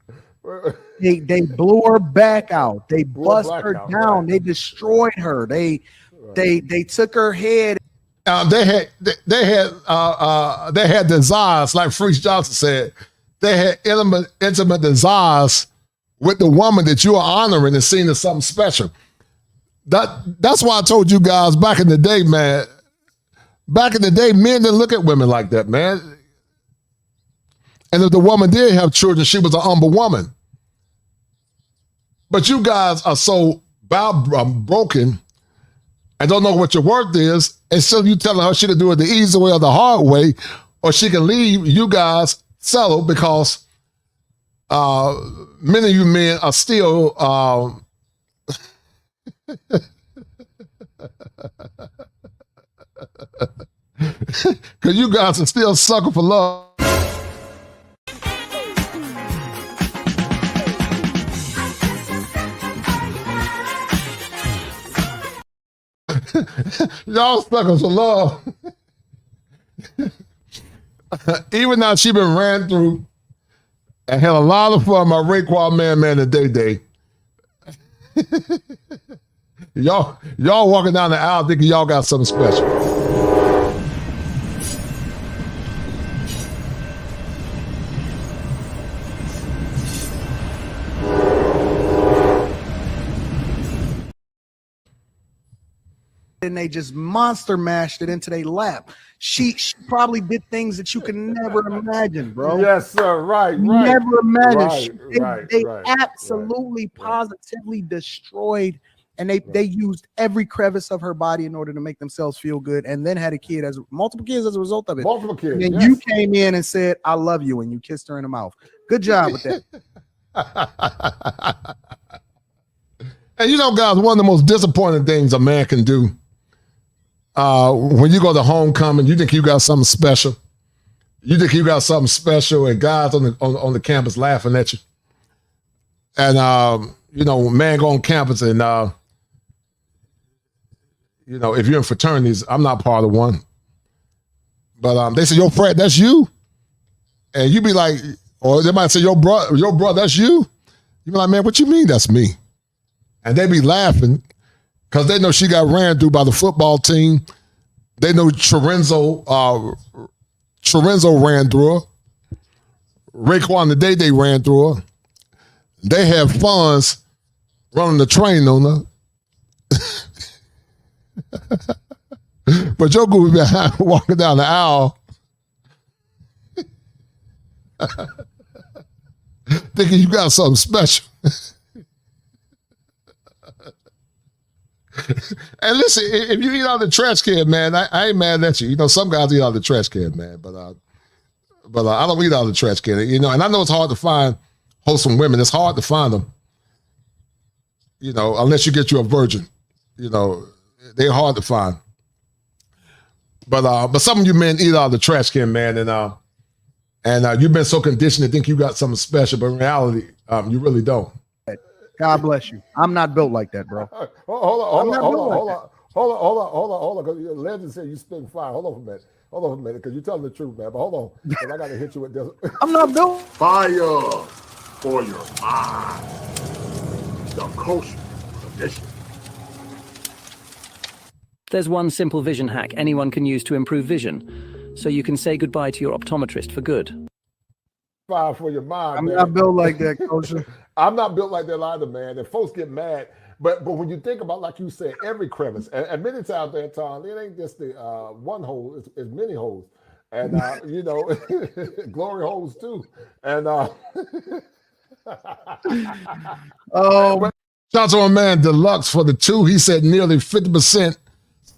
They blew her back out. They bust her down. Right. They destroyed her. They took her head. They had desires, like Freeze Johnson said. They had intimate desires with the woman that you are honoring and seeing as something special. That's why I told you guys back in the day, man. Back in the day, men didn't look at women like that, man. And if the woman did have children, she was an humble woman. But you guys are so broken and don't know what your worth is, and so you telling her she can do it the easy way or the hard way, or she can leave. You guys settle because many of you men are still because you guys are still sucker for love. Y'all suckers for love. Even now she been ran through and had a lot of fun. My Raekwon man and Day. Y'all walking down the aisle thinking y'all got something special. And they just monster mashed it into their lap. She probably did things that you can never imagine, bro. Yes, sir. Right. Never imagine. They Right. absolutely, positively destroyed, and they used every crevice of her body in order to make themselves feel good, and then had multiple kids as a result of it. Multiple kids. And you came in and said, "I love you," and you kissed her in the mouth. Good job with that. And you know, guys, one of the most disappointing things a man can do when you go to homecoming, you think you got something special. You think you got something special, and guys on the campus laughing at you. And you know, man go on campus and you know, if you're in fraternities, I'm not part of one. But they say, "Yo, Fred, that's you," and you be like, or they might say, "Yo, bro, that's you." You be like, "Man, what you mean that's me?" And they be laughing because they know she got ran through by the football team. They know Chorenzo ran through her. Raekwon the Day ran through her. They have funds running the train on her. But your group behind walking down the aisle thinking you got something special. And listen, if you eat out of the trash can, man, I ain't mad at you. You know, some guys eat out of the trash can, man, but I don't eat out of the trash can. You know, and I know it's hard to find wholesome women. It's hard to find them. You know, unless you get you a virgin. You know, they're hard to find. But some of you men eat out of the trash can, man, and you've been so conditioned to think you got something special, but in reality, you really don't. God bless you. I'm not built like that, bro. Hold on. Because legend said you spitting fire. Hold on for a minute, because you're telling the truth, man. But hold on, because I got to hit you with this. I'm not built. Fire for your mind. The kosherclinician. There's one simple vision hack anyone can use to improve vision, so you can say goodbye to your optometrist for good. Fire for your mind, I'm man. not built like that, kosher. I'm not built like that either, man. And folks get mad. But when you think about, like you said, every crevice, and many times that time, it ain't just the one hole, it's many holes. And, you know, glory holes too. And, shout out to my man Deluxe for the 2. He said nearly 50%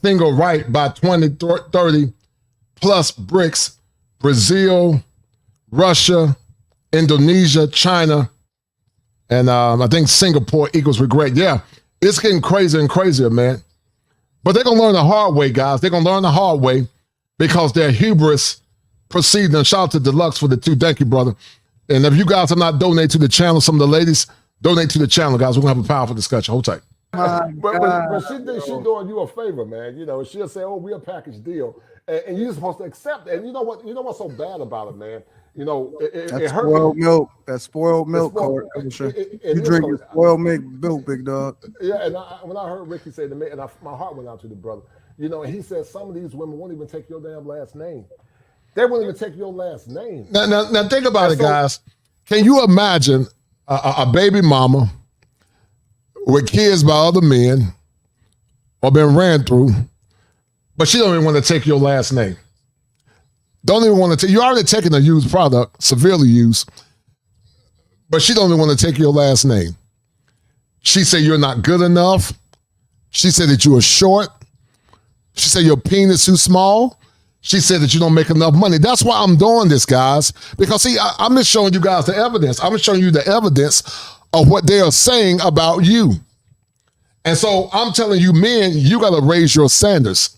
single right by 2030 plus BRICS, Brazil, Russia, Indonesia, China, and I think Singapore equals regret. Yeah, it's getting crazier and crazier, man. But they're going to learn the hard way, guys. They're going to learn the hard way because their hubris proceeded. And shout out to Deluxe for the 2. Thank you, brother. And if you guys have not donated to the channel, some of the ladies, donate to the channel, guys. We're going to have a powerful discussion. Hold tight. But she thinks she's doing you a favor, man. You know, she'll say, "Oh, we're a package deal," and you're supposed to accept it. And you know what? You know what's so bad about it, man? You know, it hurt spoiled me. milk. That's spoiled milk. You drink your spoiled milk, big dog. Yeah, and when I heard Ricky say to me, and my heart went out to the brother. You know, and he said some of these women won't even take your damn last name. They won't even take your last name. Now think about it, guys. Can you imagine a baby mama with kids by other men or been ran through, but she don't even want to take your last name? Don't even want to take, you're already taking a used product, severely used, but she don't even want to take your last name. She said you're not good enough. She said that you are short. She said your penis too small. She said that you don't make enough money. That's why I'm doing this, guys, because see, I'm just showing you guys the evidence. I'm showing you the evidence of what they are saying about you. And so I'm telling you, men, you got to raise your standards.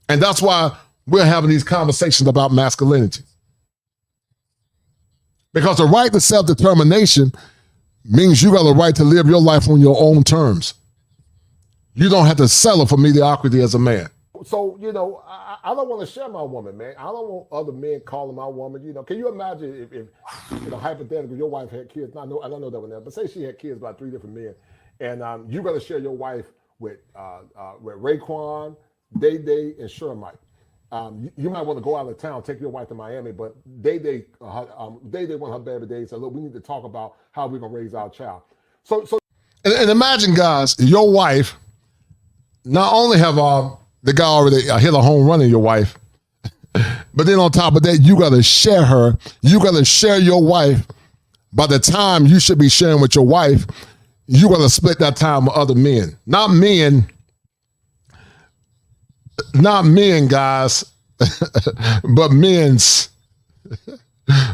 And that's why we're having these conversations about masculinity. Because the right to self-determination means you got the right to live your life on your own terms. You don't have to settle for mediocrity as a man. So, you know, I don't want to share my woman, man. I don't want other men calling my woman, you know. Can you imagine if you know, hypothetically, your wife had kids? I don't know that one there, but say she had kids by 3 different men, and you got to share your wife with Raekwon, Day, and Shermite. You might want to go out of town, take your wife to Miami, but Day want her baby days. So look, we need to talk about how we're gonna raise our child. So and imagine, guys, your wife not only have the guy already hit a home run in your wife, but then on top of that, you got to share her. You got to share your wife. By the time you should be sharing with your wife, you got to split that time with other men. Not men, guys, but men's.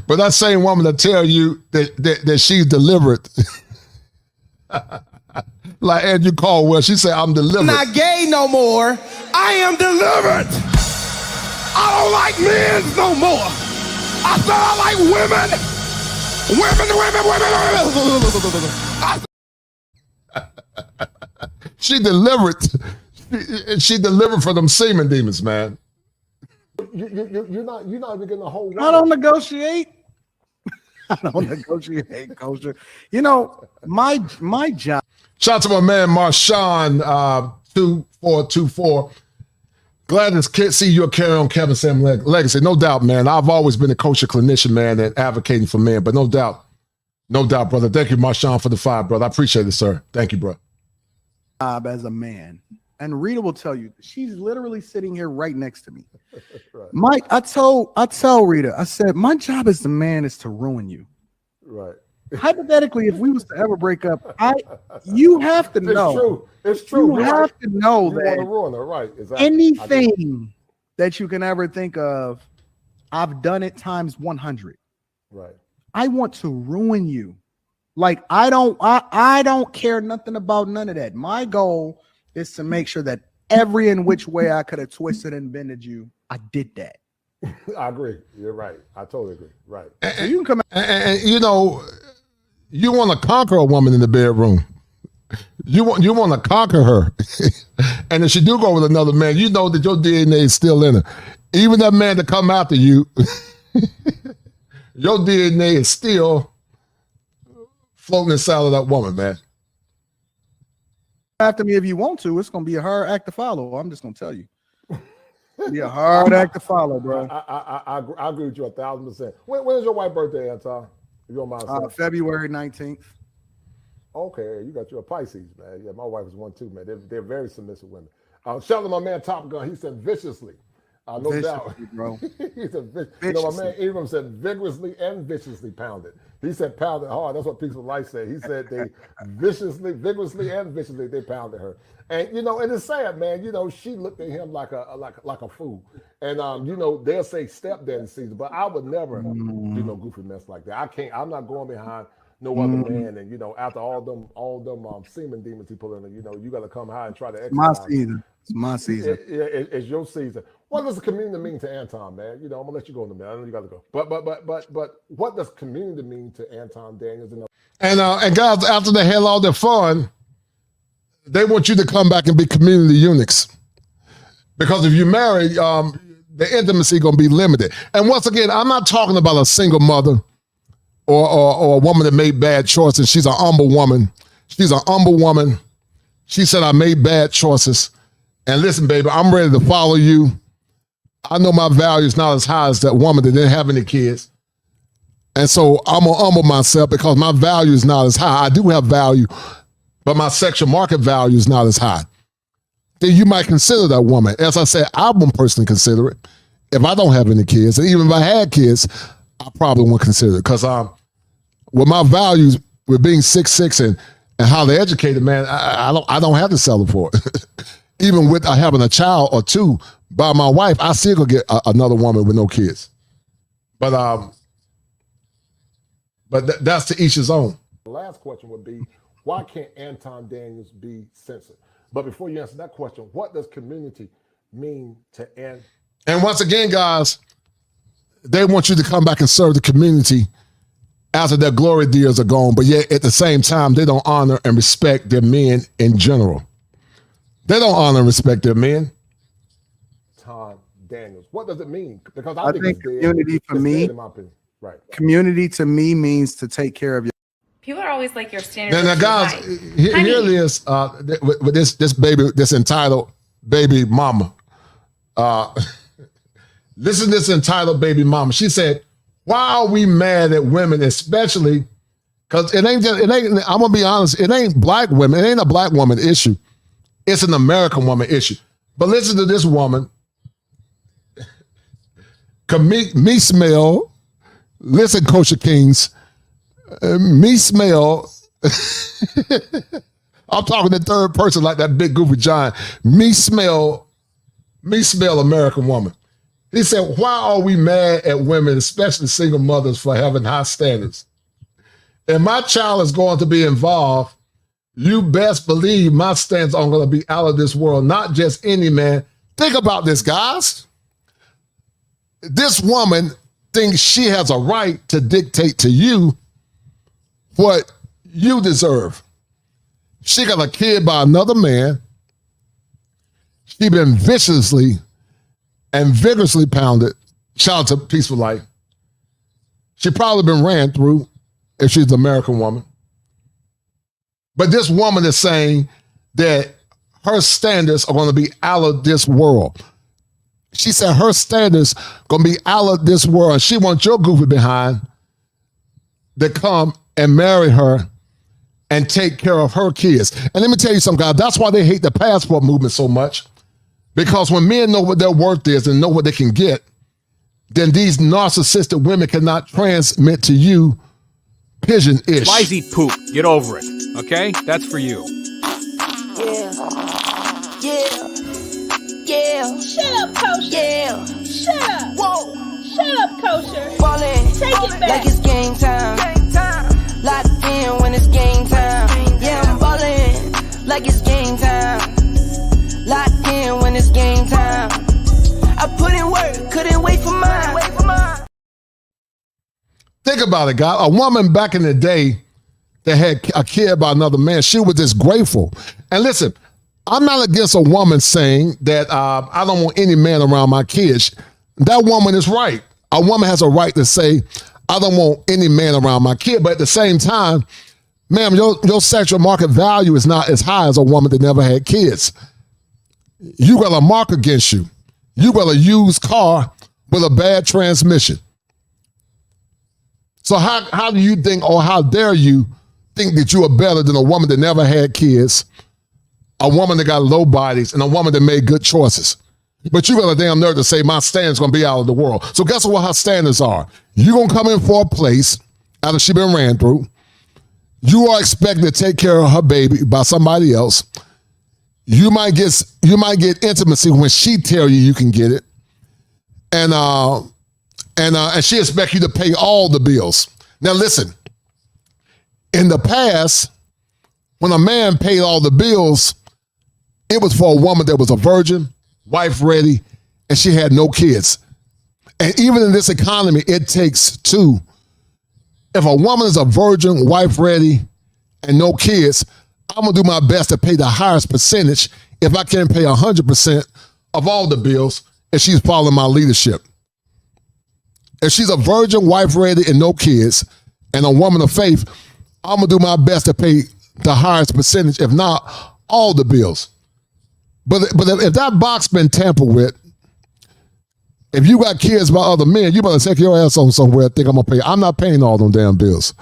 But that same woman to tell you that she's delivered. Like Andrew Caldwell, she said, I'm delivered. I'm not gay no more. I am delivered. I don't like men no more. I said I like women. She delivered. She delivered for them semen demons, man. You're not even getting the whole. I don't negotiate. I don't negotiate, kosher. You know, my job. Shout out to my man Marshawn 2424. Glad to see you carry on Kevin Sam legacy. No doubt, man. I've always been a kosher clinician, man, and advocating for men, but no doubt, brother. Thank you, Marshawn, for the 5, brother. I appreciate it, sir. Thank you, bro. As a man, and Rita will tell you, she's literally sitting here right next to me. Right. I tell Rita, I said, my job as the man is to ruin you. Right. hypothetically, if we was to ever break up, you have to know. It's true. You have to know you that want to ruin her, right? Exactly. anything that you can ever think of, I've done it times 100. Right. I want to ruin you. Like I don't care nothing about none of that. My goal is to make sure that every in which way I could have twisted and bended you, I did that. I agree. You're right. I totally agree. Right. So you can come and you know, you want to conquer a woman in the bedroom. You want to conquer her. And if she do go with another man, you know that your DNA is still in her. Even that man to come after you, your DNA is still floating inside of that woman, man. after me if you want to. It's gonna be a hard act to follow. I'm just gonna tell you. It'll be a hard act to follow, bro. I agree with you 1,000%. When is your wife's birthday, Anton? If you don't mind saying. February 19th. Okay, you got you a Pisces, man. Yeah, my wife is one too, man. They're very submissive women. Shout out to my man Top Gun. He said viciously. No viciously, doubt, bro. He said, you know, my man Abram said vigorously and viciously pounded. He said pounded hard. That's what Peaceful Life said. He said they vigorously and viciously they pounded her. And you know, and it's sad, man. You know, she looked at him like a fool. And you know, they'll say stepdaddy season, but I would never do no goofy mess like that. I can't. I'm not going behind no other man. And you know, after all them semen demons he put in, you know, you got to come high and try to exercise. My season. It's my season. It's your season. What does the community mean to Anton, man? You know, I'm gonna let you go in a minute. I know you got to go. But what does community mean to Anton Daniels? And guys, after they had all their fun, they want you to come back and be community eunuchs. Because if you're married, the intimacy gonna be limited. And once again, I'm not talking about a single mother or a woman that made bad choices. She's an humble woman. She's an humble woman. She said, I made bad choices. And listen, baby, I'm ready to follow you. I know my value is not as high as that woman that didn't have any kids. And so I'm going to humble myself because my value is not as high. I do have value, but my sexual market value is not as high. Then you might consider that woman. As I said, I wouldn't personally consider it if I don't have any kids. And even if I had kids, I probably wouldn't consider it because with my values, with being 6'6" and how they educated, man, I don't have to settle for it. Even with having a child or two by my wife, I still could get another woman with no kids. But that's to each his own. The last question would be, why can't Anton Daniels be censored? But before you answer that question, what does community mean to Anton? And once again, guys, they want you to come back and serve the community after their glory years are gone, but yet at the same time, they don't honor and respect their men in general. They don't honor and respect their men. Tom Daniels. What does it mean? Because I think community for me, in my opinion. Right. Community to me means to take care of your. People are always like your standard. Now guys, here it is with this baby, this entitled baby mama. Listen to this entitled baby mama. She said, why are we mad at women, especially because I'm gonna be honest, it ain't black women, it ain't a black woman issue. It's an American woman issue. But listen to this woman. Me smell, listen, Kosher Kings, me smell, I'm talking in third person like that big goofy giant. Me smell American woman. He said, why are we mad at women, especially single mothers, for having high standards? If my child is going to be involved, you best believe my standards are going to be out of this world, not just any man. Think about this, guys. This woman thinks she has a right to dictate to you what you deserve. She got a kid by another man. She been viciously and vigorously pounded. Shout out to Peaceful Life. She probably been ran through if she's an American woman. But this woman is saying that her standards are going to be out of this world. She said her standards going to be out of this world. She wants your goofy behind to come and marry her and take care of her kids. And let me tell you something, guys. That's why they hate the passport movement so much. Because when men know what their worth is and know what they can get, then these narcissistic women cannot transmit to you pigeon-ish. Flies eat poop. Get over it. Okay? That's for you. Yeah. Shut up, Kosher. Yeah. Shut up. Whoa. Shut up, Kosher. Ballin'. Take it back. Like it's game time. Locked in when it's game time. Yeah, I'm ballin'. Like it's game time. Locked in when it's game time. I put in work, couldn't wait for mine. Think about it, guys. A woman back in the day that had a kid by another man, she was just grateful. And listen, I'm not against a woman saying that I don't want any man around my kids. That woman is right. A woman has a right to say, I don't want any man around my kid. But at the same time, ma'am, your sexual market value is not as high as a woman that never had kids. You got a mark against you. You got a used car with a bad transmission. So how do you think, or how dare you think that you are better than a woman that never had kids, a woman that got low bodies, and a woman that made good choices? But you got a damn nerve to say my standard's gonna be out of the world. So guess what her standards are? You're gonna come in for a place after she been ran through. You are expected to take care of her baby by somebody else. You might get intimacy when she tell you can get it. And she expects you to pay all the bills. Now listen, in the past, when a man paid all the bills, it was for a woman that was a virgin, wife ready, and she had no kids. And even in this economy, it takes two. If a woman is a virgin, wife ready, and no kids, I'm gonna do my best to pay the highest percentage if I can't pay 100% of all the bills if she's following my leadership. If she's a virgin, wife ready, and no kids, and a woman of faith, I'm gonna do my best to pay the highest percentage, if not all the bills. But if that box been tampered with, if you got kids by other men, you better take your ass on somewhere and think I'm gonna pay. I'm not paying all them damn bills.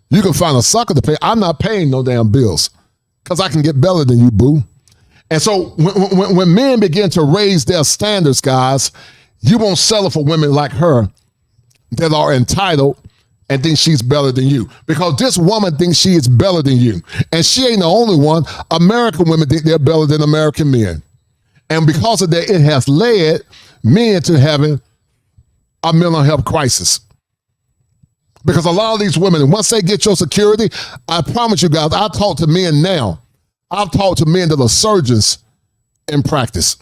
You can find a sucker to pay. I'm not paying no damn bills because I can get better than you, boo. And so when men begin to raise their standards, guys, you won't settle for women like her that are entitled and think she's better than you, because this woman thinks she is better than you. And she ain't the only one. American women think they're better than American men. And because of that, it has led men to having a mental health crisis. Because a lot of these women, once they get your security, I promise you guys, I talk to men now. I've talked to men that are surgeons in practice.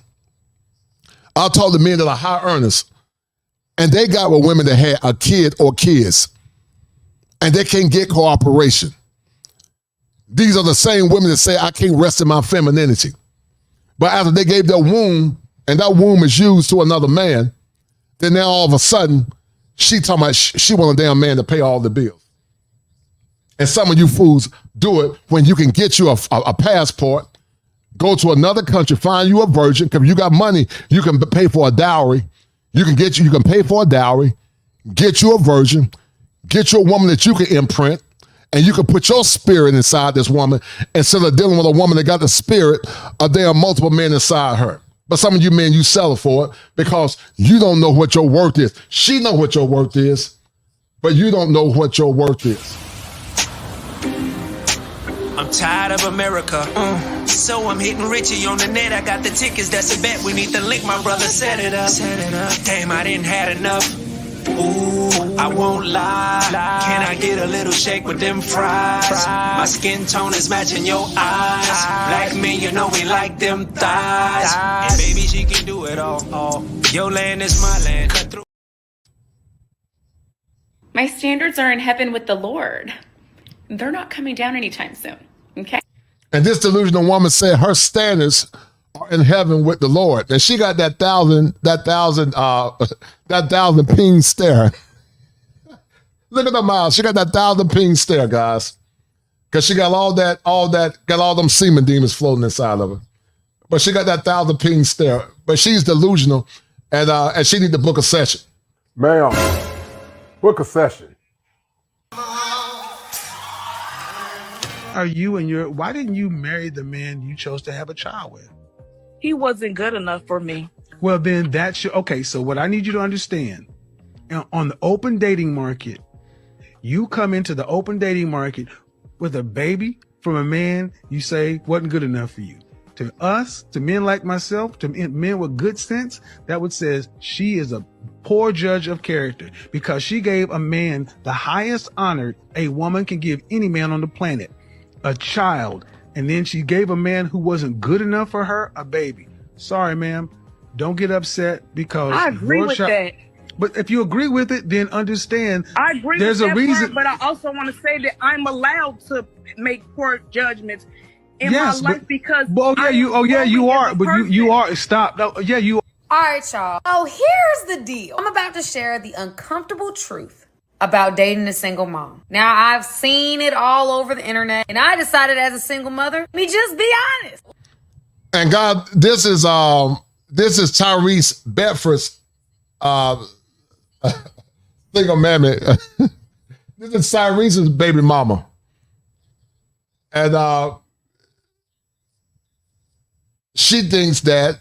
I've talked to men that are high earners, and they got with women that had a kid or kids, and they can't get cooperation. These are the same women that say, I can't rest in my femininity. But after they gave their womb, and that womb is used to another man, then now all of a sudden, she talking about she want a damn man to pay all the bills. And some of you fools do it when you can get you a passport, go to another country, find you a virgin, because you got money, you can pay for a dowry. You can pay for a dowry, get you a virgin, get you a woman that you can imprint, and you can put your spirit inside this woman instead of dealing with a woman that got the spirit of there are multiple men inside her. But some of you men, you settle for it because you don't know what your worth is. She know what your worth is, but you don't know what your worth is. I'm tired of America, so I'm hitting Richie on the net. I got the tickets, that's a bet. We need to link, my brother set it up. Damn, I didn't had enough. Ooh, I won't lie. Can I get a little shake with them fries? My skin tone is matching your eyes. Black men, you know we like them thighs. And baby, she can do it all. Your land is my land. Cut through. My standards are in heaven with the Lord. They're not coming down anytime soon, okay? And this delusional woman said her standards are in heaven with the Lord. And she got that thousand ping stare. Look at her mouth. She got that 1,000 ping stare, guys. Because she got got all them semen demons floating inside of her. But she got that 1,000 ping stare. But she's delusional, and she need to book a session. Ma'am, book a session. Why didn't you marry the man you chose to have a child with? He wasn't good enough for me. Well, then okay, so what I need you to understand, on the open dating market, You come into the open dating market with a baby from a man you say wasn't good enough for you. To us, to men like myself, to men with good sense, that would says she is a poor judge of character because she gave a man the highest honor a woman can give any man on the planet, a child. And then she gave a man who wasn't good enough for her a baby. Sorry, ma'am. Don't get upset because I agree with that. But if you agree with it, then understand I agree there's with a that reason. part, but I also want to say that I'm allowed to make poor judgments in my life because you are. But you are. Stop. No, yeah, you are. All right, y'all. Oh, here's the deal. I'm about to share the uncomfortable truth about dating a single mom. Now, I've seen it all over the internet, and I decided as a single mother, let me just be honest. And God, this is Tyrese Bedford's single mammy. This is Tyrese's baby mama. And she thinks that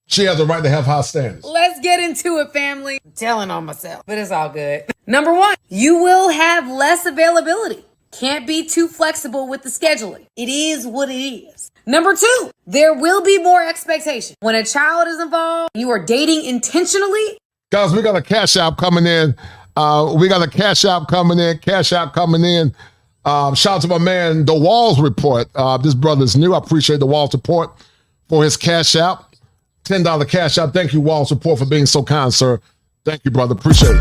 she has the right to have high standards. Let's get into it, family. I'm telling on myself, but it's all good. Number one, you will have less availability. Can't be too flexible with the scheduling. It is what it is. Number two, there will be more expectation. When a child is involved, you are dating intentionally. Guys, we got a cash app coming in. Cash app coming in. Shout out to my man, The Walls Report. This brother's new. I appreciate The Walls Report for his cash app. $10 cash app. Thank you, Walls Report, for being so kind, sir. Thank you, brother. Appreciate it.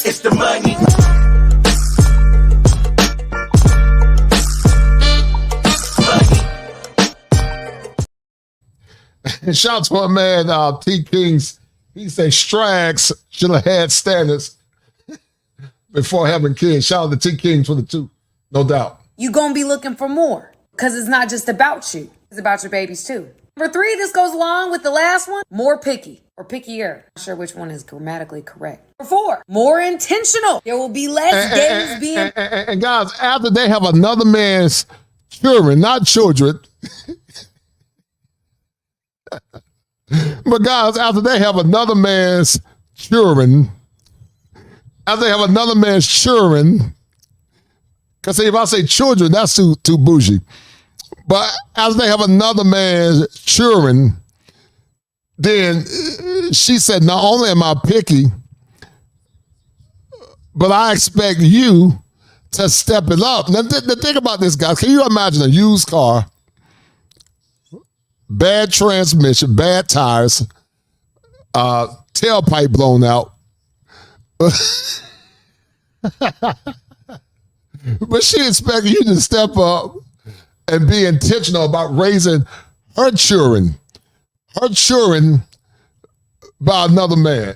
It's the money. And shout out to my man, T. Kings. He said Strags should have had standards before having kids. Shout out to T. Kings for the two, no doubt. You're going to be looking for more because it's not just about you. It's about your babies too. Number three, this goes along with the last one, more picky or pickier. Not sure which one is grammatically correct. Number four, more intentional. There will be less games being. And guys, after they have another man's children, not children, but guys, after they have another man's children, because if I say children, that's too bougie. But after they have another man's children, then she said, not only am I picky, but I expect you to step it up. Now, think about this, guys. Can you imagine a used car? Bad transmission, bad tires, tailpipe blown out. But she expected you to step up and be intentional about raising her children by another man.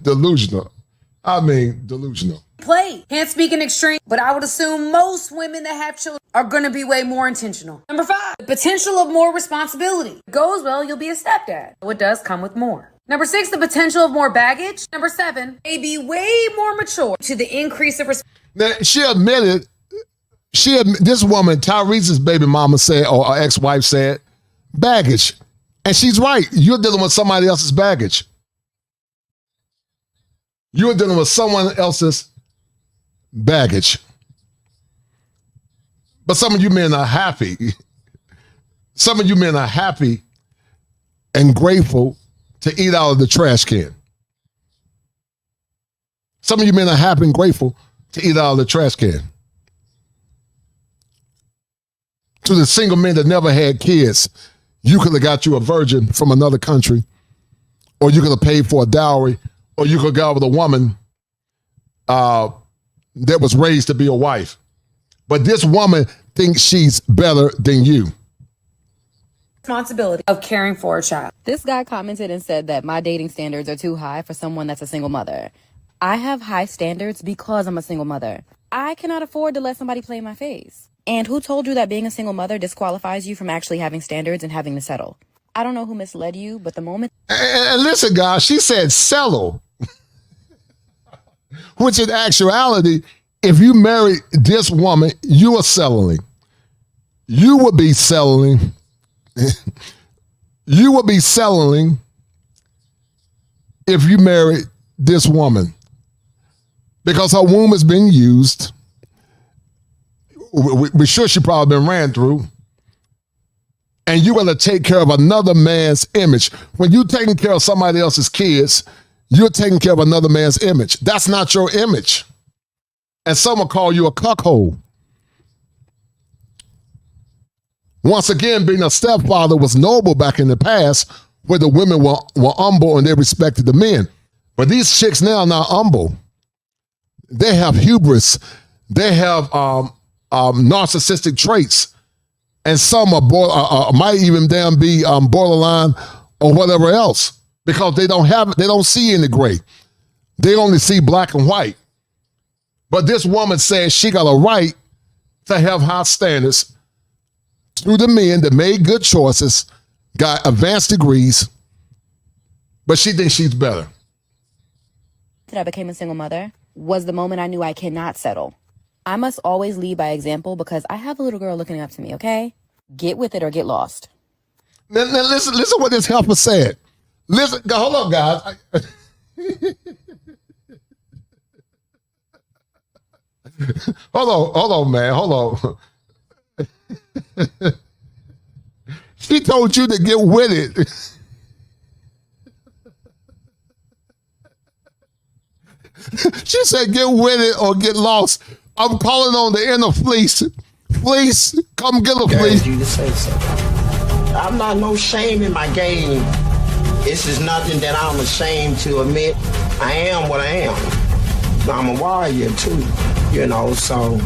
Delusional. Play. Can't speak in extreme, but I would assume most women that have children are going to be way more intentional. Number five, the potential of more responsibility. If it goes well, you'll be a stepdad. So it does come with more. Number six, the potential of more baggage. Number seven, maybe way more mature to the increase of Now, she admitted, this woman, Tyrese's baby mama said, or ex-wife said, baggage. And she's right. You're dealing with somebody else's baggage. You're dealing with someone else's baggage. But some of you men are happy. Some of you men are happy and grateful to eat out of the trash can. Some of you men are happy and grateful to eat out of the trash can. To the single men that never had kids, you could have got you a virgin from another country, or you could have paid for a dowry, or you could have got with a woman that was raised to be a wife. But this woman thinks she's better than you. responsibility of caring for a child. This guy commented and said that my dating standards are too high for someone that's a single mother. I have high standards because I'm a single mother. I cannot afford to let somebody play in my face. And who told you that being a single mother disqualifies you from actually having standards and having to settle? I don't know who misled you, but the moment... And listen, guys, she said settle. Which in actuality, if you marry this woman, you are settling. You would be settling. You would be settling if you married this woman because her womb has been used. We're sure she probably been ran through. And you're going to take care of another man's image. When you're taking care of somebody else's kids, you're taking care of another man's image. That's not your image. And some will call you a cuckold. Once again, being a stepfather was noble back in the past where the women were humble and they respected the men. But these chicks now are not humble. They have hubris. They have narcissistic traits. And some are might even damn be borderline or whatever else because they don't see any gray. They only see black and white. But this woman says she got a right to have high standards through the men that made good choices, got advanced degrees, but she thinks she's better. That I became a single mother was the moment I knew I cannot settle. I must always lead by example because I have a little girl looking up to me, okay? Get with it or get lost. Now listen what this helper said. Listen, hold up, guys. Hold on, man. Hold on. She told you to get with it. She said get with it or get lost. I'm calling on the inner fleece. Fleece, come get a fleece. You to say so. I'm not no shame in my game. This is nothing that I'm ashamed to admit. I am what I am. I'm a warrior too, you know, so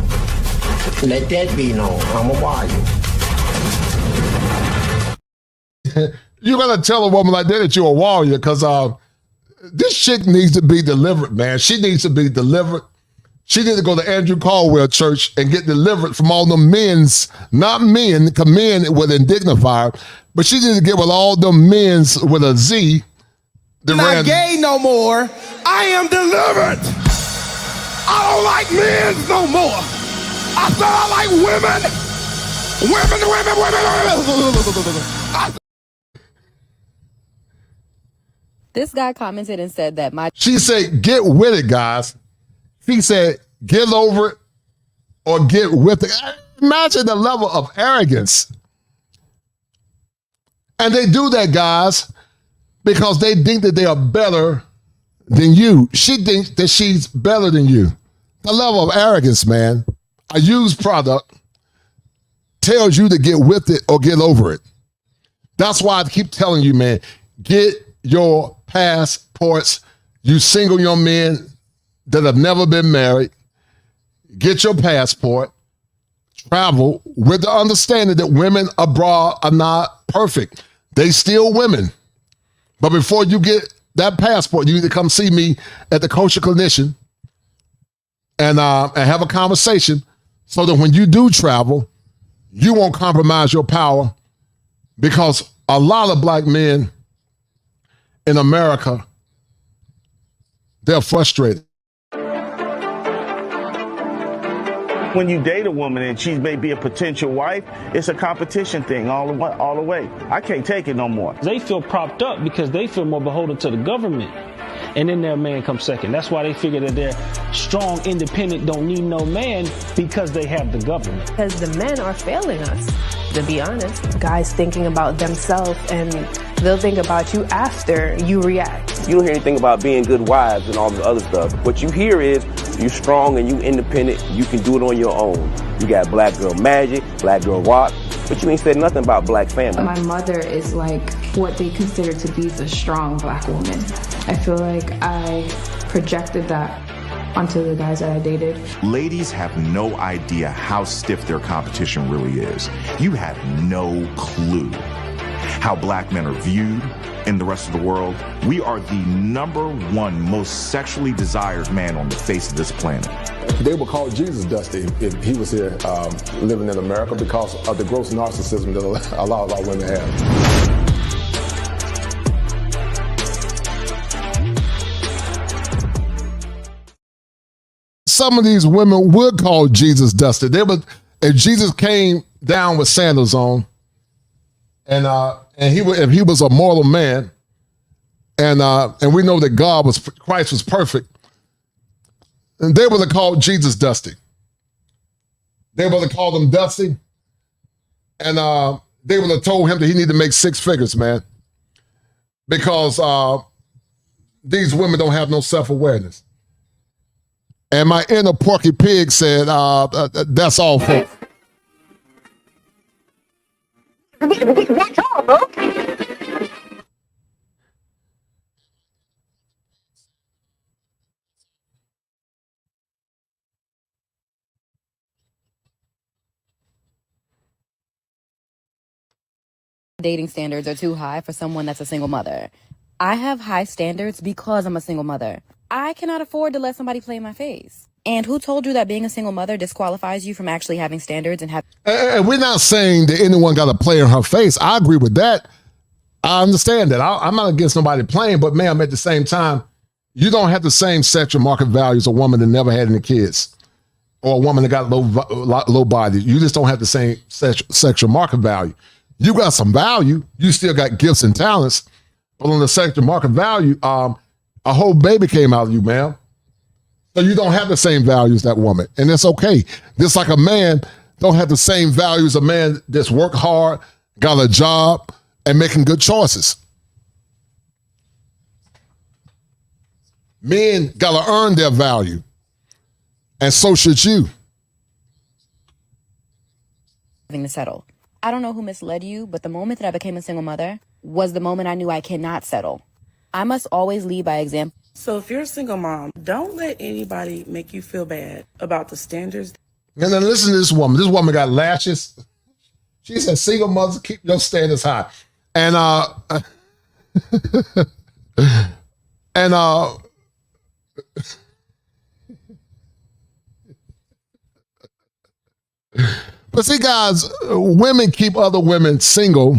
let that be known. I'm a warrior. You gotta tell a woman like that you're a warrior because this chick needs to be delivered, man. She needs to be delivered. She needs to go to Andrew Caldwell Church and get delivered from all the men's, not men, because men with indignifier, but she needs to get with all the men's with a Z. I'm not gay no more. I am delivered. I don't like men no more. I said I like women. Women. This guy commented and said that She said, get with it, guys. He said, get over it or get with it. Imagine the level of arrogance. And they do that, guys, because they think that they are better than you. She thinks that she's better than you. The level of arrogance, man. A used product tells you to get with it or get over it. That's why I keep telling you, man, get your passports. You single young men that have never been married, get your passport, travel with the understanding that women abroad are not perfect. They still women. But before you get that passport, you need to come see me at the Kosher Clinician and have a conversation so that when you do travel, you won't compromise your power because a lot of black men in America, they're frustrated. When you date a woman and she may be a potential wife, it's a competition thing all the way. I can't take it no more. They feel propped up because they feel more beholden to the government. And then their man comes second. That's why they figure that they're strong, independent, don't need no man because they have the government. Because the men are failing us, to be honest. Guys thinking about themselves and they'll think about you after you react. You don't hear anything about being good wives and all the other stuff. What you hear is you strong and you independent. You can do it on your own. You got black girl magic, black girl rock, but you ain't said nothing about black family. My mother is like what they consider to be the strong black woman. I feel like I projected that onto the guys that I dated. Ladies have no idea how stiff their competition really is. You have no clue how black men are viewed in the rest of the world. We are the #1 most sexually desired man on the face of this planet. They would call Jesus Dusty if he was here living in America because of the gross narcissism that a lot of our women have. some of these women would call Jesus dusty. If Jesus came down with sandals on, and if he was a mortal man, and we know that Christ was perfect, and they would have called Jesus dusty. They would have called him dusty, and they would have told him that he needed to make 6 figures, man, because these women don't have no self-awareness. And my inner Porky Pig said, that's all, folks. That's all, bro. Dating standards are too high for someone that's a single mother. I have high standards because I'm a single mother. I cannot afford to let somebody play in my face. And who told you that being a single mother disqualifies you from actually having standards and have... And we're not saying that anyone got to play in her face. I agree with that. I understand that. I'm not against nobody playing, but ma'am, at the same time, you don't have the same sexual market value as a woman that never had any kids or a woman that got low body. You just don't have the same sexual market value. You got some value. You still got gifts and talents, but on the sexual market value, a whole baby came out of you, ma'am. So you don't have the same value as that woman, and it's okay. Just like a man don't have the same value as a man that's worked hard, got a job, and making good choices. Men got to earn their value, and so should you. having to settle. I don't know who misled you, but the moment that I became a single mother was the moment I knew I cannot settle. I must always lead by example. So if you're a single mom, don't let anybody make you feel bad about the standards. And then listen to this woman. This woman got lashes. She said, single mothers, keep your standards high. And but see, guys, women keep other women single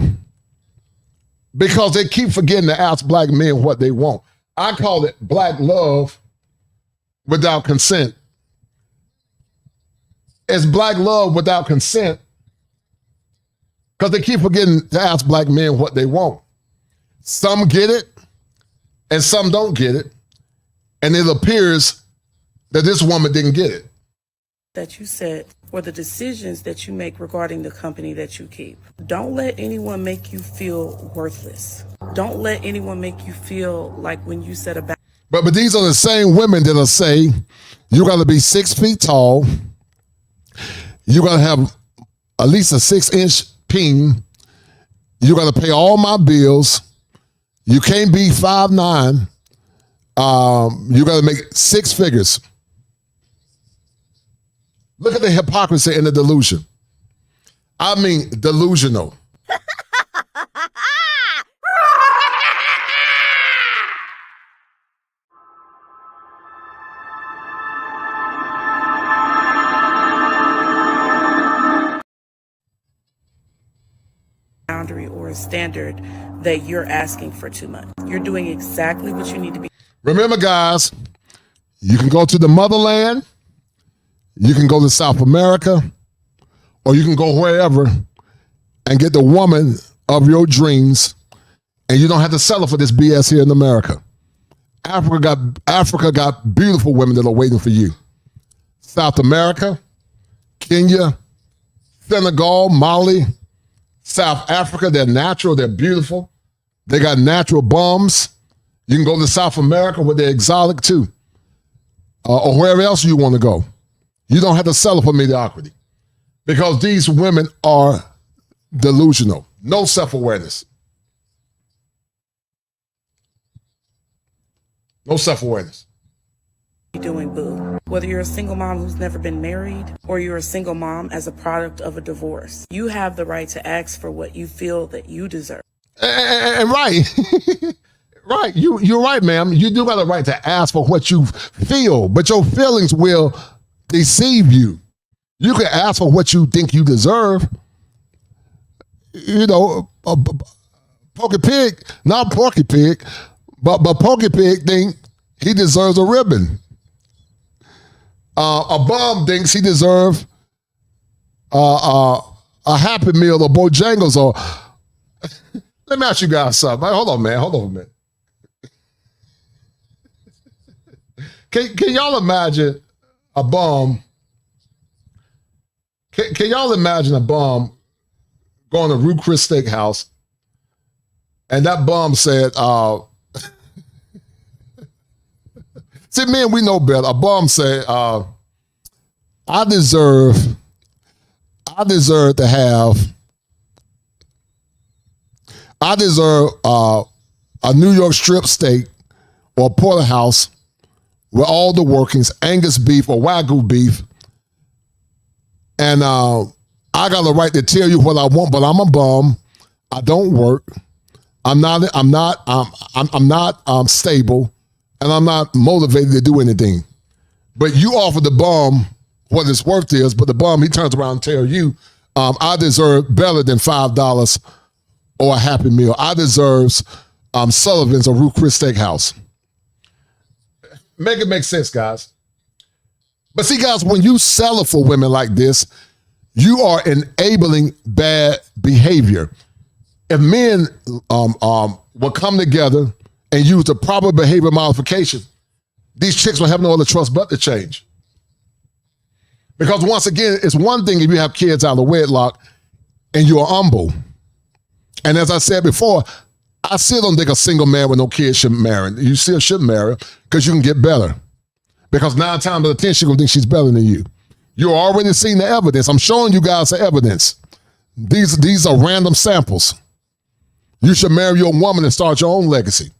because they keep forgetting to ask black men what they want. I call it black love without consent. It's black love without consent because they keep forgetting to ask black men what they want. Some get it and some don't get it. And it appears that this woman didn't get it. That you set or the decisions that you make regarding the company that you keep. Don't let anyone make you feel worthless. Don't let anyone make you feel like when you set a boundary. But these are the same women that'll say, you got to be 6 feet tall. You got to have at least a 6-inch peen. You got to pay all my bills. You can't be 5'9". You got to make 6 figures. Look at the hypocrisy and the delusion. I mean, delusional. Boundary or a standard that you're asking for too much. You're doing exactly what you need to be. Remember, guys, you can go to the motherland. You can go to South America, or you can go wherever and get the woman of your dreams, and you don't have to settle for this BS here in America. Africa got beautiful women that are waiting for you. South America, Kenya, Senegal, Mali, South Africa, they're natural, they're beautiful. They got natural bums. You can go to South America where they're exotic too, or wherever else you want to go. You don't have to settle for mediocrity because these women are delusional. No self-awareness. No self-awareness. Doing boo. Whether you're a single mom who's never been married or you're a single mom as a product of a divorce, you have the right to ask for what you feel that you deserve. And right. Right. You're right, ma'am. You do have the right to ask for what you feel, but your feelings will deceive you. You can ask for what you think you deserve. You know, Porky Pig, not Porky Pig, but Porky Pig think he deserves a ribbon. A bum thinks he deserves a Happy Meal or Bojangles or... Let me ask you guys something. Hold on, man. Hold on a minute. Can y'all imagine a bum? Can y'all imagine a bum going to Ruth Chris Steakhouse and that bum said, see, man, we know better. A bum said, I deserve a New York strip steak or a porterhouse with all the workings, Angus beef or Wagyu beef. And I got the right to tell you what I want, but I'm a bum. I don't work. I'm not stable, and I'm not motivated to do anything. But you offer the bum what his worth is, but the bum, he turns around and tells you, I deserve better than $5 or a Happy Meal. I deserve Sullivan's or Ruth Chris Steakhouse. Make it make sense, guys. But see, guys, when you sell it for women like this, you are enabling bad behavior. If men will come together and use the proper behavior modification, these chicks will have no other choice but to change. Because once again, it's one thing if you have kids out of wedlock and you're humble. And as I said before, I still don't think a single man with no kids should marry. You still should marry because you can get better. Because 9 times out of 10, she's going to think she's better than you. You're already seeing the evidence. I'm showing you guys the evidence. These are random samples. You should marry your woman and start your own legacy.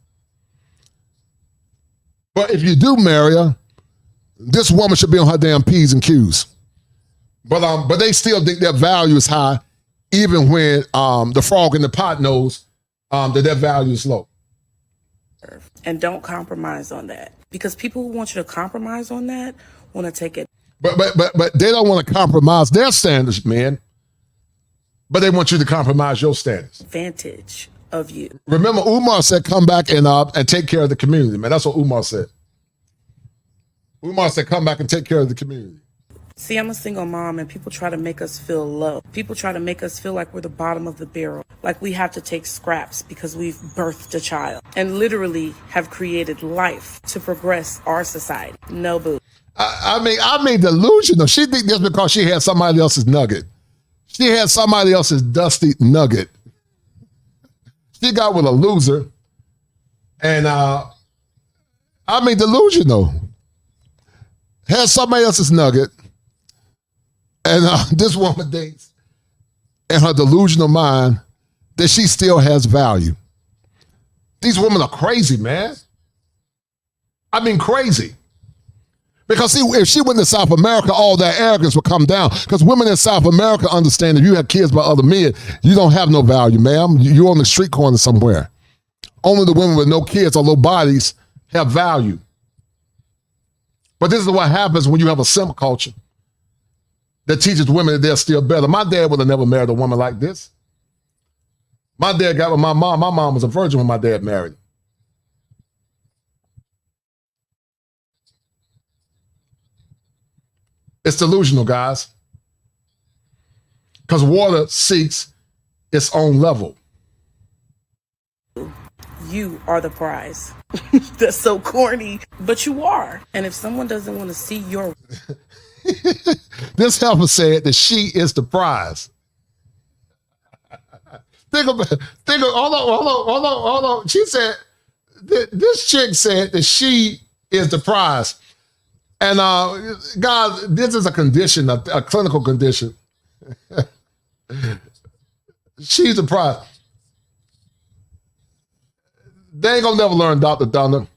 But if you do marry her, this woman should be on her damn P's and Q's. But they still think their value is high, even when the frog in the pot knows that their value is low. And don't compromise on that. Because people who want you to compromise on that want to take it. But they don't want to compromise their standards, man. But they want you to compromise your standards. Advantage of you. Remember, Umar said, come back and take care of the community, man. That's what Umar said. Umar said, come back and take care of the community. See, I'm a single mom and people try to make us feel low. People try to make us feel like we're the bottom of the barrel. Like we have to take scraps because we've birthed a child and literally have created life to progress our society. No boo. I mean, delusional. She think this because she had somebody else's nugget. She had somebody else's dusty nugget. She got with a loser. And delusional. Had somebody else's nugget. And this woman thinks in her delusional mind that she still has value. These women are crazy, man. I mean, crazy. Because see, if she went to South America, all that arrogance would come down. Because women in South America understand if you have kids by other men, you don't have no value, ma'am. You're on the street corner somewhere. Only the women with no kids or low bodies have value. But this is what happens when you have a simp culture that teaches women that they're still better. My dad would have never married a woman like this. My dad got with my mom. My mom was a virgin when my dad married. It's delusional, guys. Because water seeks its own level. You are the prize. That's so corny, but you are. And if someone doesn't want to see your... This helper said that she is the prize. Hold on. She said, this chick said that she is the prize. And guys, this is a condition, a clinical condition. She's the prize. They ain't gonna never learn Dr. Thunder.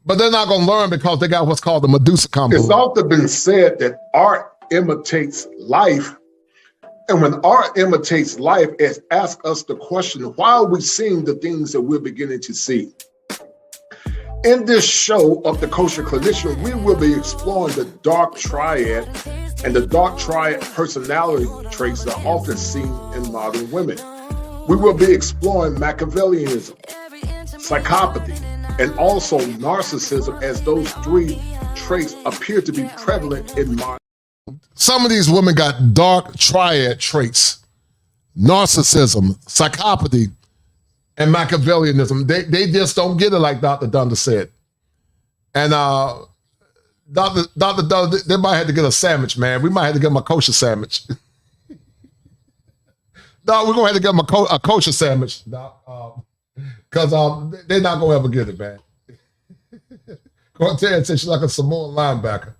But they're not going to learn because they got what's called the Medusa complex. It's often been said that art imitates life. And when art imitates life, it asks us the question, why are we seeing the things that we're beginning to see? In this show of The Kosher Clinician, we will be exploring the dark triad and the dark triad personality traits that are often seen in modern women. We will be exploring Machiavellianism, psychopathy, and also narcissism, as those three traits appear to be prevalent in modern. Some of these women got dark triad traits: narcissism, psychopathy, and Machiavellianism. They just don't get it like Dr. Dunder said. And Dr. Dunder, they might have to get a sandwich, man. We might have to get them a kosher sandwich. No, we're going to have to get them a kosher sandwich, because they're not going to ever get it, man. Cortez said she's like a Samoan linebacker.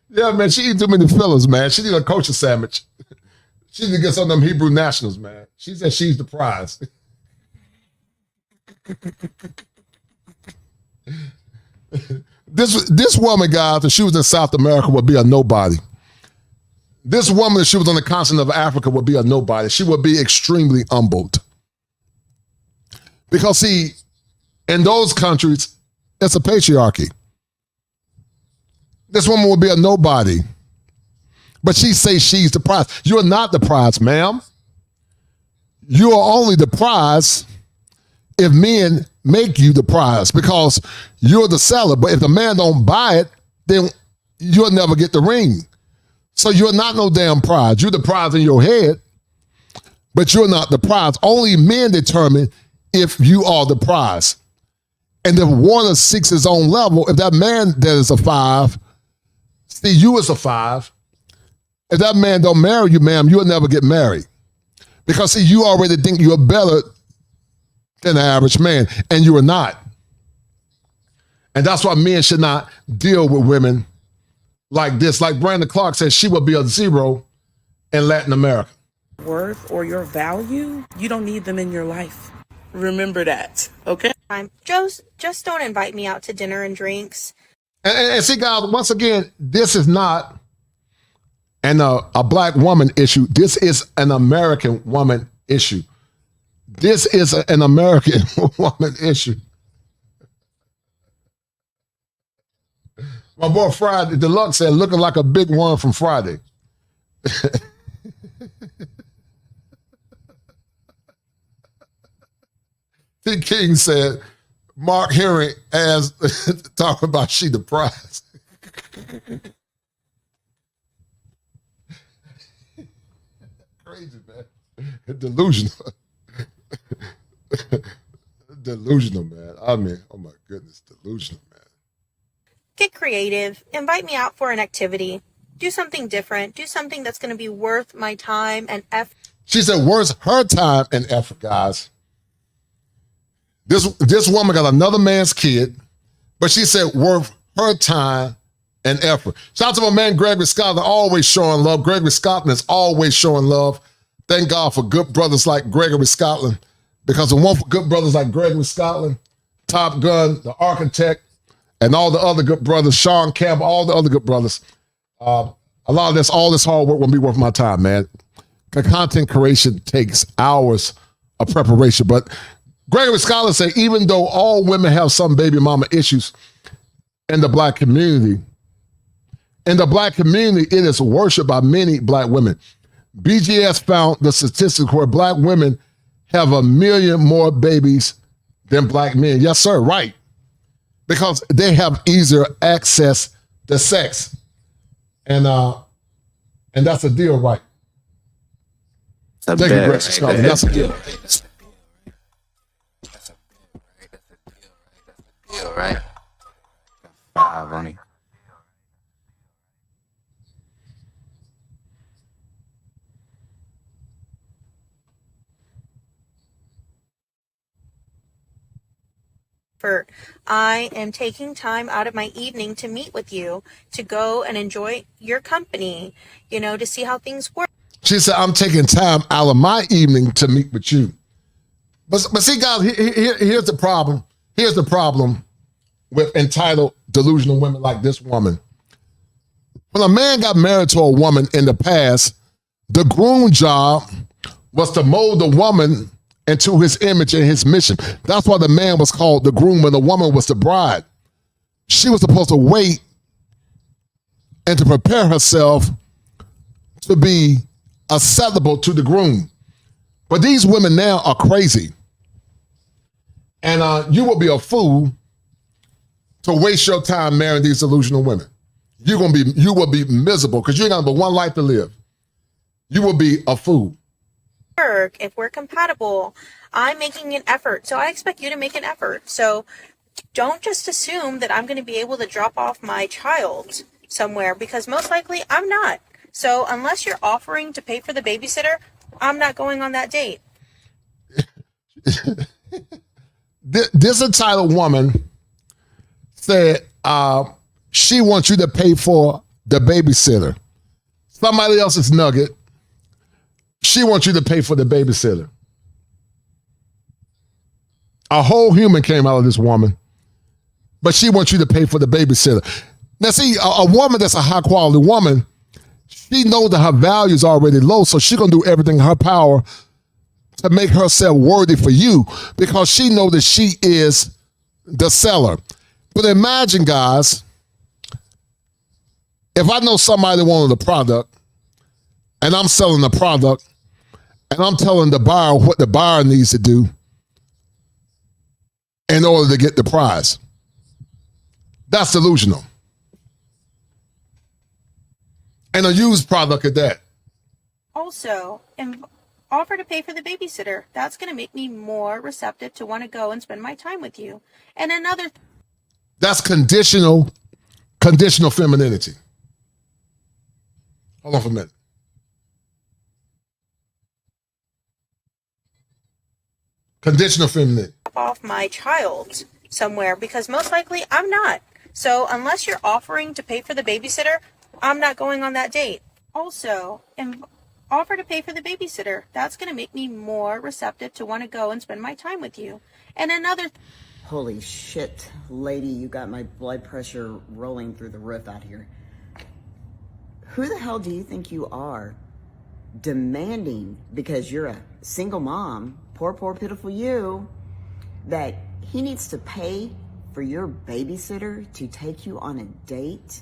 Yeah, man, she eat too many fillers, man. She need a kosher sandwich. She need to get some of them Hebrew nationals, man. She said she's the prize. This woman, guys, if she was in South America, would be a nobody. This woman, if she was on the continent of Africa, would be a nobody. She would be extremely humbled. Because, see, in those countries, it's a patriarchy. This woman would be a nobody. But she says she's the prize. You're not the prize, ma'am. You are only the prize if men make you the prize, because you're the seller. But if the man don't buy it, then you'll never get the ring. So you're not no damn prize. You're the prize in your head, but you're not the prize. Only men determine if you are the prize. And if one of seeks his own level, if that man that is a 5, see you as a 5, if that man don't marry you, ma'am, you'll never get married. Because see, you already think you're better than the average man, and you are not. And that's why men should not deal with women like this. Like Brandon Clark said, she would be a 0 in Latin America. Worth or your value, you don't need them in your life. Remember that, okay? Just don't invite me out to dinner and drinks. And see, guys, once again, this is not a black woman issue. This is an American woman issue. This is an American woman issue. My boy Friday Deluxe said, looking like a big one from Friday. T. King said, Mark Herring as talking about she the prize. Crazy, man. Delusional. Delusional, man. I mean, oh my goodness, delusional, man. Get creative. Invite me out for an activity. Do something different. Do something that's going to be worth my time and effort. She said, worth her time and effort, guys. This woman got another man's kid, but she said worth her time and effort. Shout out to my man Gregory Scotland, always showing love. Gregory Scotland is always showing love. Thank God for good brothers like Gregory Scotland, because the one for good brothers like Gregory Scotland, Top Gun, The Architect, and all the other good brothers, Sean Campbell, all the other good brothers. A lot of this, all this hard work won't be worth my time, man. Content creation takes hours of preparation, but Gregory Scholars say, even though all women have some baby mama issues in the black community, it is worshipped by many black women. BGS found the statistics where black women have 1 million more babies than black men. Yes, sir, right. Because they have easier access to sex. And that's a deal, right? Thank you, Gregory Scholars. That's a deal. All right. 5 on it. I am taking time out of my evening to meet with you, to go and enjoy your company, to see how things work. She said, I'm taking time out of my evening to meet with you. But see, guys, here's the problem. Here's the problem with entitled, delusional women like this woman. When a man got married to a woman in the past, the groom job was to mold the woman into his image and his mission. That's why the man was called the groom and the woman was the bride. She was supposed to wait and to prepare herself to be acceptable to the groom. But these women now are crazy. And you will be a fool to waste your time marrying these delusional women. You will be miserable because you ain't got but one life to live. You will be a fool. If we're compatible, I'm making an effort, so I expect you to make an effort. So don't just assume that I'm going to be able to drop off my child somewhere, because most likely I'm not. So unless you're offering to pay for the babysitter, I'm not going on that date. This entitled woman said she wants you to pay for the babysitter. Somebody else's nugget. She wants you to pay for the babysitter. A whole human came out of this woman, but she wants you to pay for the babysitter. Now, see, a woman that's a high-quality woman, she knows that her value is already low, so she's going to do everything in her power to make herself worthy for you because she knows that she is the seller. But imagine, guys, if I know somebody wanted a product and I'm selling the product and I'm telling the buyer what the buyer needs to do in order to get the prize. That's delusional. And a used product at that. Also, offer to pay for the babysitter. That's going to make me more receptive to want to go and spend my time with you. And another... That's conditional femininity. Hold on for a minute. Conditional femininity. Off my child somewhere, because most likely I'm not. So unless you're offering to pay for the babysitter, I'm not going on that date. Also, offer to pay for the babysitter. That's going to make me more receptive to want to go and spend my time with you. And another... Holy shit, lady, you got my blood pressure rolling through the roof out here. Who the hell do you think you are? Demanding, because you're a single mom, poor pitiful you, that he needs to pay for your babysitter to take you on a date?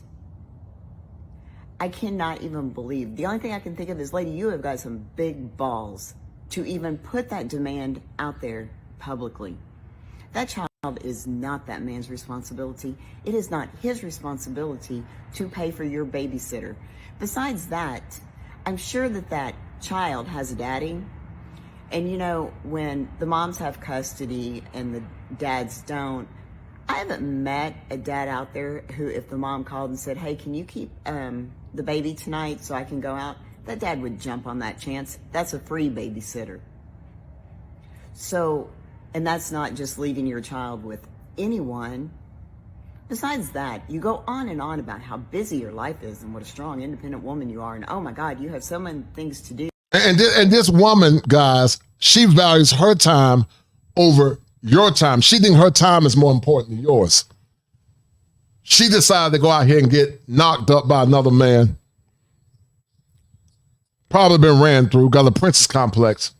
I cannot even believe. The only thing I can think of is, lady, you have got some big balls to even put that demand out there publicly. That child is not that man's responsibility. It is not his responsibility to pay for your babysitter. Besides that, I'm sure that child has a daddy. And you know, when the moms have custody and the dads don't, I haven't met a dad out there who, if the mom called and said, hey, can you keep the baby tonight so I can go out? That dad would jump on that chance. That's a free babysitter. So, and that's not just leaving your child with anyone. Besides that, you go on and on about how busy your life is and what a strong, independent woman you are. And oh my God, you have so many things to do. And this woman, guys, she values her time over your time. She thinks her time is more important than yours. She decided to go out here and get knocked up by another man. Probably been ran through, got a princess complex.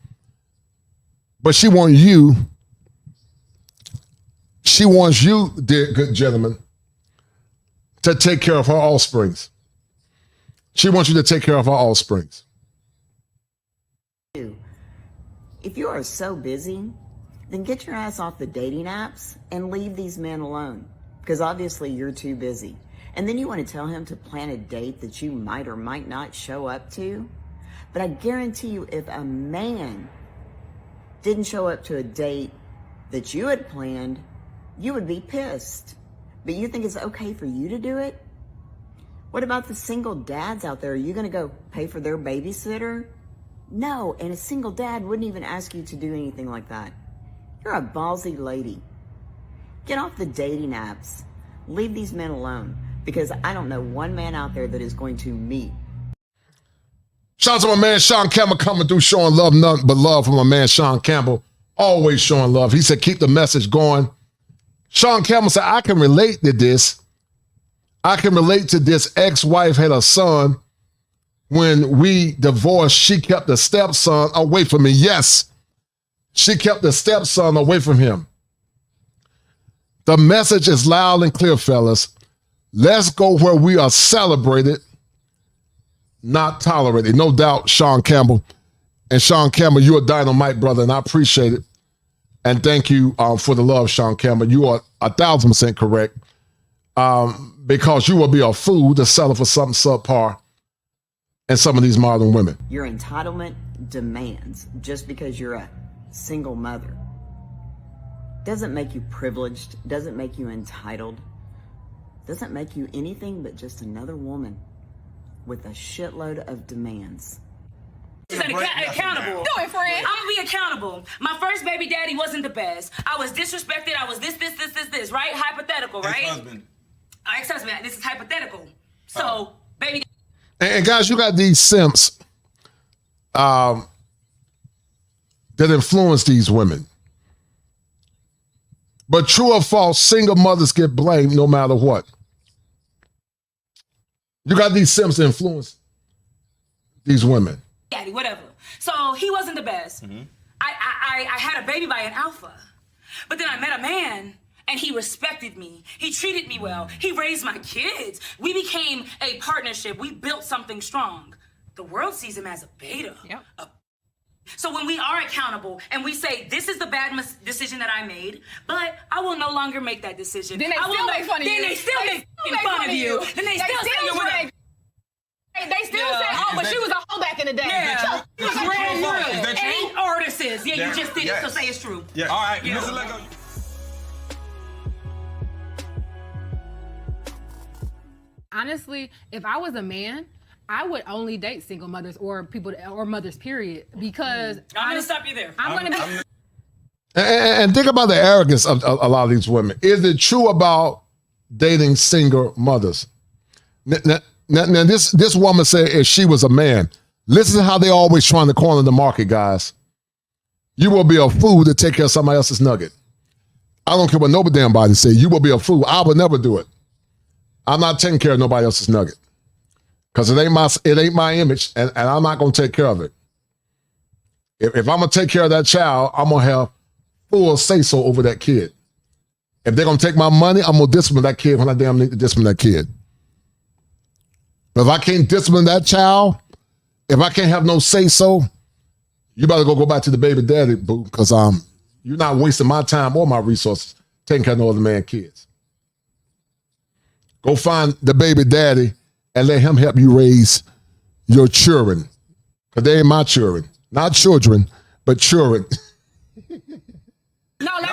But she wants you, dear good gentlemen, to take care of her offsprings. She wants you to take care of her offsprings. If you are so busy, then get your ass off the dating apps and leave these men alone, because obviously you're too busy. And then you want to tell him to plan a date that you might or might not show up to. But I guarantee you, if a man didn't show up to a date that you had planned, you would be pissed. But you think it's okay for you to do it? What about the single dads out there? Are you going to go pay for their babysitter? No, and a single dad wouldn't even ask you to do anything like that. You're a ballsy lady. Get off the dating apps. Leave these men alone, because I don't know one man out there that is going to meet. Shout out to my man Sean Campbell coming through, showing love, nothing but love from my man Sean Campbell. Always showing love. He said, keep the message going. Sean Campbell said, I can relate to this. I can relate to this. Ex-wife had a son. When we divorced, she kept the stepson away from me. Yes, she kept the stepson away from him. The message is loud and clear, fellas. Let's go where we are celebrated not tolerated. No doubt, Sean Campbell. And Sean Campbell, you're a dynamite brother, and I appreciate it. And thank you for the love, Sean Campbell. You are 1,000% correct. Because you will be a fool to settle for something subpar in some of these modern women. Your entitlement demands, just because you're a single mother, doesn't make you privileged, doesn't make you entitled, doesn't make you anything but just another woman with a shitload of demands. Accountable. Do it, friend. I'm gonna be accountable. My first baby daddy wasn't the best. I was disrespected. I was this, right? Hypothetical, right? Ex-husband. This is hypothetical. So, baby. And guys, you got these simps that influence these women. But true or false, single mothers get blamed no matter what. You got these simps that influence these women. Daddy, whatever. So he wasn't the best. I had a baby by an alpha. But then I met a man and he respected me. He treated me well. He raised my kids. We became a partnership. We built something strong. The world sees him as a beta. Yep. So when we are accountable and we say, this is the bad decision that I made, but I will no longer make that decision. Then they still make fun of you. Then they still make fun of you. Then they still say you're with They still say, oh, but she was a hoe back in the day. Yeah. She was brand new. And he artists. Yeah, you just did it, so say it's true. Yeah. All right, Yeah. Mr. Lego. Honestly, if I was a man, I would only date single mothers or people or mothers, period. Because I'm gonna stop you there. I'm gonna be. And think about the arrogance of a lot of these women. Is it true about dating single mothers? Now this woman said if she was a man, listen to how they always trying to corner the market, guys. You will be a fool to take care of somebody else's nugget. I don't care what nobody damn body say. You will be a fool. I would never do it. I'm not taking care of nobody else's nugget. Because it ain't my image, and I'm not going to take care of it. If I'm going to take care of that child, I'm going to have full say-so over that kid. If they're going to take my money, I'm going to discipline that kid when I damn need to discipline that kid. But if I can't discipline that child, if I can't have no say-so, you better go back to the baby daddy, boo, because you're not wasting my time or my resources taking care of no other man's kids. Go find the baby daddy and let him help you raise your children. Because they ain't my children. Not children, but children. Let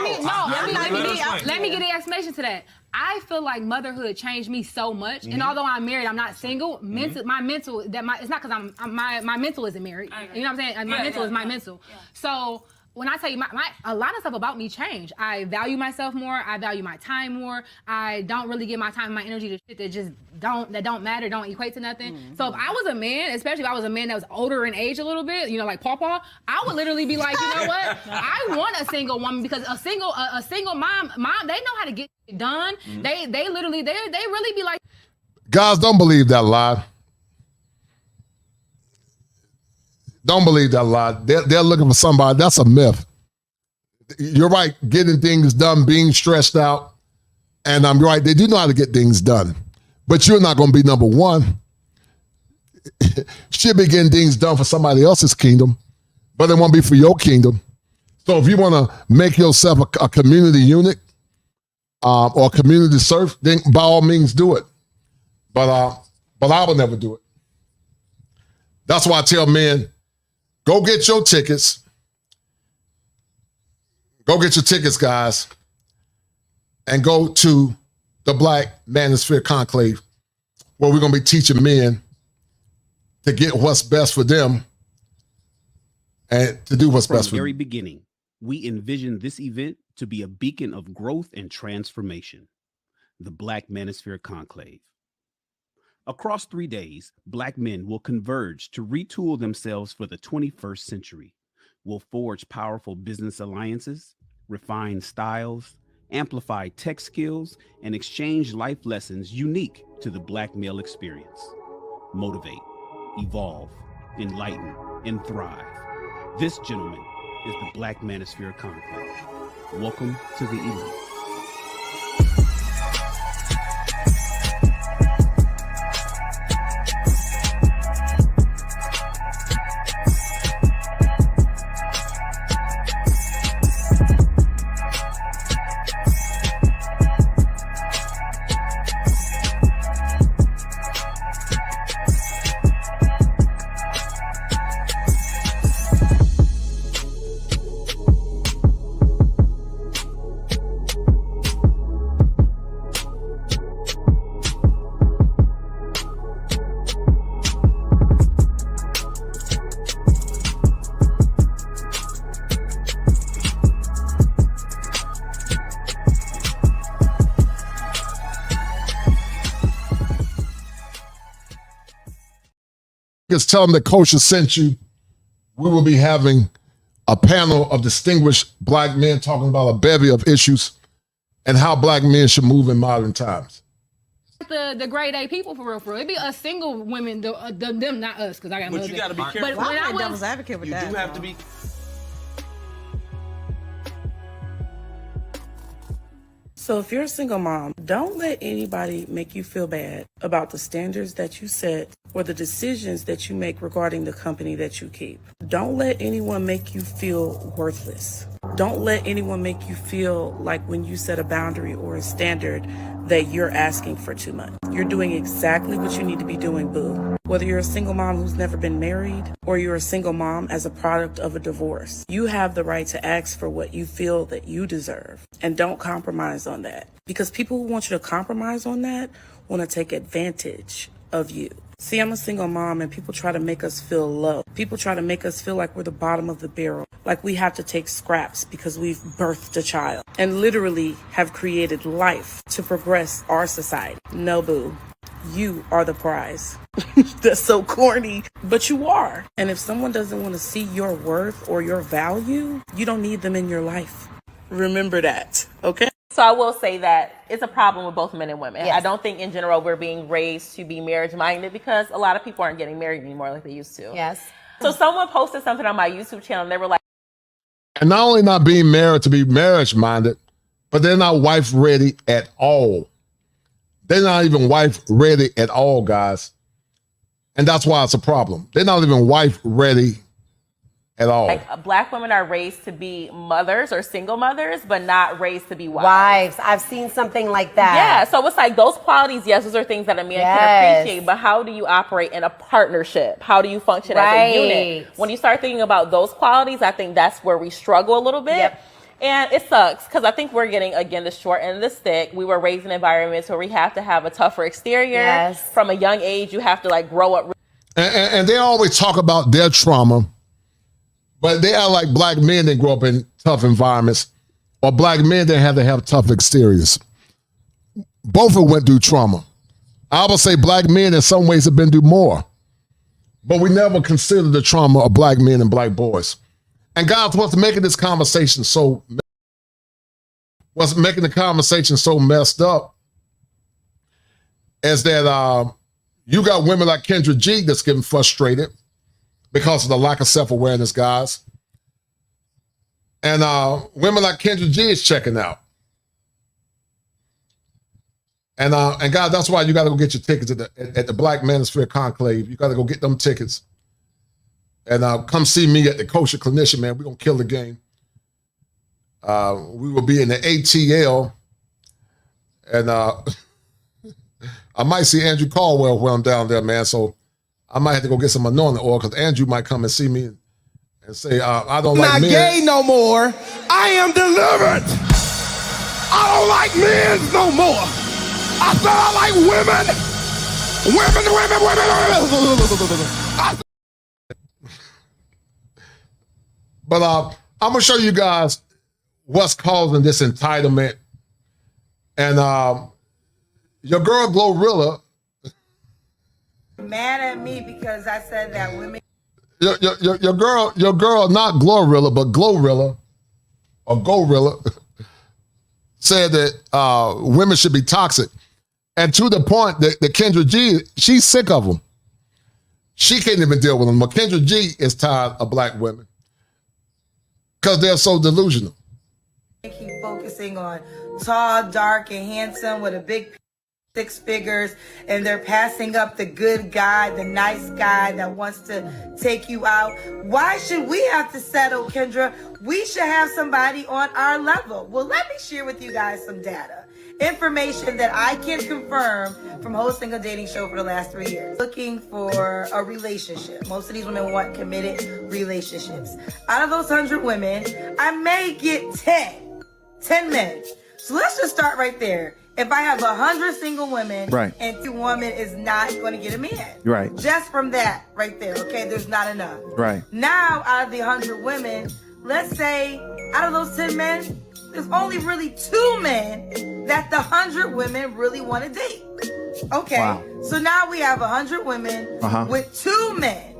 me get the explanation to that. I feel like motherhood changed me so much, and although I'm married, I'm not single. It's not because my mental isn't married. You know what I'm saying? My mental is my mental. Yeah. So when I tell you, a lot of stuff about me changed. I value myself more. I value my time more. I don't really give my time and my energy to shit that don't matter, don't equate to nothing. So if I was a man, especially if I was a man that was older in age a little bit, like Pawpaw, I would literally be like, you know what? I want a single woman because a single mom, they know how to get it done. They really be like. Guys, don't believe that lie. Don't believe that lie. They're looking for somebody. That's a myth. You're right, getting things done, being stressed out. And I'm right, they do know how to get things done. But you're not going to be number one. She'll be getting things done for somebody else's kingdom, but it won't be for your kingdom. So if you want to make yourself a community unit or community serf, then by all means do it. But I will never do it. That's why I tell men, go get your tickets. Go get your tickets, guys, and go to the Black Manosphere Conclave, where we're going to be teaching men to get what's best for them and to do what's best for them. From the very beginning, we envisioned this event to be a beacon of growth and transformation, the Black Manosphere Conclave. Across 3 days, Black men will converge to retool themselves for the 21st century. We'll forge powerful business alliances, refine styles, amplify tech skills, and exchange life lessons unique to the Black male experience. Motivate, evolve, enlighten, and thrive. This, gentlemen, is the Black Manosphere Conclave. Welcome to the elite. Just tell them that Kosher sent you. We will be having a panel of distinguished black men talking about a bevy of issues and how black men should move in modern times. The grade A people for real. It'd be us single women, them, not us, because I got. But you got to be careful. But when I was devil's advocate with you that, do have to be. So if you're a single mom, don't let anybody make you feel bad about the standards that you set or the decisions that you make regarding the company that you keep. Don't let anyone make you feel worthless. Don't let anyone make you feel like when you set a boundary or a standard that you're asking for too much. You're doing exactly what you need to be doing, boo. Whether you're a single mom who's never been married or you're a single mom as a product of a divorce, you have the right to ask for what you feel that you deserve. And don't compromise on that. Because people who want you to compromise on that want to take advantage of you. See, I'm a single mom and people try to make us feel low. People try to make us feel like we're the bottom of the barrel, like we have to take scraps because we've birthed a child and literally have created life to progress our society. No, boo. You are the prize. That's so corny, but you are. And if someone doesn't want to see your worth or your value, you don't need them in your life. Remember that, okay? So I will say that it's a problem with both men and women. Yes. I don't think in general we're being raised to be marriage-minded because a lot of people aren't getting married anymore like they used to. Yes. So someone posted something on my YouTube channel and they were like, And not only not being married to be marriage-minded, but they're not wife-ready at all. They're not even wife-ready at all, guys. And that's why it's a problem. They're not even wife-ready at all. like black women are raised to be mothers or single mothers, but not raised to be wives. I've seen something like that. Yeah, so it's like those qualities, yes, those are things that a man Yes. can appreciate, but how do you operate in a partnership? How do you function as a unit? When you start thinking about those qualities, I think that's where we struggle a little bit. Yep. And it sucks because I think we're getting, again, the short end of the stick. We were raised in environments where we have to have a tougher exterior. Yes. From a young age, you have to like grow up. And they always talk about their trauma, but they are like black men that grew up in tough environments, or black men that have to have tough exteriors. Both of them went through trauma. I would say black men in some ways have been through more, but we never consider the trauma of black men and black boys. And God, what's making the conversation so messed up is that you got women like Kendra G that's getting frustrated because of the lack of self-awareness, guys. And women like Kendra G is checking out. And God, that's why you got to go get your tickets at the Black Manosphere Conclave. You got to go get them tickets. And come see me at the Kosher Clinician, man. We're going to kill the game. We will be in the ATL. And I might see Andrew Caldwell when I'm down there, man. So I might have to go get some anointing oil because Andrew might come and see me and say, I don't like men. Not gay no more. I am delivered. I don't like men no more. I said I like women. But I'm going to show you guys what's causing this entitlement. And your girl Glorilla. Mad at me because I said that women. Your girl, not Glorilla, but Glorilla or Gorilla, said that women should be toxic. And to the point that Kendra G, she's sick of them. She can't even deal with them. But Kendra G is tired of black women because they're so delusional. Keep focusing on tall, dark, and handsome with a big 6 figures, and they're passing up the good guy, the nice guy that wants to take you out. Why should we have to settle, Kendra? We should have somebody on our level. Well, let me share with you guys some data. Information that I can confirm from hosting a dating show for the last 3 years. Looking for a relationship. Most of these women want committed relationships. Out of those 100 women, I may get 10 men. So let's just start right there. If I have 100 single women, Right. and 2 women is not going to get a man. Right. Just from that right there, okay? There's not enough. Right. Now, out of the 100 women, let's say out of those 10 men, there's only really 2 men that the 100 women really want to date. Okay, so now we have 100 women with 2 men.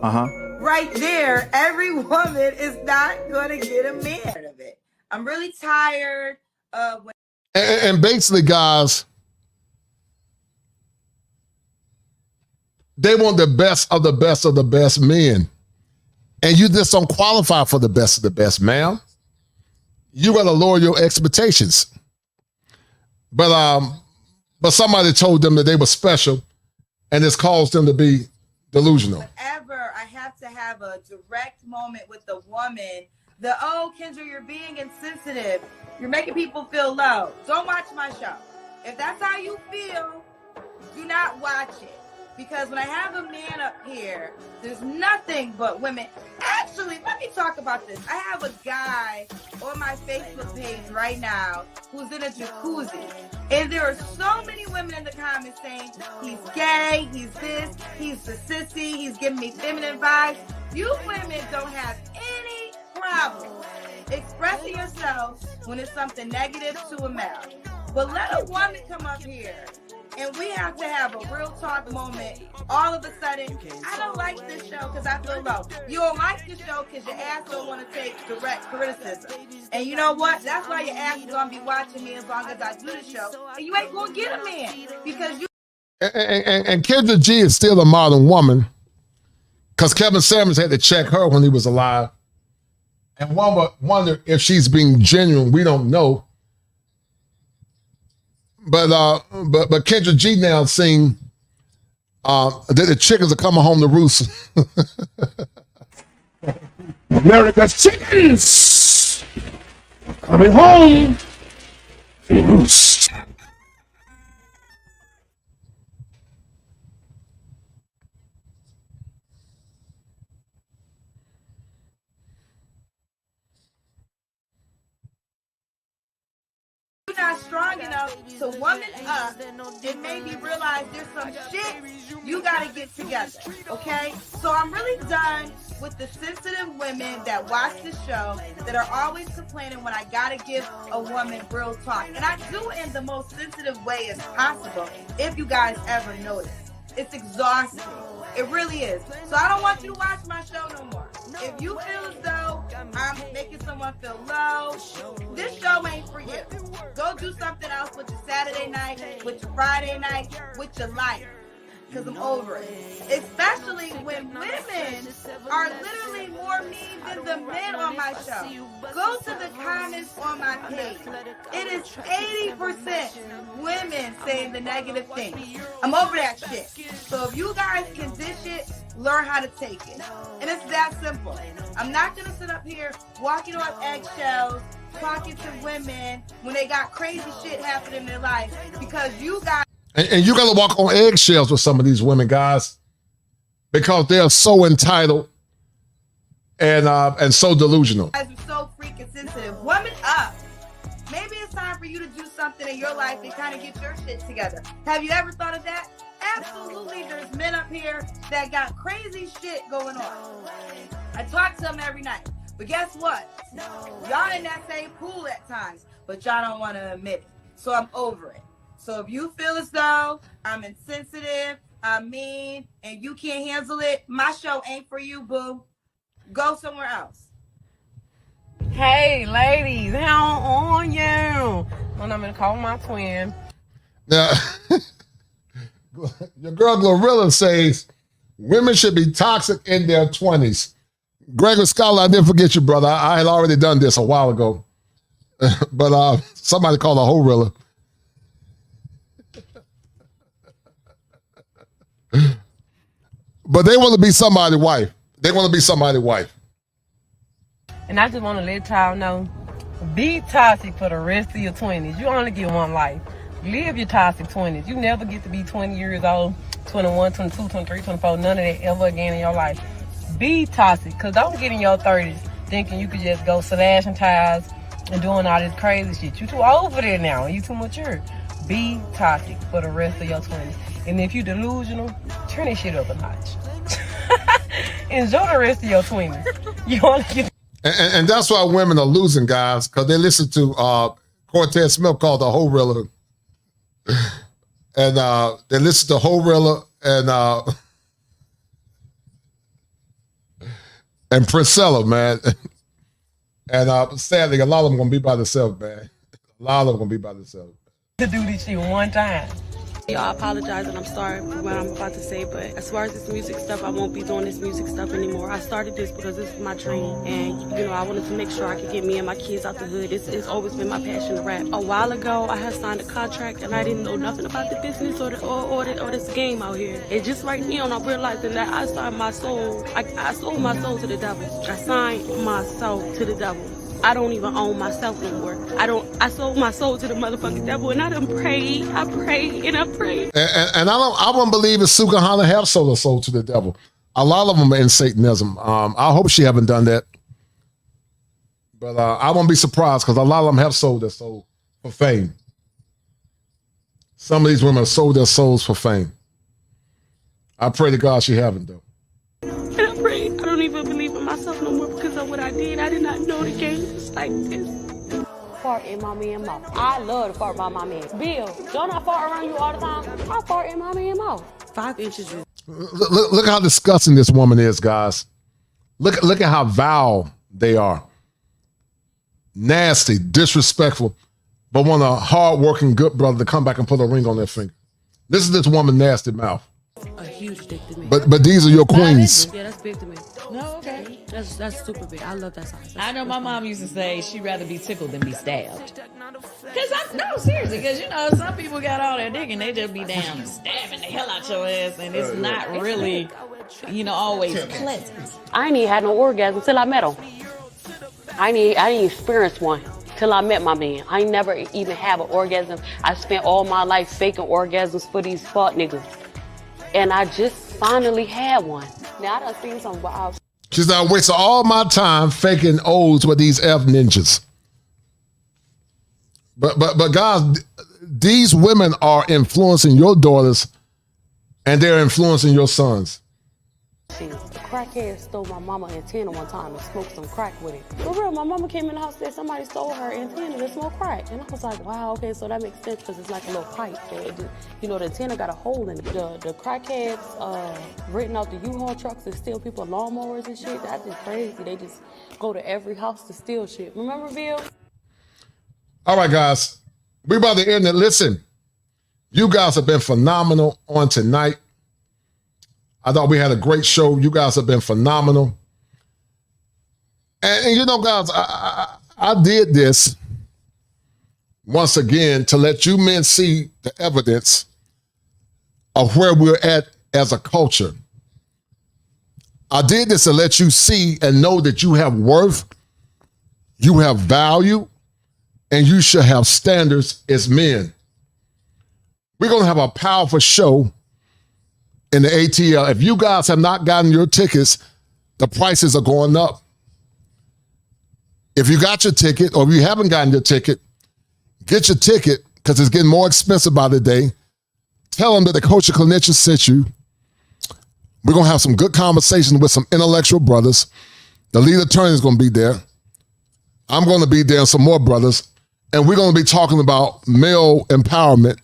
Right there, every woman is not going to get a man out of it. I'm really tired of... And basically, guys, they want the best of the best of the best men. And you just don't qualify for the best of the best, ma'am. You got to lower your expectations. But somebody told them that they were special, and it's caused them to be delusional. Whenever I have to have a direct moment with the woman, Kendra, you're being insensitive. You're making people feel low. Don't watch my show. If that's how you feel, do not watch it. Because when I have a man up here, there's nothing but women. Actually, let me talk about this. I have a guy on my Facebook page right now who's in a jacuzzi. And there are so many women in the comments saying, he's gay, he's this, he's the sissy, he's giving me feminine vibes. You women don't have any problem expressing yourself when it's something negative to a male. But let a woman come up here and we have to have a real talk moment. All of a sudden, I don't like this show because I feel low. You don't like this show because your ass don't want to take direct criticism. And you know what? That's why your ass is going to be watching me as long as I do the show. And you ain't going to get a man because you... And Kendra G is still a modern woman because Kevin Samuels had to check her when he was alive. And one would wonder if she's being genuine. We don't know. But Kendra G now saying that the chickens are coming home to roost. America's chickens coming home to roost. Not strong enough to woman up, it made me realize there's some shit you gotta get together, okay? So I'm really done with the sensitive women that watch the show that are always complaining when I gotta give a woman real talk. And I do it in the most sensitive way as possible, if you guys ever notice. It's exhausting. It really is. So I don't want you to watch my show no more. If you feel as though I'm making someone feel low, this show ain't for you. Go do something else with your Saturday night, with your Friday night, with your life. Because I'm over it. Especially when women are literally more mean than the men on my show. Go to the comments on my page. It is 80% women saying the negative things. I'm over that shit. So if you guys can dish it, learn how to take it. And it's that simple. I'm not going to sit up here walking on eggshells, talking to women when they got crazy shit happening in their life because you guys... And you got to walk on eggshells with some of these women, guys, because they're so entitled and so delusional. You guys are so freaking sensitive. Woman up. Maybe it's time for you to do something in your life and kind of get your shit together. Have you ever thought of that? Absolutely, there's men up here that got crazy shit going on. I talk to them every night. But guess what? Y'all in that same pool at times, but y'all don't want to admit it. So I'm over it. So if you feel as though I'm insensitive, I'm mean, and you can't handle it, my show ain't for you, boo. Go somewhere else. Hey, ladies, how on you? And I'm going to call my twin. Now, your girl Glorilla says women should be toxic in their 20s. Gregory Scholar, I didn't forget you, brother. I had already done this a while ago. But somebody called a horilla. But they want to be somebody's wife. They want to be somebody's wife. And I just want to let y'all know, be toxic for the rest of your 20s. You only get one life. Live your toxic 20s. You never get to be 20 years old, 21, 22, 23, 24, none of that ever again in your life. Be toxic, because don't get in your 30s thinking you could just go slashing tires and doing all this crazy shit. You too old for that now. You too mature. Be toxic for the rest of your 20s. And if you delusional, turn that shit up a notch. Enjoy the rest of your 20s. You only get... And that's why women are losing, guys, because they listen to Cortez Smith called the horilla. and they listen to Horilla and Priscilla, man. And sadly, a lot of them gonna be by themselves, man. A lot of them gonna be by themselves. To do this shit one time. I apologize and I'm sorry for what I'm about to say, but as far as this music stuff, I won't be doing this music stuff anymore. I started this because this is my dream, and you know, I wanted to make sure I could get me and my kids out the hood. It's always been my passion to rap. A while ago, I had signed a contract and I didn't know nothing about the business or this game out here. And just right now, I'm realizing that I signed my soul. I sold my soul to the devil. I signed my soul to the devil. I don't even own myself no more. I sold my soul to the motherfucking devil, and I done prayed. I prayed and I prayed. And I don't believe that Sukahana have sold her soul to the devil. A lot of them are in Satanism. I hope she haven't done that. But I won't be surprised because a lot of them have sold their soul for fame. Some of these women have sold their souls for fame. I pray to God she haven't, though. And I prayed. I don't even believe in myself no more because of what I did. I did not know the game was like this. Fart in my man's mouth. I love to fart by my man. Bill, don't I fart around you all the time? I fart in my man's mouth. 5 inches. Look how disgusting this woman is, guys. Look at how vile they are. Nasty, disrespectful, but want a hard-working good brother to come back and put a ring on their finger. This is this woman's nasty mouth. A huge dick to me. But these are your queens. Yeah, that's big to me. No, okay. That's super big. I love that size. I know my mom used to say she'd rather be tickled than be stabbed. No, seriously, because you know, some people got all their dick and they just be damn stabbing the hell out your ass, and it's not really, you know, always pleasant. I ain't even had no orgasm till I met him. I didn't experience one till I met my man. I ain't never even have an orgasm. I spent all my life faking orgasms for these fuck niggas. And I just finally had one. Now I done seen some wild. She said, I wasted all my time faking O's with these F ninjas. But guys, these women are influencing your daughters and they're influencing your sons. The crackhead stole my mama antenna one time and smoked some crack with it. For real, my mama came in the house and said somebody stole her antenna to smoke crack. And I was like, wow, okay, so that makes sense because it's like a little pipe. You know, the antenna got a hole in it. The crackheads renting out the U-Haul trucks and steal people lawnmowers and shit. That's just crazy. They just go to every house to steal shit. Remember, Bill? All right, guys. We about to end it. Listen, you guys have been phenomenal on tonight. I thought we had a great show. You guys have been phenomenal. And you know, guys, I did this once again to let you men see the evidence of where we're at as a culture. I did this to let you see and know that you have worth, you have value, and you should have standards as men. We're going to have a powerful show in the ATL. If you guys have not gotten your tickets, the prices are going up. If you got your ticket or if you haven't gotten your ticket, get your ticket because it's getting more expensive by the day. Tell them that the Kosher Clinician sent you. We're going to have some good conversations with some intellectual brothers. The lead attorney is going to be there. I'm going to be there and some more brothers. And we're going to be talking about male empowerment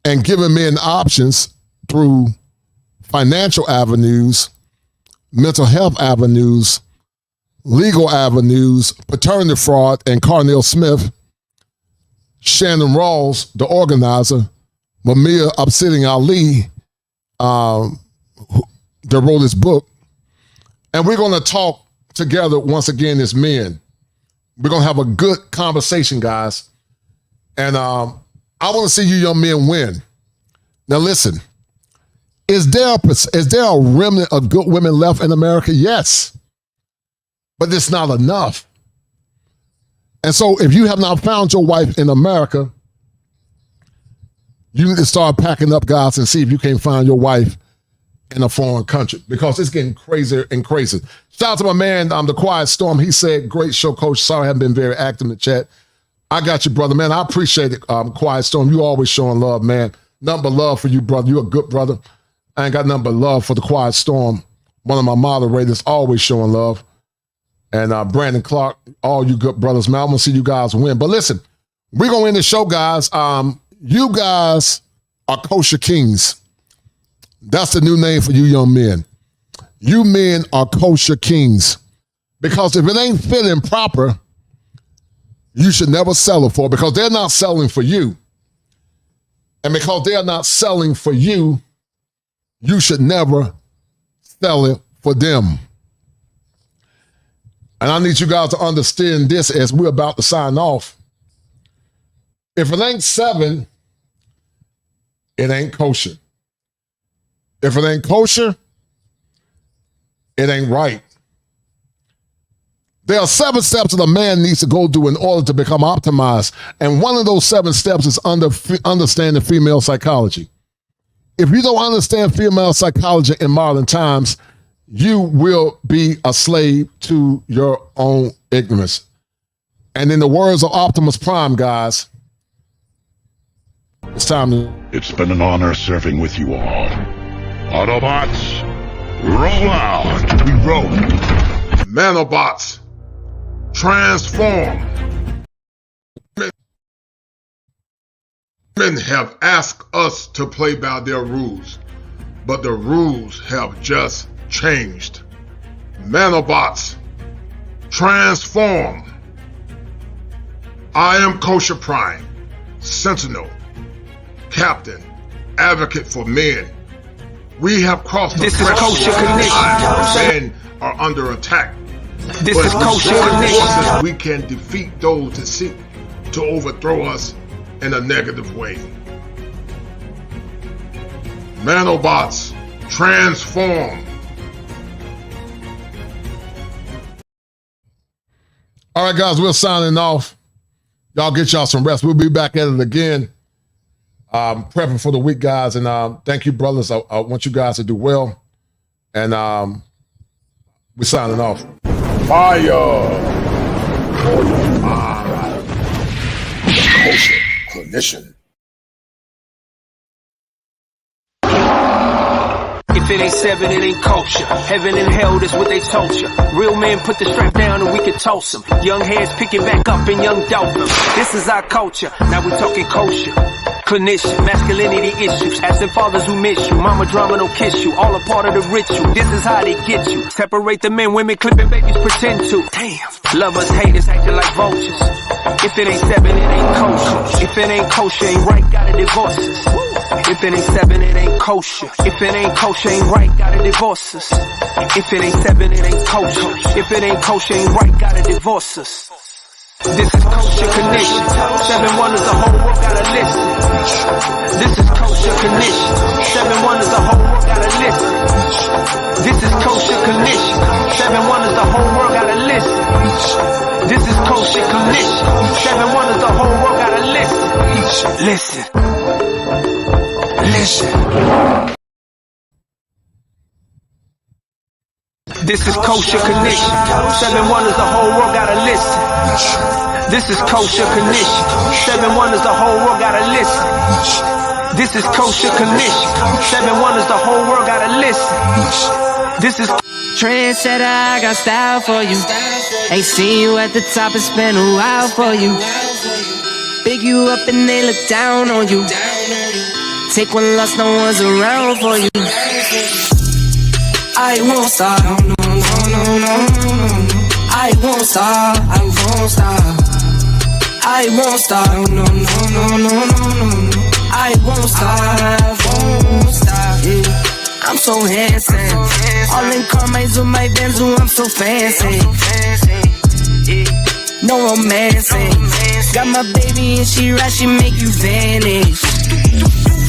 and giving men options through financial avenues, mental health avenues, legal avenues, paternity fraud, and Carnell Smith, Shannon Rawls, the organizer, Mamiya Upsitting Ali, that wrote this book. And we're going to talk together once again as men. We're going to have a good conversation, guys. And I want to see you young men win. Now listen, is there a remnant of good women left in America? Yes. But it's not enough. And so if you have not found your wife in America, you need to start packing up, guys, and see if you can find your wife in a foreign country because it's getting crazier and crazier. Shout out to my man, The Quiet Storm. He said, great show, Coach. Sorry I haven't been very active in the chat. I got you, brother, man. I appreciate it, Quiet Storm. You always showing love, man. Nothing but love for you, brother. You're a good brother. I ain't got nothing but love for the Quiet Storm. One of my moderators, always showing love. And Brandon Clark, all you good brothers, man. I want to see you guys win. But listen, we're going to end the show, guys. You guys are kosher kings. That's the new name for you young men. You men are kosher kings. Because if it ain't fit and proper, you should never sell it for, because they're not selling for you. And because they're not selling for you, you should never sell it for them. And I need you guys to understand this as we're about to sign off. If it ain't 7, it ain't kosher. If it ain't kosher, it ain't right. There are 7 steps that a man needs to go through in order to become optimized. And one of those 7 steps is understanding female psychology. If you don't understand female psychology in modern times, you will be a slave to your own ignorance. And in the words of Optimus Prime, guys, it's time to... It's been an honor serving with you all. Autobots, roll out. We roll. Nanobots, transform. Men have asked us to play by their rules, but the rules have just changed. Nanobots, transform. I am Kosher Prime, Sentinel, Captain, Advocate for Men. We have crossed the threshold. Men are under attack. This is Kosher Connection. We can defeat those that seek to overthrow us in a negative way. Nanobots, transform. All right, guys, we're signing off. Y'all get y'all some rest. We'll be back at it again. Prepping for the week, guys. And thank you, brothers. I want you guys to do well. And we're signing off. Fire for your mind. Kosher Clinician. If it ain't 7, it ain't kosher. Heaven and hell, that's what they told you. Real men put the strap down and we can toss them. Young heads pick it back up and young dope them. This is our culture. Now we talking kosher. Clinician, masculinity issues. Asking fathers who miss you. Mama drama don't kiss you. All a part of the ritual. This is how they get you. Separate the men, women clipping babies pretend to. Damn. Lovers, haters acting like vultures. If it ain't 7, it ain't kosher. If it ain't kosher, ain't right, gotta divorce us. If it ain't 7, it ain't kosher. If it ain't kosher, ain't right, gotta divorce us. If it ain't 7, it ain't kosher. If it ain't kosher, ain't right, gotta divorce us. This is Kosher Connection. 7 wonders, the whole world gotta listen. This is Kosher Connection. 7 wonders, the whole world gotta listen. This is Kosher Connection. 7 wonders, the whole world gotta listen. This is Kosher Connection. 7 wonders, the whole world gotta listen. Listen. Listen. This is Kosher Connection. 7 wonders, the whole world gotta listen. This is Kosher Connection. 7 wonders, the whole world gotta listen. This is Kosher Connection. 7 wonders, the whole world gotta listen. This is Trendsetter, I got style for you. Ain't seen you at the top, it's been a while for you. Big you up and they look down on you. Take one loss, no one's around for you. I won't stop, no, no, no, no, no. I won't stop, I won't stop. I won't stop, no, no, no, no, no, no. I won't stop, yeah. I'm so handsome. All in Carmine's with my Benz, I'm so fancy. No romancing. Got my baby and she right, she make you vanish.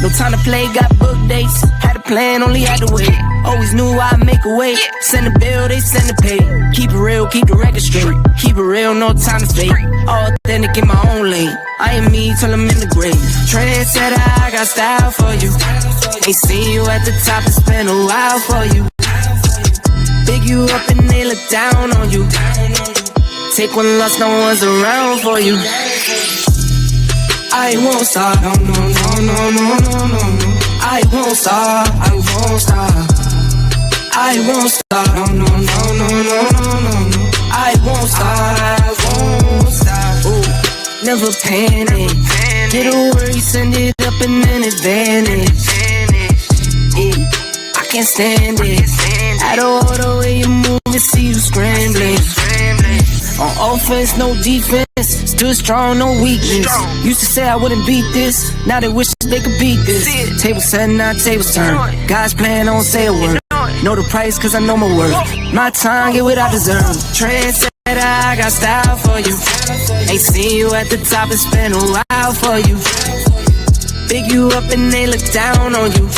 No time to play, got book dates. Had a plan, only had to wait. Always knew I'd make a way. Send a bill, they send a pay. Keep it real, keep the record straight. Keep it real, no time to fake. All authentic in my own lane. I am me till I'm in the grave. Trendsetter, I got style for you. Ain't seen you at the top, it's been a while for you. Big you up and they look down on you. Take one loss, no one's around for you. I won't stop, no, no, no, no, no, no, no. I won't stop, I won't stop. I won't stop, no, no, no, no, no, no, no. I won't stop, I won't stop. Ooh, never panic. Little worry, send it up in an advantage. I can't stand it. Out of order way you move and see you scrambling. On offense, no defense. Stood strong, no weakness. Used to say I wouldn't beat this. Now they wish they could beat this. Table set, not tables turn. God's plan, don't say a word. Know the price, cause I know my worth. My time, get what I deserve. Trendsetter, I got style for you. Ain't seen you at the top, it's been a while for you. Big you up and they look down on you.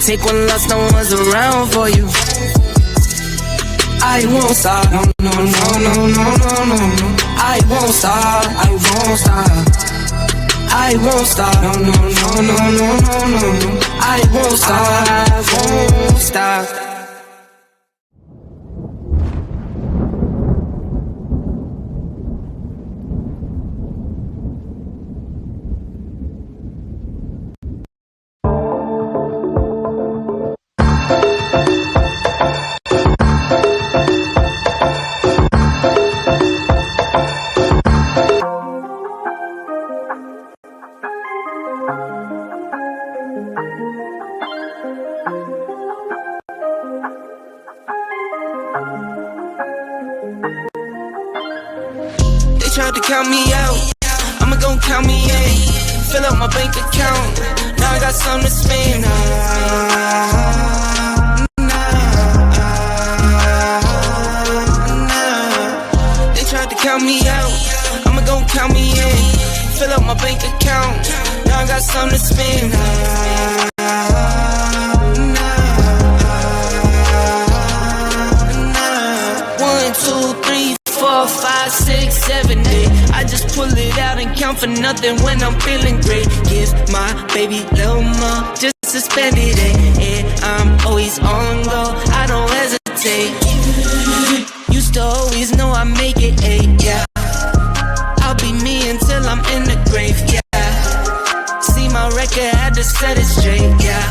Take one loss, no one's around for you. I won't stop, no, no, no, no, no, no, no, no. I won't stop, I won't stop. I won't stop, no, no, no, no, no, no, no, no. I won't stop, I won't stop. Tried to count me out, I'ma gon' count me in. Fill up my bank account, now I got something to spend. They tried to count me out, I'ma gon' count me in. Fill up my bank account, now I got something to spend. 1, 2, 3, 4, 5, 6, 7, 8. I just pull it out and count for nothing when I'm feeling great. Give my baby little more, just to spend it, and I'm always on go, I don't hesitate. Used to always know I make it, yeah. I'll be me until I'm in the grave, yeah. See my record, had to set it straight, yeah.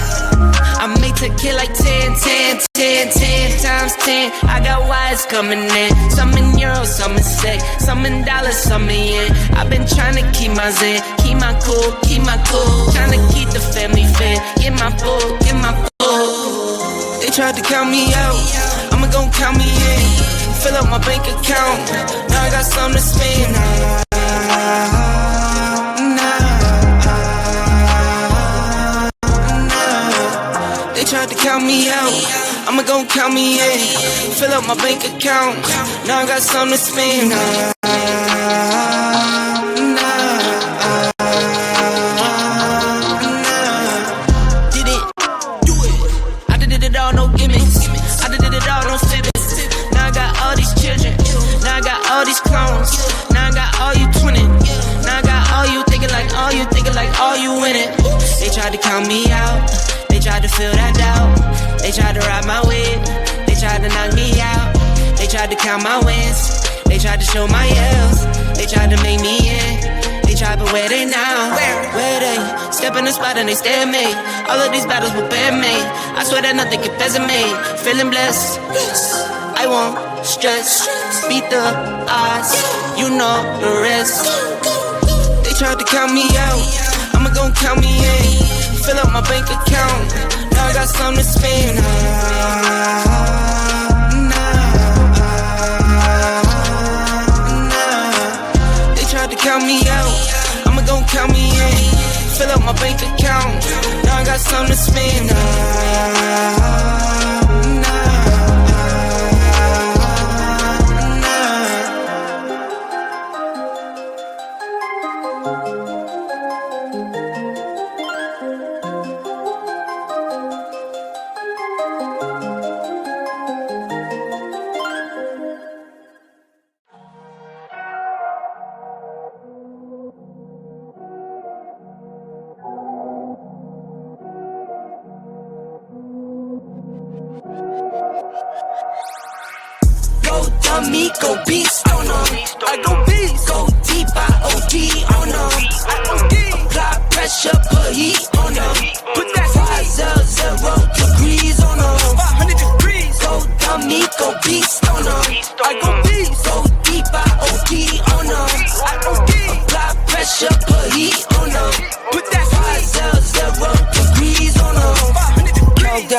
I made to kill like 10 times 10. I got wires coming in, some in euros, some in sec, some in dollars, some in yen. I've been trying to keep my zen, keep my cool. Trying to keep the family fed, get my food. They tried to count me out, I'ma gon' count me in. Fill up my bank account, now I got something to spend. They tried to count me out, I'ma gon' count me in. Fill up my bank account, now I got something to spend. Did it, do it. I did it all, no gimmicks. I did it all, no fibbits. Now I got all these children, now I got all these clones. Now I got all you twinning, now I got all you thinking like all you winning. They tried to count me out, they tried to fill that doubt. They tried to ride my whip, they tried to knock me out. They tried to count my wins, they tried to show my L's. They tried to make me in, they tried, but where they now? Where they? Step in the spot and they stare at me. All of these battles will bear me. I swear that nothing compares to me. Feeling blessed, I won't stress. Beat the odds, you know the rest. They tried to count me out, I'ma gon' count me in. Fill up my bank account, now I got something to spend. They tried to count me out, I'ma gon' count me in. Fill up my bank account, now I got something to spend. Me go beast on them. I go beast. Go deep, I OD on them. I OD. Apply pressure, put heat on them. Put that 500 degrees on them. 500 degrees. Go dummy, go beast on them. I go beast. Go deep, I OD on them. I OD. Apply pressure, put heat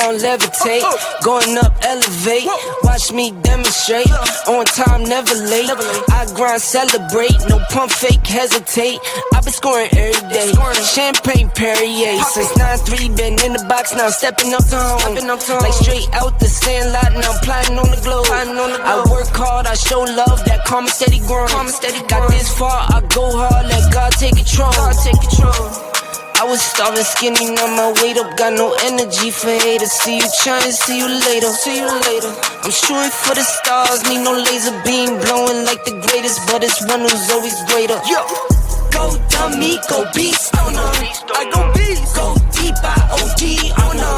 down, levitate. Going up, elevate. Watch me demonstrate. On time, never late. I grind, celebrate. No pump, fake, hesitate. I've been scoring every day. Champagne Perrier. Since 9-3, been in the box, now I'm stepping up to home. Like straight out the sand lot, now I'm plotting on the globe. I work hard, I show love, that karma steady growing. Got this far, I go hard, let God take control. I was starving skinny, now my weight up, got no energy for haters. See you trying, see you later. I'm shooting for the stars, need no laser beam, blowing like the greatest, but it's one who's always greater. Go dummy, go beast, oh no. I go beast, go deep, I OD, oh no.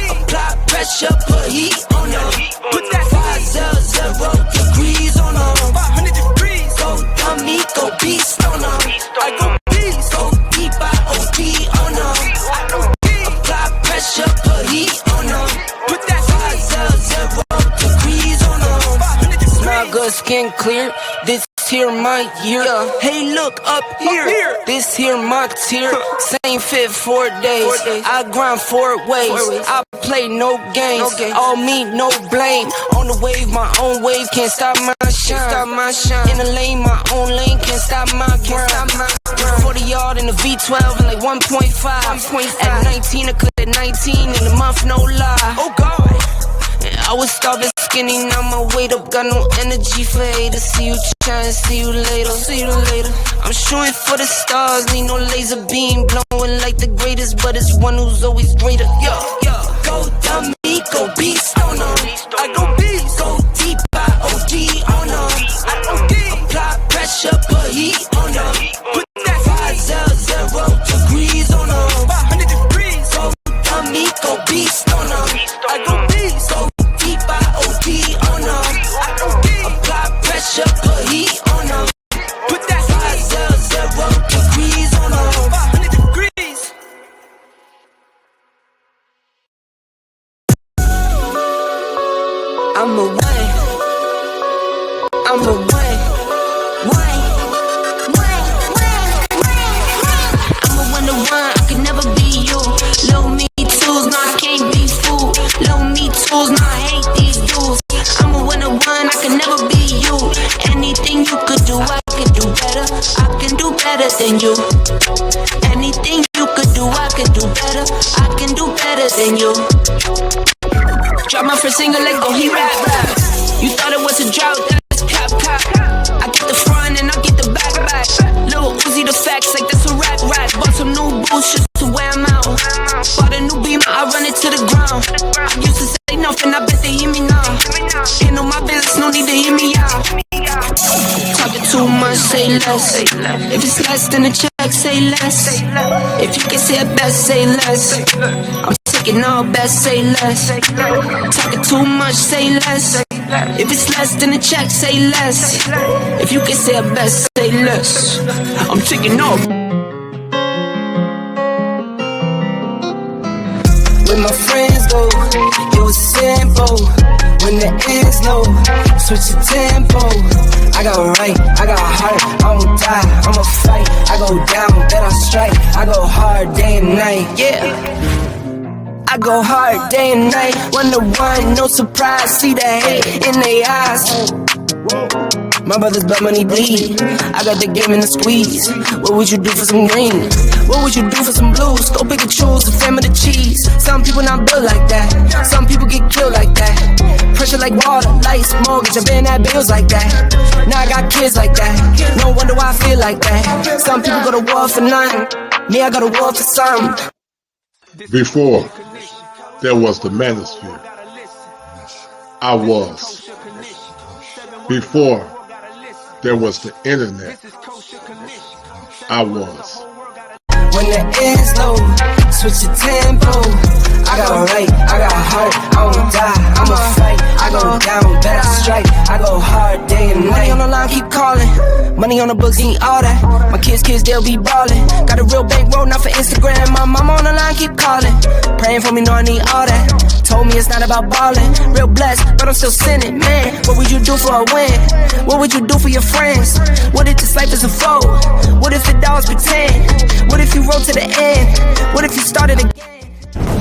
Apply pressure, put heat, oh no. Put that 500 degrees, oh no. 500 degrees, go dummy, go beast, oh no. I go beast, go deep, I OD, oh no. Apply pressure, put heat, oh no. Put that 500 degrees, oh no. Smell good, skin clear. This here my year. Hey, look up here. This here my tier. Same fit 4 days. I grind 4 ways. I play no games. All me, no blame. On the wave, my own wave. Can't stop my shine. In the lane, my own lane. Can't stop my grind. 40 yard in the V12 and like 1.5. At 19, I cut at 19 in a month, no lie. Oh God. I was starving skinny, now my weight up, got no energy for haters. See you trying, see you later. I'm shooting for the stars, need no laser beam, blowing like the greatest, but it's one who's always greater. Go dummy, go beast, oh no. I go beast, go deep, I OD, oh no. Apply pressure, put heat, oh no. Put that 500 degrees, oh no. 500 degrees, go dummy, go beast, oh no. I go beast, go deep, I OD, oh no. Apply pressure, put heat, oh no. Put that 500 degrees, oh no. 500 degrees. I'm a one. I'm a one. I'm a one-to-one, I can never be you. Low me tools, no I can't be fooled. Low me tools, no I hate these dudes. I'm a one-to-one, I can never be you. Anything you could do, I can do better. I can do better than you. Anything you could do, I can do better. I can do better than you. Drop my first single, let go, he rap. You thought it was a drought, that's cap. I get the front and I get the back. Lil Uzi the facts, like that's a rap. Bought some new boots just to wear them out. Bought a new beamer, I run it to the ground. I used to say nothing, I bet they hear me now. Ain't no my business, no need to hear me out. Talking too much, say less. If it's less than a check, say less. If you can say it best, say less. I'm taking all best, say less. Talking too much, say less. If it's less than a check, say less. If you can say it best, say less. I'm taking all. When my friends go, it was simple. When the ends low, switch the tempo. I got right, I got heart, I won't die, I'ma fight. I go down, then I strike. I go hard day and night, yeah. I go hard day and night. 1-to-1, no surprise. See the hate in their eyes. My brother's blood money bleed. I got the game in the squeeze. What would you do for some green? What would you do for some blues? Go pick and choose the fam of the cheese. Some people not built like that. Some people get killed like that. Pressure like water, lights, mortgage, I'm paying that bills like that. Now I got kids like that. No wonder why I feel like that. Some people go to war for nothing. Me, I go to war for something. Before there was the manosphere, I was. Before there was the internet, I was. When the end's low, switch the tempo. I got right, I got heart, I won't die, I'ma fight. I go down, bet I strike. I go hard day and night. Money on the line, keep calling. Money on the books, ain't all that. My kids, they'll be ballin'. Got a real bankroll, not for Instagram. My mama on the line, keep calling. Praying for me, know I need all that. Told me it's not about ballin'. Real blessed, but I'm still sinning, man. What would you do for a win? What would you do for your friends? What if this life is a foe? What if the dogs pretend? What if you roll to the end? What if you started again?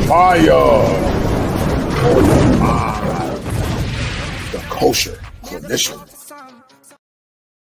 Fire. The kosher clinician.